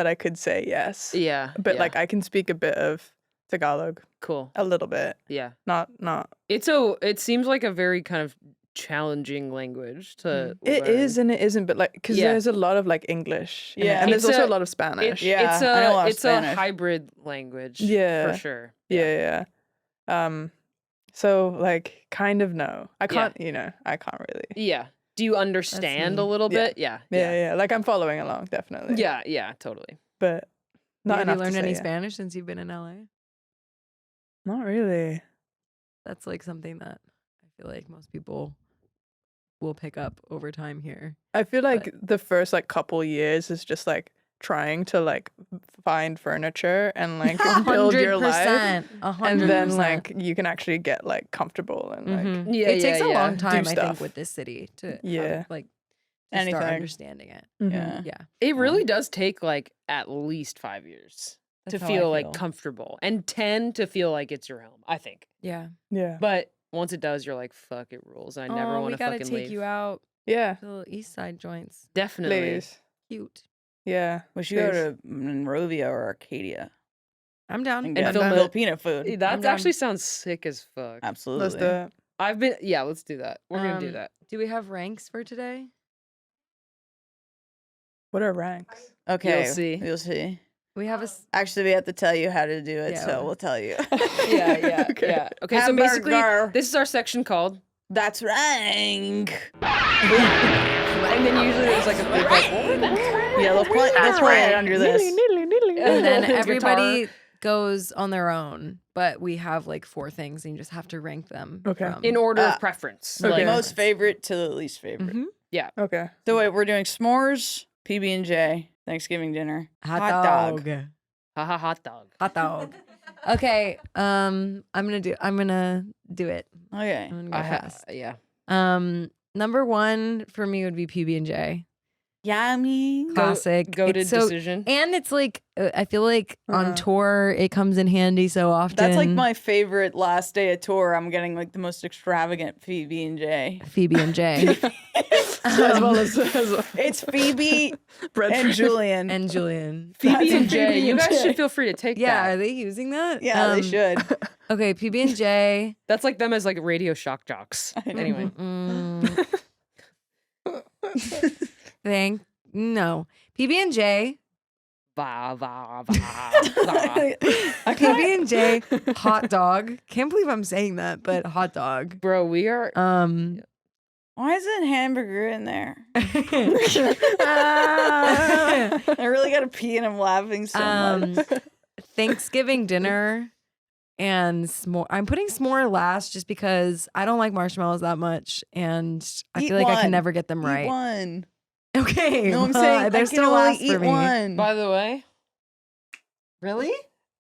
Speaker 5: I could say yes.
Speaker 4: Yeah.
Speaker 5: But
Speaker 4: yeah.
Speaker 5: like, I can speak a bit of Tagalog,
Speaker 4: cool.
Speaker 5: a little bit.
Speaker 4: Yeah.
Speaker 5: Not.
Speaker 4: It seems like a very kind of challenging language to
Speaker 5: It
Speaker 4: learn.
Speaker 5: is and it isn't, but like, because
Speaker 4: Yeah.
Speaker 5: there's a lot of like English, in it,
Speaker 6: Yeah.
Speaker 5: and there's
Speaker 4: It's
Speaker 5: also
Speaker 4: a-
Speaker 5: a lot of Spanish.
Speaker 6: Yeah, I know a lot of
Speaker 4: it's
Speaker 6: Spanish.
Speaker 4: a hybrid language.
Speaker 5: Yeah.
Speaker 4: For sure.
Speaker 5: Yeah. So like, kind of no. I
Speaker 4: Yeah.
Speaker 5: can't. I can't really.
Speaker 4: Yeah. Do you understand a
Speaker 3: neat.
Speaker 4: little
Speaker 5: Yeah.
Speaker 4: bit? Yeah.
Speaker 5: Yeah. Like, I'm following along, definitely.
Speaker 4: Yeah. Yeah. Totally.
Speaker 5: But not
Speaker 3: Have
Speaker 5: enough
Speaker 3: you learned
Speaker 5: to say
Speaker 3: any
Speaker 5: yeah.
Speaker 3: Spanish since you've been in LA?
Speaker 5: Not really.
Speaker 3: That's like something that I feel like most people will pick up over time here.
Speaker 5: I feel like the first like couple years is just like trying to like find furniture and like build your life,
Speaker 3: 100%.
Speaker 5: and then like you can actually get like comfortable and like
Speaker 3: Mhm.
Speaker 4: Yeah,
Speaker 3: it takes
Speaker 4: yeah,
Speaker 3: a
Speaker 4: yeah.
Speaker 3: long time, I think,
Speaker 5: stuff.
Speaker 3: with this city to
Speaker 5: Yeah.
Speaker 3: have, like to start
Speaker 6: Anything.
Speaker 3: understanding it.
Speaker 5: Mhm.
Speaker 6: Yeah.
Speaker 3: Yeah,
Speaker 4: It really does take like at least 5 years
Speaker 3: That's
Speaker 4: to
Speaker 3: how I
Speaker 4: feel like comfortable, and 10 to feel like it's your home, I think.
Speaker 3: yeah.
Speaker 5: Yeah.
Speaker 4: But once it does, you're like, fuck, it rules. I never
Speaker 3: Oh,
Speaker 4: want
Speaker 3: we
Speaker 4: to
Speaker 3: gotta
Speaker 4: fucking
Speaker 3: take
Speaker 4: leave.
Speaker 3: you out
Speaker 5: Yeah.
Speaker 3: to the little East Side joints.
Speaker 4: Definitely.
Speaker 5: Please.
Speaker 3: Cute.
Speaker 5: Yeah.
Speaker 6: We should go
Speaker 5: please.
Speaker 6: to Monrovia or Arcadia
Speaker 3: I'm down.
Speaker 6: and
Speaker 4: And
Speaker 6: get
Speaker 4: film it.
Speaker 6: Filipino food.
Speaker 4: That
Speaker 3: I'm down.
Speaker 4: actually sounds sick as fuck.
Speaker 6: Absolutely.
Speaker 5: Let's do it.
Speaker 4: Let's do that. We're gonna do
Speaker 3: Um,
Speaker 4: that.
Speaker 3: Do we have ranks for today?
Speaker 5: What are ranks?
Speaker 6: Okay.
Speaker 4: see.
Speaker 6: You'll see.
Speaker 3: We have a.
Speaker 6: Actually, we have to tell you how to do it,
Speaker 3: Yeah.
Speaker 6: so we'll tell you.
Speaker 4: Yeah.
Speaker 5: Okay.
Speaker 4: Yeah. Okay, so basically,
Speaker 6: Hamburger.
Speaker 4: this is our section called,
Speaker 6: That's rank.
Speaker 4: and then usually there's like a big like,
Speaker 6: Yeah, they'll play it under this.
Speaker 3: And then
Speaker 4: Guitar.
Speaker 3: everybody goes on their own, but we have like 4 things, and you just have to rank them.
Speaker 5: Okay.
Speaker 3: from-
Speaker 4: in order
Speaker 6: Ah.
Speaker 4: of preference.
Speaker 5: Okay.
Speaker 4: Like,
Speaker 6: Most favorite to the least favorite.
Speaker 3: Mhm.
Speaker 5: Okay.
Speaker 6: So wait, we're doing s'mores, PB&J, Thanksgiving dinner,
Speaker 3: Hot
Speaker 6: dog.
Speaker 3: dog.
Speaker 4: haha, hot dog.
Speaker 3: Hot dog. Okay. I'm gonna do it.
Speaker 6: Okay.
Speaker 3: I'm gonna go fast.
Speaker 4: Yeah.
Speaker 3: Number 1 for me would be PB&J.
Speaker 6: Yummy.
Speaker 3: Classic.
Speaker 4: Goated
Speaker 3: It's so,
Speaker 4: decision.
Speaker 3: and it's like I feel like on tour it comes in handy so often.
Speaker 6: That's like my favorite last day of tour. I'm getting like the most extravagant Phoebe and Jay.
Speaker 3: Phoebe and Jay
Speaker 5: as well as
Speaker 6: It's Phoebe
Speaker 5: bread
Speaker 6: and
Speaker 5: frames.
Speaker 6: Julian.
Speaker 3: and Julian.
Speaker 4: Phoebe and Jay,
Speaker 6: Phoebe
Speaker 4: you
Speaker 6: and
Speaker 4: guys
Speaker 6: Jay.
Speaker 4: should feel free to take
Speaker 3: Yeah,
Speaker 4: that.
Speaker 3: are they using that?
Speaker 6: Yeah, they should.
Speaker 3: Okay, PB and J.
Speaker 4: That's like them as like radio shock jocks. Anyway,
Speaker 3: No. PB and J.
Speaker 4: va va va va.
Speaker 3: PB and J. Hot dog. Can't believe I'm saying that, but hot dog.
Speaker 4: Bro, we are.
Speaker 6: Why isn't hamburger in there? I really gotta pee and I'm laughing so much.
Speaker 3: Thanksgiving dinner and s'more. I'm putting s'more last just because I don't like marshmallows that much, and I
Speaker 6: Eat
Speaker 3: feel like I
Speaker 6: one.
Speaker 3: can never get them
Speaker 6: Eat
Speaker 3: right.
Speaker 6: one.
Speaker 3: Okay,
Speaker 6: No, I'm
Speaker 3: well,
Speaker 6: saying
Speaker 3: they're
Speaker 6: I
Speaker 3: still
Speaker 6: can only
Speaker 3: last
Speaker 6: eat
Speaker 3: for me.
Speaker 6: one.
Speaker 4: By the way,
Speaker 3: Really?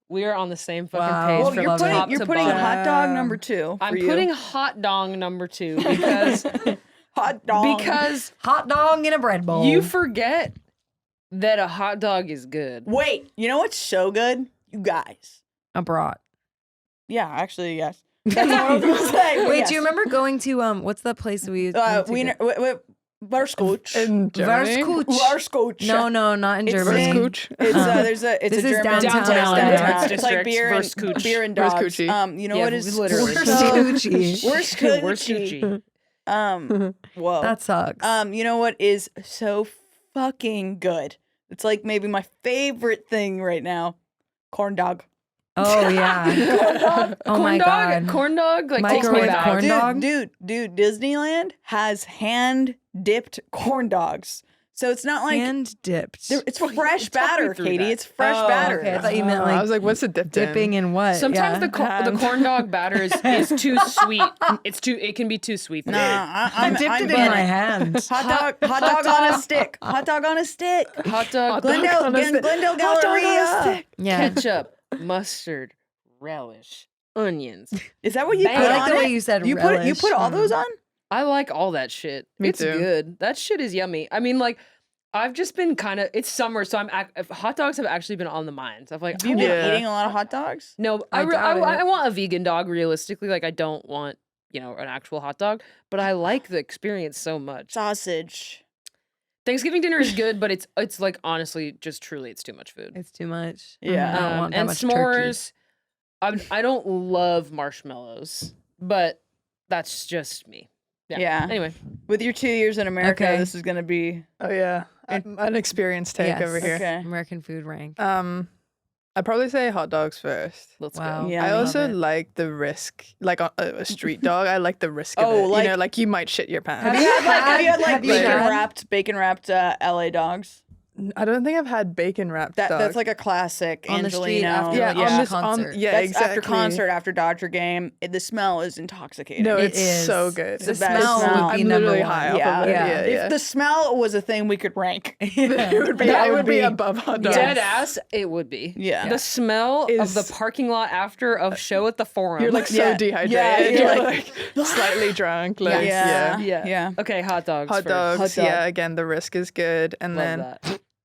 Speaker 4: we are on the same fucking
Speaker 3: Wow.
Speaker 4: page
Speaker 3: Well,
Speaker 4: from
Speaker 6: You're
Speaker 4: top
Speaker 6: putting
Speaker 4: to
Speaker 6: putting
Speaker 4: bottom.
Speaker 6: hot dog number 2.
Speaker 4: I'm
Speaker 6: for you.
Speaker 4: putting hot dog number 2 because
Speaker 6: hot dog
Speaker 3: Hot dog in a bread bowl.
Speaker 4: you forget that a hot dog is good.
Speaker 6: Wait, you know what's so good? You guys.
Speaker 3: a brat.
Speaker 6: Yeah, actually, yes. That's what I was gonna say. but
Speaker 3: Wait,
Speaker 6: yes.
Speaker 3: do you remember going to what's that place we went to
Speaker 6: Wiener, butterscotch.
Speaker 5: In Germany.
Speaker 6: Butterscotch.
Speaker 3: No, not in
Speaker 6: It's
Speaker 3: Germany.
Speaker 6: in-
Speaker 5: Butterscotch.
Speaker 6: It's
Speaker 3: This
Speaker 6: a
Speaker 3: is
Speaker 6: German
Speaker 3: downtown
Speaker 6: place
Speaker 3: Iowa.
Speaker 6: downtown. It's like
Speaker 4: District
Speaker 6: beer and
Speaker 4: versus
Speaker 6: beer and
Speaker 5: Where's
Speaker 6: dogs.
Speaker 5: Coochie?
Speaker 6: You know
Speaker 4: Yeah,
Speaker 6: what is
Speaker 4: literally.
Speaker 3: Coochie.
Speaker 6: Where's
Speaker 4: Where's
Speaker 6: Coochie?
Speaker 4: Coochie?
Speaker 6: Whoa.
Speaker 3: That sucks.
Speaker 6: You know what is so fucking good? It's like maybe my favorite thing right now. Corn dog.
Speaker 3: Oh yeah. Oh my god.
Speaker 4: Corn dog, like takes me
Speaker 3: Microwave
Speaker 4: back.
Speaker 3: corn dog?
Speaker 6: Dude, Disneyland has hand dipped corn dogs. So it's not like
Speaker 3: Hand dipped.
Speaker 6: it's fresh
Speaker 4: talk me
Speaker 6: batter,
Speaker 4: through
Speaker 6: Katie.
Speaker 4: that.
Speaker 6: It's fresh
Speaker 3: Oh,
Speaker 6: batter.
Speaker 3: okay. I thought you meant
Speaker 5: I
Speaker 3: like
Speaker 5: was like, what's the dip
Speaker 3: dipping in what?
Speaker 4: Sometimes
Speaker 3: Yeah.
Speaker 4: the corn dog batter is too sweet. It can be too sweet for me.
Speaker 3: I dipped it in
Speaker 6: getting
Speaker 3: my hand.
Speaker 6: Hot dog on a stick. Hot dog on a stick.
Speaker 4: Hot dog,
Speaker 6: Glendale Galleria.
Speaker 3: Yeah.
Speaker 4: ketchup, mustard, relish, onions.
Speaker 6: Is that what you
Speaker 3: I
Speaker 6: put
Speaker 3: like
Speaker 6: on
Speaker 3: the way
Speaker 6: it?
Speaker 3: you said
Speaker 6: You
Speaker 3: relish.
Speaker 6: put all those on?
Speaker 4: I like all that shit.
Speaker 5: Me
Speaker 4: It's
Speaker 5: too.
Speaker 4: good. That shit is yummy. I mean, like, I've just been kind of. It's summer, so hot dogs have actually been on the mind. So I'm like,
Speaker 6: Have you been
Speaker 5: Yeah.
Speaker 6: eating a lot of hot dogs?
Speaker 4: no,
Speaker 3: I doubt it.
Speaker 4: I want a vegan dog. Realistically, like, I don't want an actual hot dog, but I like the experience so much.
Speaker 6: Sausage.
Speaker 4: Thanksgiving dinner is good, but it's like honestly, just truly, it's too much food.
Speaker 3: It's too much.
Speaker 6: Yeah.
Speaker 3: I don't want that
Speaker 4: and
Speaker 3: much turkey.
Speaker 4: s'mores. I don't love marshmallows, but that's just me.
Speaker 6: Yeah.
Speaker 4: Anyway,
Speaker 6: With your 2 years in America,
Speaker 3: Okay.
Speaker 6: this is going to be
Speaker 5: Oh yeah, an experienced take
Speaker 3: Yes.
Speaker 5: over here.
Speaker 6: okay.
Speaker 3: American food rank.
Speaker 5: I'd probably say hot dogs first.
Speaker 4: let's
Speaker 3: Wow.
Speaker 4: go.
Speaker 6: Yeah.
Speaker 5: I
Speaker 6: I
Speaker 5: also
Speaker 3: love it.
Speaker 5: like the risk, like a street dog. I like the risk of
Speaker 6: Oh,
Speaker 5: it.
Speaker 6: like-
Speaker 5: like you might shit your pants.
Speaker 6: Have you had like
Speaker 3: Have you had-
Speaker 6: bacon wrapped LA dogs?
Speaker 5: I don't think I've had bacon wrapped dog.
Speaker 6: That's like a classic
Speaker 3: On the street
Speaker 6: Angelino.
Speaker 3: after
Speaker 5: yeah,
Speaker 3: Yeah.
Speaker 5: on this
Speaker 3: concert.
Speaker 5: yeah,
Speaker 6: That's
Speaker 5: exactly.
Speaker 6: after concert, after Dodger game. The smell is intoxicating.
Speaker 5: No,
Speaker 3: It
Speaker 5: it's
Speaker 3: is.
Speaker 5: so good.
Speaker 3: The
Speaker 6: It's the best
Speaker 3: smell
Speaker 6: smell.
Speaker 3: would be
Speaker 5: I'm
Speaker 3: number
Speaker 5: literally
Speaker 3: one.
Speaker 5: high off
Speaker 6: Yeah.
Speaker 5: of it.
Speaker 3: Yeah.
Speaker 5: Yeah, yeah.
Speaker 6: If the smell was a thing we could rank,
Speaker 5: it would be above hot dogs.
Speaker 4: Dead ass, it would be.
Speaker 6: Yeah.
Speaker 4: The smell
Speaker 5: Is-
Speaker 4: of the parking lot after of show at the Forum.
Speaker 5: You're like so
Speaker 6: Yeah.
Speaker 5: dehydrated.
Speaker 6: Yeah,
Speaker 5: You're
Speaker 6: you're
Speaker 5: like slightly drunk. Like,
Speaker 6: yeah.
Speaker 5: yeah.
Speaker 4: yeah. Okay, hot dogs.
Speaker 5: Hot
Speaker 4: first.
Speaker 5: dogs.
Speaker 6: Hot dog.
Speaker 5: Yeah, again, the risk is good. And
Speaker 4: Love
Speaker 5: then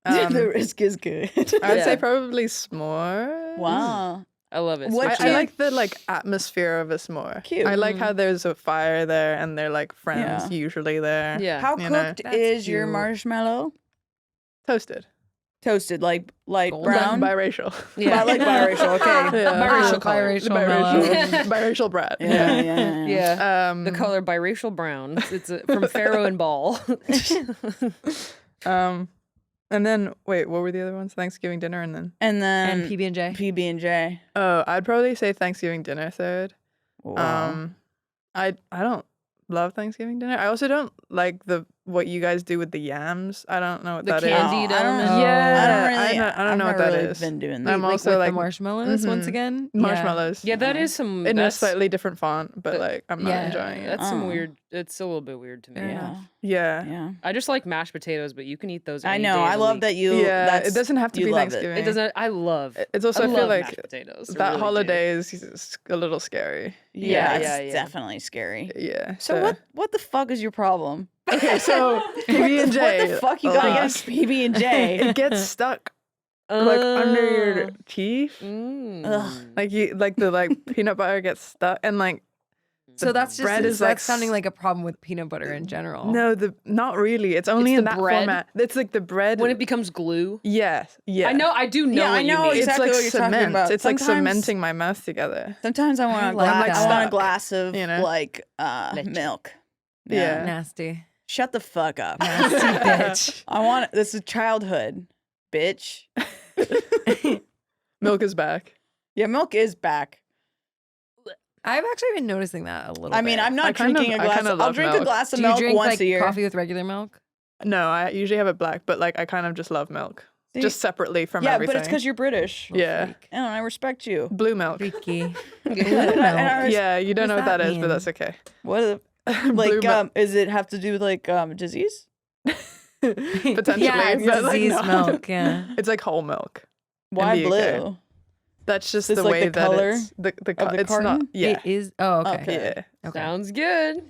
Speaker 4: that.
Speaker 6: the risk is good.
Speaker 5: I would
Speaker 4: Yeah.
Speaker 5: say probably s'mores.
Speaker 6: Wow.
Speaker 4: I love it.
Speaker 6: What
Speaker 5: I like the like atmosphere of a s'more.
Speaker 6: Cute.
Speaker 5: I like how there's a fire there and they're like friends
Speaker 6: Yeah.
Speaker 5: usually there.
Speaker 4: Yeah.
Speaker 6: How
Speaker 5: You know.
Speaker 6: cooked
Speaker 3: That's
Speaker 6: is your
Speaker 3: cute.
Speaker 6: marshmallow?
Speaker 5: Toasted.
Speaker 6: Toasted, like
Speaker 4: Golden.
Speaker 6: brown.
Speaker 5: Biracial.
Speaker 4: Yeah.
Speaker 6: I like biracial. Okay.
Speaker 5: Yeah.
Speaker 4: Biracial color.
Speaker 3: Biracial mellow.
Speaker 5: Biracial brat.
Speaker 6: Yeah.
Speaker 4: Yeah.
Speaker 5: Um,
Speaker 4: The color biracial brown. It's from Pharaoh and Ball.
Speaker 5: and then what were the other ones? Thanksgiving dinner and then
Speaker 6: And then
Speaker 3: And PB and J.
Speaker 6: PB&J.
Speaker 5: oh, I'd probably say Thanksgiving dinner third.
Speaker 6: Wow.
Speaker 5: I don't love Thanksgiving dinner. I also don't like what you guys do with the yams. I don't know what
Speaker 4: The
Speaker 5: that is.
Speaker 4: candied
Speaker 6: I don't-
Speaker 4: element.
Speaker 3: Oh.
Speaker 5: Yeah, I don't know what that
Speaker 6: really
Speaker 5: is.
Speaker 6: Been doing
Speaker 5: I'm
Speaker 6: that.
Speaker 5: also
Speaker 3: with
Speaker 5: like
Speaker 3: the marshmallows once
Speaker 5: Mhm.
Speaker 3: again.
Speaker 5: marshmallows.
Speaker 4: Yeah, that is some.
Speaker 5: in a
Speaker 4: that's-
Speaker 5: slightly different font, but
Speaker 4: that-
Speaker 5: like I'm not
Speaker 3: yeah,
Speaker 5: enjoying it.
Speaker 4: That's some
Speaker 6: Oh.
Speaker 4: weird. It's a little bit weird to me.
Speaker 3: Fair
Speaker 6: Yeah.
Speaker 3: enough.
Speaker 5: Yeah.
Speaker 6: Yeah.
Speaker 4: I just like mashed potatoes, but you can eat those.
Speaker 6: I
Speaker 4: any
Speaker 6: know.
Speaker 4: day of
Speaker 6: I
Speaker 4: the
Speaker 6: love
Speaker 4: week.
Speaker 6: that you.
Speaker 5: Yeah,
Speaker 6: That's,
Speaker 5: it doesn't have to
Speaker 6: you
Speaker 5: be
Speaker 6: love it.
Speaker 5: Thanksgiving.
Speaker 4: It doesn't. I love.
Speaker 5: It's also
Speaker 4: I
Speaker 5: I feel
Speaker 4: love
Speaker 5: like
Speaker 4: mashed potatoes. I
Speaker 5: that
Speaker 4: really do.
Speaker 5: holiday is a little scary.
Speaker 6: Yeah,
Speaker 4: Yeah,
Speaker 6: it's
Speaker 4: yeah.
Speaker 6: definitely scary.
Speaker 5: Yeah.
Speaker 6: So what the fuck is your problem?
Speaker 5: Okay, so PB and J.
Speaker 6: What the fuck you got against PB and J?
Speaker 5: It gets stuck like under your teeth.
Speaker 4: Mm.
Speaker 5: Like the peanut butter gets stuck, and like
Speaker 3: So that's just
Speaker 5: bread is
Speaker 3: that's
Speaker 5: like
Speaker 3: sounding like a problem with peanut butter in general.
Speaker 5: no, not really. It's only
Speaker 4: It's
Speaker 5: in
Speaker 4: the
Speaker 5: that
Speaker 4: bread?
Speaker 5: format. It's like the bread.
Speaker 4: When it becomes glue.
Speaker 5: yes, yeah.
Speaker 4: I do know
Speaker 6: Yeah,
Speaker 4: what
Speaker 6: I know
Speaker 4: you mean.
Speaker 6: exactly
Speaker 5: it's like
Speaker 6: what you're talking
Speaker 5: cement.
Speaker 6: about.
Speaker 5: It's like
Speaker 6: Sometimes-
Speaker 5: cementing my mouth together.
Speaker 6: Sometimes I want a
Speaker 3: like
Speaker 6: glass.
Speaker 3: that.
Speaker 6: I want a
Speaker 5: Stuck,
Speaker 6: glass of
Speaker 5: you know?
Speaker 6: like
Speaker 4: Leche.
Speaker 6: milk.
Speaker 5: Yeah.
Speaker 3: Nasty.
Speaker 6: Shut the fuck up.
Speaker 3: Nasty bitch.
Speaker 6: I want this is childhood, bitch.
Speaker 5: Milk is back.
Speaker 6: Yeah, milk is back.
Speaker 3: I've actually been noticing that a little
Speaker 6: I mean,
Speaker 3: bit.
Speaker 6: I'm not
Speaker 5: I kind
Speaker 6: drinking
Speaker 5: of-
Speaker 6: a
Speaker 5: I
Speaker 6: glass.
Speaker 5: kinda
Speaker 6: I'll
Speaker 5: love
Speaker 6: drink a
Speaker 5: milk.
Speaker 6: glass of
Speaker 3: Do you
Speaker 6: milk
Speaker 3: drink
Speaker 6: once
Speaker 3: like
Speaker 6: a year.
Speaker 3: coffee with regular milk?
Speaker 5: No, I usually have it black, but like I kind of just love milk,
Speaker 6: See?
Speaker 5: just separately from
Speaker 6: Yeah,
Speaker 5: everything.
Speaker 6: but it's because you're British.
Speaker 5: yeah,
Speaker 3: Freak.
Speaker 6: And I respect you.
Speaker 5: blue milk.
Speaker 3: Freaky.
Speaker 6: And I
Speaker 5: Yeah, you don't know
Speaker 3: What's
Speaker 5: what that
Speaker 3: that
Speaker 5: is, but
Speaker 3: mean?
Speaker 5: that's okay.
Speaker 6: What
Speaker 5: Blue
Speaker 6: like
Speaker 5: milk.
Speaker 6: is it have to do with like disease?
Speaker 5: Potentially,
Speaker 3: Yeah, it's
Speaker 5: but, like,
Speaker 3: diseased
Speaker 5: no.
Speaker 3: milk. Yeah.
Speaker 5: It's like whole milk.
Speaker 6: Why
Speaker 5: the UK.
Speaker 6: blue?
Speaker 5: That's just
Speaker 6: Is
Speaker 5: the
Speaker 6: like
Speaker 5: way
Speaker 6: the
Speaker 5: that
Speaker 6: color
Speaker 5: it's the
Speaker 6: of the
Speaker 5: it's not.
Speaker 6: carton?
Speaker 5: Yeah,
Speaker 3: It is. Oh, okay.
Speaker 6: Okay.
Speaker 5: yeah.
Speaker 3: Okay.
Speaker 4: Sounds good.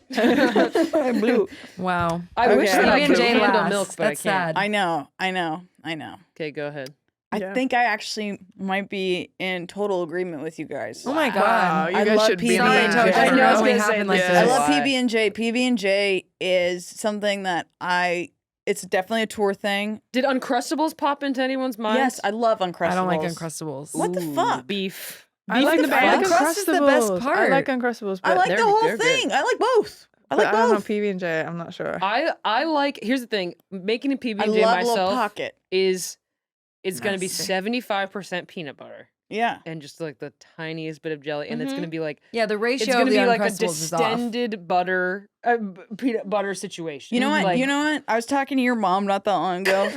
Speaker 6: Blue.
Speaker 3: Wow.
Speaker 4: I wish
Speaker 6: Okay.
Speaker 4: that I
Speaker 3: PB&J
Speaker 4: could handle
Speaker 3: lasts.
Speaker 4: milk, but
Speaker 3: That's
Speaker 4: I can't.
Speaker 3: sad.
Speaker 6: I know.
Speaker 4: Okay, go ahead.
Speaker 5: Yeah.
Speaker 6: I think I actually might be in total agreement with you guys.
Speaker 3: Oh my god.
Speaker 5: Wow, you
Speaker 6: I
Speaker 5: guys
Speaker 6: love
Speaker 5: should be in
Speaker 6: Sorry,
Speaker 5: the
Speaker 6: Towa,
Speaker 5: UK.
Speaker 6: I know I was
Speaker 3: only
Speaker 6: gonna say
Speaker 3: happened like
Speaker 5: this.
Speaker 3: this.
Speaker 6: I love
Speaker 5: Why?
Speaker 6: PB&J. PB&J is something that it's definitely a tour thing.
Speaker 4: Did Uncrustables pop into anyone's mind?
Speaker 6: Yes, I love Uncrustables.
Speaker 3: I don't like Uncrustables.
Speaker 6: What the fuck?
Speaker 4: Beef.
Speaker 5: I
Speaker 4: Beef
Speaker 5: like
Speaker 4: in the
Speaker 5: I
Speaker 4: bag.
Speaker 5: like
Speaker 3: Crust is the best
Speaker 5: Uncrustables. I
Speaker 3: part.
Speaker 5: like Uncrustables,
Speaker 6: I
Speaker 5: but
Speaker 6: like
Speaker 4: they're-
Speaker 6: the whole
Speaker 4: they're good.
Speaker 6: thing. I like both. I
Speaker 5: but
Speaker 6: like
Speaker 5: I don't know
Speaker 6: both.
Speaker 5: PB&J. I'm not sure.
Speaker 4: I like. Here's the thing: making a PB
Speaker 6: I
Speaker 4: and J
Speaker 6: love Little
Speaker 4: myself
Speaker 6: Pocket.
Speaker 4: is going to be
Speaker 3: Nasty.
Speaker 4: 75% peanut butter
Speaker 6: Yeah.
Speaker 4: and just like the tiniest bit of jelly, and it's going to be like
Speaker 3: Yeah, the
Speaker 4: it's
Speaker 3: ratio
Speaker 4: going
Speaker 3: of
Speaker 4: to
Speaker 3: the
Speaker 4: be like a
Speaker 3: Uncrustables is off.
Speaker 4: distended peanut butter situation.
Speaker 6: You know what?
Speaker 4: Like,
Speaker 6: You know what? I was talking to your mom not that long ago.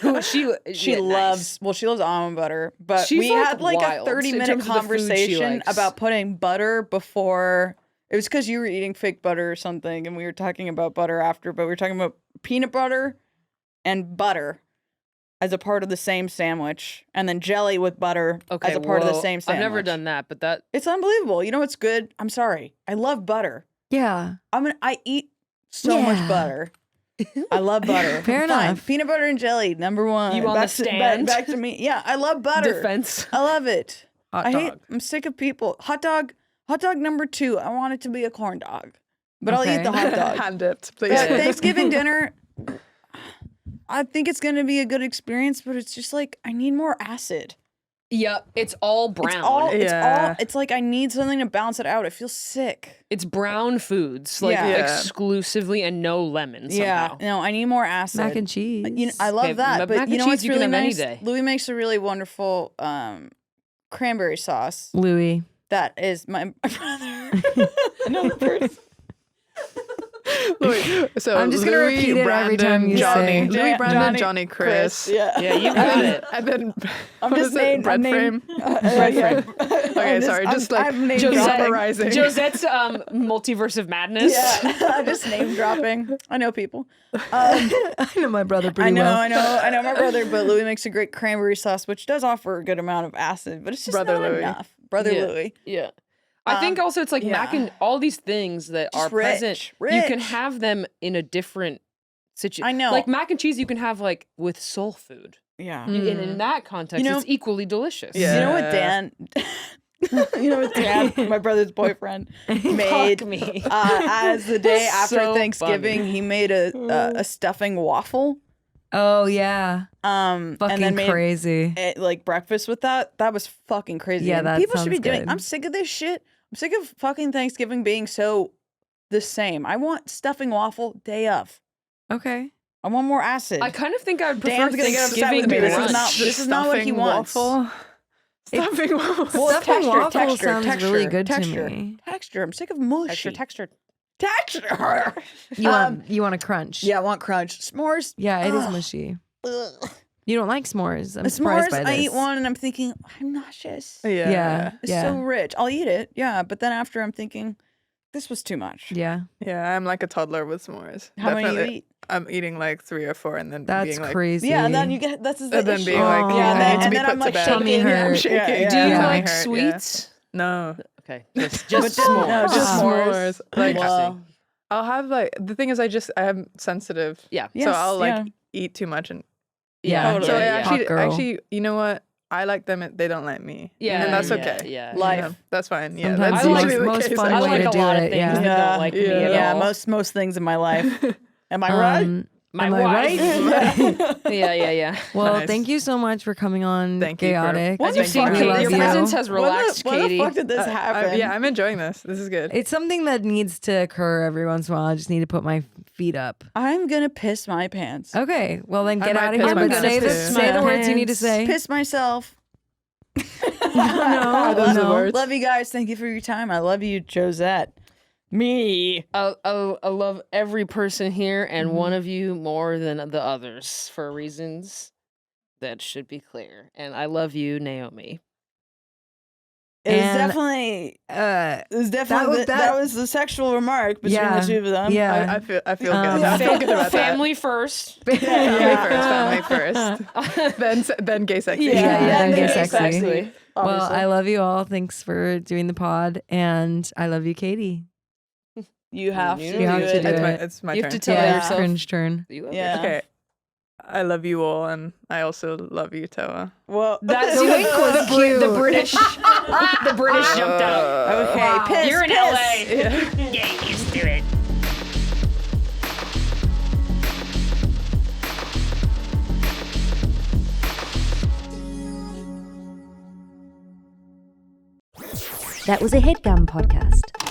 Speaker 4: who she
Speaker 6: She
Speaker 4: yeah,
Speaker 6: loves
Speaker 4: nice.
Speaker 6: she loves almond butter, but
Speaker 4: She's,
Speaker 6: we
Speaker 4: like,
Speaker 6: had like a
Speaker 4: wild in
Speaker 6: 30-minute
Speaker 4: terms of the food she
Speaker 6: conversation
Speaker 4: likes.
Speaker 6: about putting butter before. It was because you were eating fake butter or something, and we were talking about butter after, but we were talking about peanut butter and butter as a part of the same sandwich, and then jelly with butter
Speaker 4: Okay,
Speaker 6: as a part of the
Speaker 4: well,
Speaker 6: same sandwich.
Speaker 4: I've never done that, but that
Speaker 6: It's unbelievable. You know what's good? I'm sorry. I love butter.
Speaker 3: Yeah.
Speaker 6: I eat so much
Speaker 3: Yeah.
Speaker 6: butter. I love butter.
Speaker 3: Fair
Speaker 6: Fine.
Speaker 3: enough.
Speaker 6: Peanut butter and jelly, number one.
Speaker 4: You on
Speaker 6: back
Speaker 4: the
Speaker 6: to,
Speaker 4: stand?
Speaker 6: back to me. Yeah, I love butter.
Speaker 4: defense.
Speaker 6: I love it.
Speaker 3: Hot
Speaker 6: I
Speaker 3: dog.
Speaker 6: hate. I'm sick of people. Hot dog number 2. I want it to be a corn dog, but I'll eat
Speaker 3: Okay.
Speaker 6: the hot dog.
Speaker 5: Hand dipped, please.
Speaker 6: But Thanksgiving dinner, I think it's gonna be a good experience, but it's just like I need more acid.
Speaker 4: Yep, it's all brown.
Speaker 5: Yeah.
Speaker 6: It's like I need something to balance it out. It feels sick.
Speaker 4: It's brown foods, like
Speaker 6: Yeah.
Speaker 5: Yeah.
Speaker 4: exclusively, and no lemon
Speaker 6: Yeah,
Speaker 4: somehow.
Speaker 6: no, I need more acid.
Speaker 3: Mac and cheese.
Speaker 6: You know, I love
Speaker 4: Okay,
Speaker 6: that,
Speaker 4: mac
Speaker 6: but
Speaker 4: and
Speaker 6: you know
Speaker 4: cheese
Speaker 6: what's
Speaker 4: you can
Speaker 6: really
Speaker 4: have any
Speaker 6: nice?
Speaker 4: day.
Speaker 6: Louis makes a really wonderful cranberry sauce.
Speaker 3: Louis.
Speaker 6: That is my brother. Another person.
Speaker 5: Louis, so
Speaker 3: I'm just gonna
Speaker 5: Louis,
Speaker 3: repeat it every
Speaker 5: Brandon,
Speaker 3: time you
Speaker 5: Johnny,
Speaker 3: say.
Speaker 5: Louis, Brandon,
Speaker 6: Johnny,
Speaker 5: Johnny, Chris.
Speaker 6: Yeah.
Speaker 4: Yeah, you got it.
Speaker 5: And then
Speaker 6: I'm
Speaker 5: what
Speaker 6: just
Speaker 5: is it?
Speaker 6: named.
Speaker 5: Bread frame.
Speaker 6: Okay,
Speaker 5: sorry, just like
Speaker 6: I'm name
Speaker 4: Josette-
Speaker 6: dropping.
Speaker 5: summarizing.
Speaker 4: Josette's multiverse of madness.
Speaker 6: Yeah, I'm just name dropping. I know people.
Speaker 3: I know my brother pretty
Speaker 6: I know,
Speaker 3: well.
Speaker 6: I know my brother, but Louis makes a great cranberry sauce, which does offer a good amount of acid, but it's just
Speaker 5: Brother
Speaker 6: not
Speaker 5: Louis.
Speaker 6: enough. Brother
Speaker 4: Yeah.
Speaker 6: Louis.
Speaker 4: Yeah. I think also it's like mac
Speaker 6: yeah.
Speaker 4: and all these things that
Speaker 6: Just
Speaker 4: are present.
Speaker 6: rich,
Speaker 4: You can
Speaker 6: rich.
Speaker 4: have them in a different situation.
Speaker 6: I know.
Speaker 4: Like mac and cheese, you can have like with soul food,
Speaker 6: Yeah.
Speaker 4: and in that context,
Speaker 6: You know-
Speaker 4: it's equally delicious.
Speaker 5: Yeah.
Speaker 6: You know what Dan? You know what Dan, my brother's boyfriend, made
Speaker 4: Fuck me.
Speaker 6: as the day after
Speaker 4: So
Speaker 6: Thanksgiving?
Speaker 4: funny.
Speaker 6: He made a stuffing waffle.
Speaker 3: Oh yeah.
Speaker 6: And
Speaker 3: Fucking
Speaker 6: then made
Speaker 3: crazy.
Speaker 6: like breakfast with that. That was fucking crazy.
Speaker 3: Yeah,
Speaker 6: And
Speaker 3: that
Speaker 6: people should be
Speaker 3: sounds
Speaker 6: doing.
Speaker 3: good.
Speaker 6: I'm sick of this shit. I'm sick of fucking Thanksgiving being so the same. I want stuffing waffle day of.
Speaker 3: Okay.
Speaker 6: I want more acid.
Speaker 4: I kind of think I would prefer
Speaker 6: Dan's gonna get upset with
Speaker 4: Thanksgiving
Speaker 6: me. This is
Speaker 4: brunch.
Speaker 6: not- this is not what he
Speaker 5: Stuffing
Speaker 6: wants.
Speaker 5: Waffle. Stuffing waffle.
Speaker 6: Well,
Speaker 3: Stuffing waffle sounds
Speaker 6: texture,
Speaker 3: really good
Speaker 6: texture,
Speaker 3: to me.
Speaker 6: Texture. I'm sick of mushy.
Speaker 4: Texture.
Speaker 6: Texture.
Speaker 3: You want a crunch?
Speaker 6: Yeah, I want crunch. S'mores.
Speaker 3: Yeah, it is
Speaker 6: Ugh.
Speaker 3: mushy.
Speaker 6: Ugh.
Speaker 3: You don't like s'mores. I'm surprised
Speaker 6: S'mores.
Speaker 3: by this.
Speaker 6: I eat one and I'm thinking I'm nauseous.
Speaker 5: Yeah.
Speaker 3: Yeah.
Speaker 6: It's so rich. I'll eat it. Yeah, but then after I'm thinking this was too much.
Speaker 3: Yeah.
Speaker 5: Yeah, I'm like a toddler with s'mores.
Speaker 6: How many
Speaker 5: Definitely.
Speaker 6: you eat?
Speaker 5: I'm eating like 3 or 4 and then
Speaker 3: That's
Speaker 5: being like,
Speaker 3: crazy.
Speaker 6: Yeah, and then you get that's the
Speaker 5: and then
Speaker 6: issue.
Speaker 5: being like,
Speaker 3: Aw.
Speaker 5: yeah,
Speaker 6: and
Speaker 5: I
Speaker 6: then,
Speaker 5: need to
Speaker 6: and
Speaker 5: be
Speaker 6: then
Speaker 5: put
Speaker 6: I'm
Speaker 5: to
Speaker 6: like
Speaker 5: bed.
Speaker 3: Tummy
Speaker 6: shaking.
Speaker 3: hurt.
Speaker 5: I'm shaking.
Speaker 6: Yeah,
Speaker 4: Do
Speaker 6: yeah.
Speaker 4: you
Speaker 5: Tummy
Speaker 4: like
Speaker 5: hurt, yeah.
Speaker 4: sweets?
Speaker 5: No.
Speaker 4: Okay, just
Speaker 6: But
Speaker 4: s'mores.
Speaker 6: no, just s'mores.
Speaker 5: Like,
Speaker 6: Well,
Speaker 5: I'll have like the thing is I am sensitive.
Speaker 4: Yeah.
Speaker 5: So I'll like
Speaker 6: yeah.
Speaker 5: eat too much and
Speaker 3: Yeah.
Speaker 6: Totally.
Speaker 5: so
Speaker 4: Yeah.
Speaker 3: Hot girl.
Speaker 5: actually, you know what? I like them. They don't like me.
Speaker 4: Yeah,
Speaker 5: and that's
Speaker 4: yeah,
Speaker 5: okay.
Speaker 4: yeah.
Speaker 5: You
Speaker 6: Life.
Speaker 5: know, that's fine. Yeah,
Speaker 3: Sometimes
Speaker 5: that's
Speaker 4: the
Speaker 5: usually
Speaker 3: most
Speaker 5: the case.
Speaker 3: fun
Speaker 4: I
Speaker 3: way
Speaker 4: like
Speaker 3: to
Speaker 4: a
Speaker 3: do
Speaker 4: lot of
Speaker 3: it,
Speaker 4: things
Speaker 3: yeah.
Speaker 4: that don't like me at
Speaker 6: Yeah,
Speaker 4: all.
Speaker 6: most things in my life. Am I right?
Speaker 4: My
Speaker 3: am I
Speaker 4: wife.
Speaker 3: right?
Speaker 4: Yeah.
Speaker 3: Well,
Speaker 5: Nice.
Speaker 3: thank you so much for coming on
Speaker 5: Thank you for-
Speaker 3: Gayotic.
Speaker 6: What
Speaker 4: As
Speaker 6: the
Speaker 4: you've seen,
Speaker 6: fuck?
Speaker 3: We
Speaker 4: Kate,
Speaker 3: love
Speaker 4: your
Speaker 3: you.
Speaker 4: presence has relaxed,
Speaker 6: When
Speaker 4: Katie.
Speaker 6: the fuck did this happen?
Speaker 5: Yeah, I'm enjoying this. This is good.
Speaker 3: It's something that needs to occur every once in a while. I just need to put my feet up.
Speaker 6: I'm gonna piss my pants.
Speaker 3: Okay, well then
Speaker 5: I
Speaker 3: get
Speaker 5: might
Speaker 3: out of
Speaker 5: piss
Speaker 3: here.
Speaker 5: my
Speaker 3: But say
Speaker 5: pants,
Speaker 3: the
Speaker 5: too.
Speaker 3: say the words you need to
Speaker 4: Pants.
Speaker 3: say.
Speaker 6: Piss myself.
Speaker 3: No,
Speaker 5: Those are the
Speaker 3: no.
Speaker 5: words.
Speaker 6: Love you guys. Thank you for your time. I love you, Josette. Me.
Speaker 4: I love every person here and one of you more than the others for reasons that should be clear. And I love you, Naomi.
Speaker 6: It was
Speaker 3: And,
Speaker 6: definitely.
Speaker 3: Uh,
Speaker 6: It was definitely that was the sexual remark between
Speaker 3: Yeah.
Speaker 6: the two of them.
Speaker 3: Yeah.
Speaker 5: I feel good. I feel good about that.
Speaker 4: Family first.
Speaker 5: Family first. Then gay sexy.
Speaker 3: Yeah, then
Speaker 6: gay
Speaker 3: GaySexy.
Speaker 6: sexy.
Speaker 3: Well,
Speaker 6: Obviously.
Speaker 3: I love you all. Thanks for doing the pod, and I love you, Katie.
Speaker 6: You have to
Speaker 4: You
Speaker 6: do
Speaker 3: have to
Speaker 6: it.
Speaker 3: do it.
Speaker 5: It's my
Speaker 4: You
Speaker 5: turn.
Speaker 4: have to tell
Speaker 3: Yeah,
Speaker 4: yourself.
Speaker 3: cringe turn.
Speaker 4: You love
Speaker 6: Yeah.
Speaker 5: Okay. I love you all, and I also love you, Towa.
Speaker 6: Well,
Speaker 4: That's
Speaker 3: The wink was cute.
Speaker 4: The British. The British jumped out.
Speaker 6: okay. Piss.
Speaker 4: You're in
Speaker 6: piss.
Speaker 4: LA. Get used to it.
Speaker 1: That was a Headgum podcast.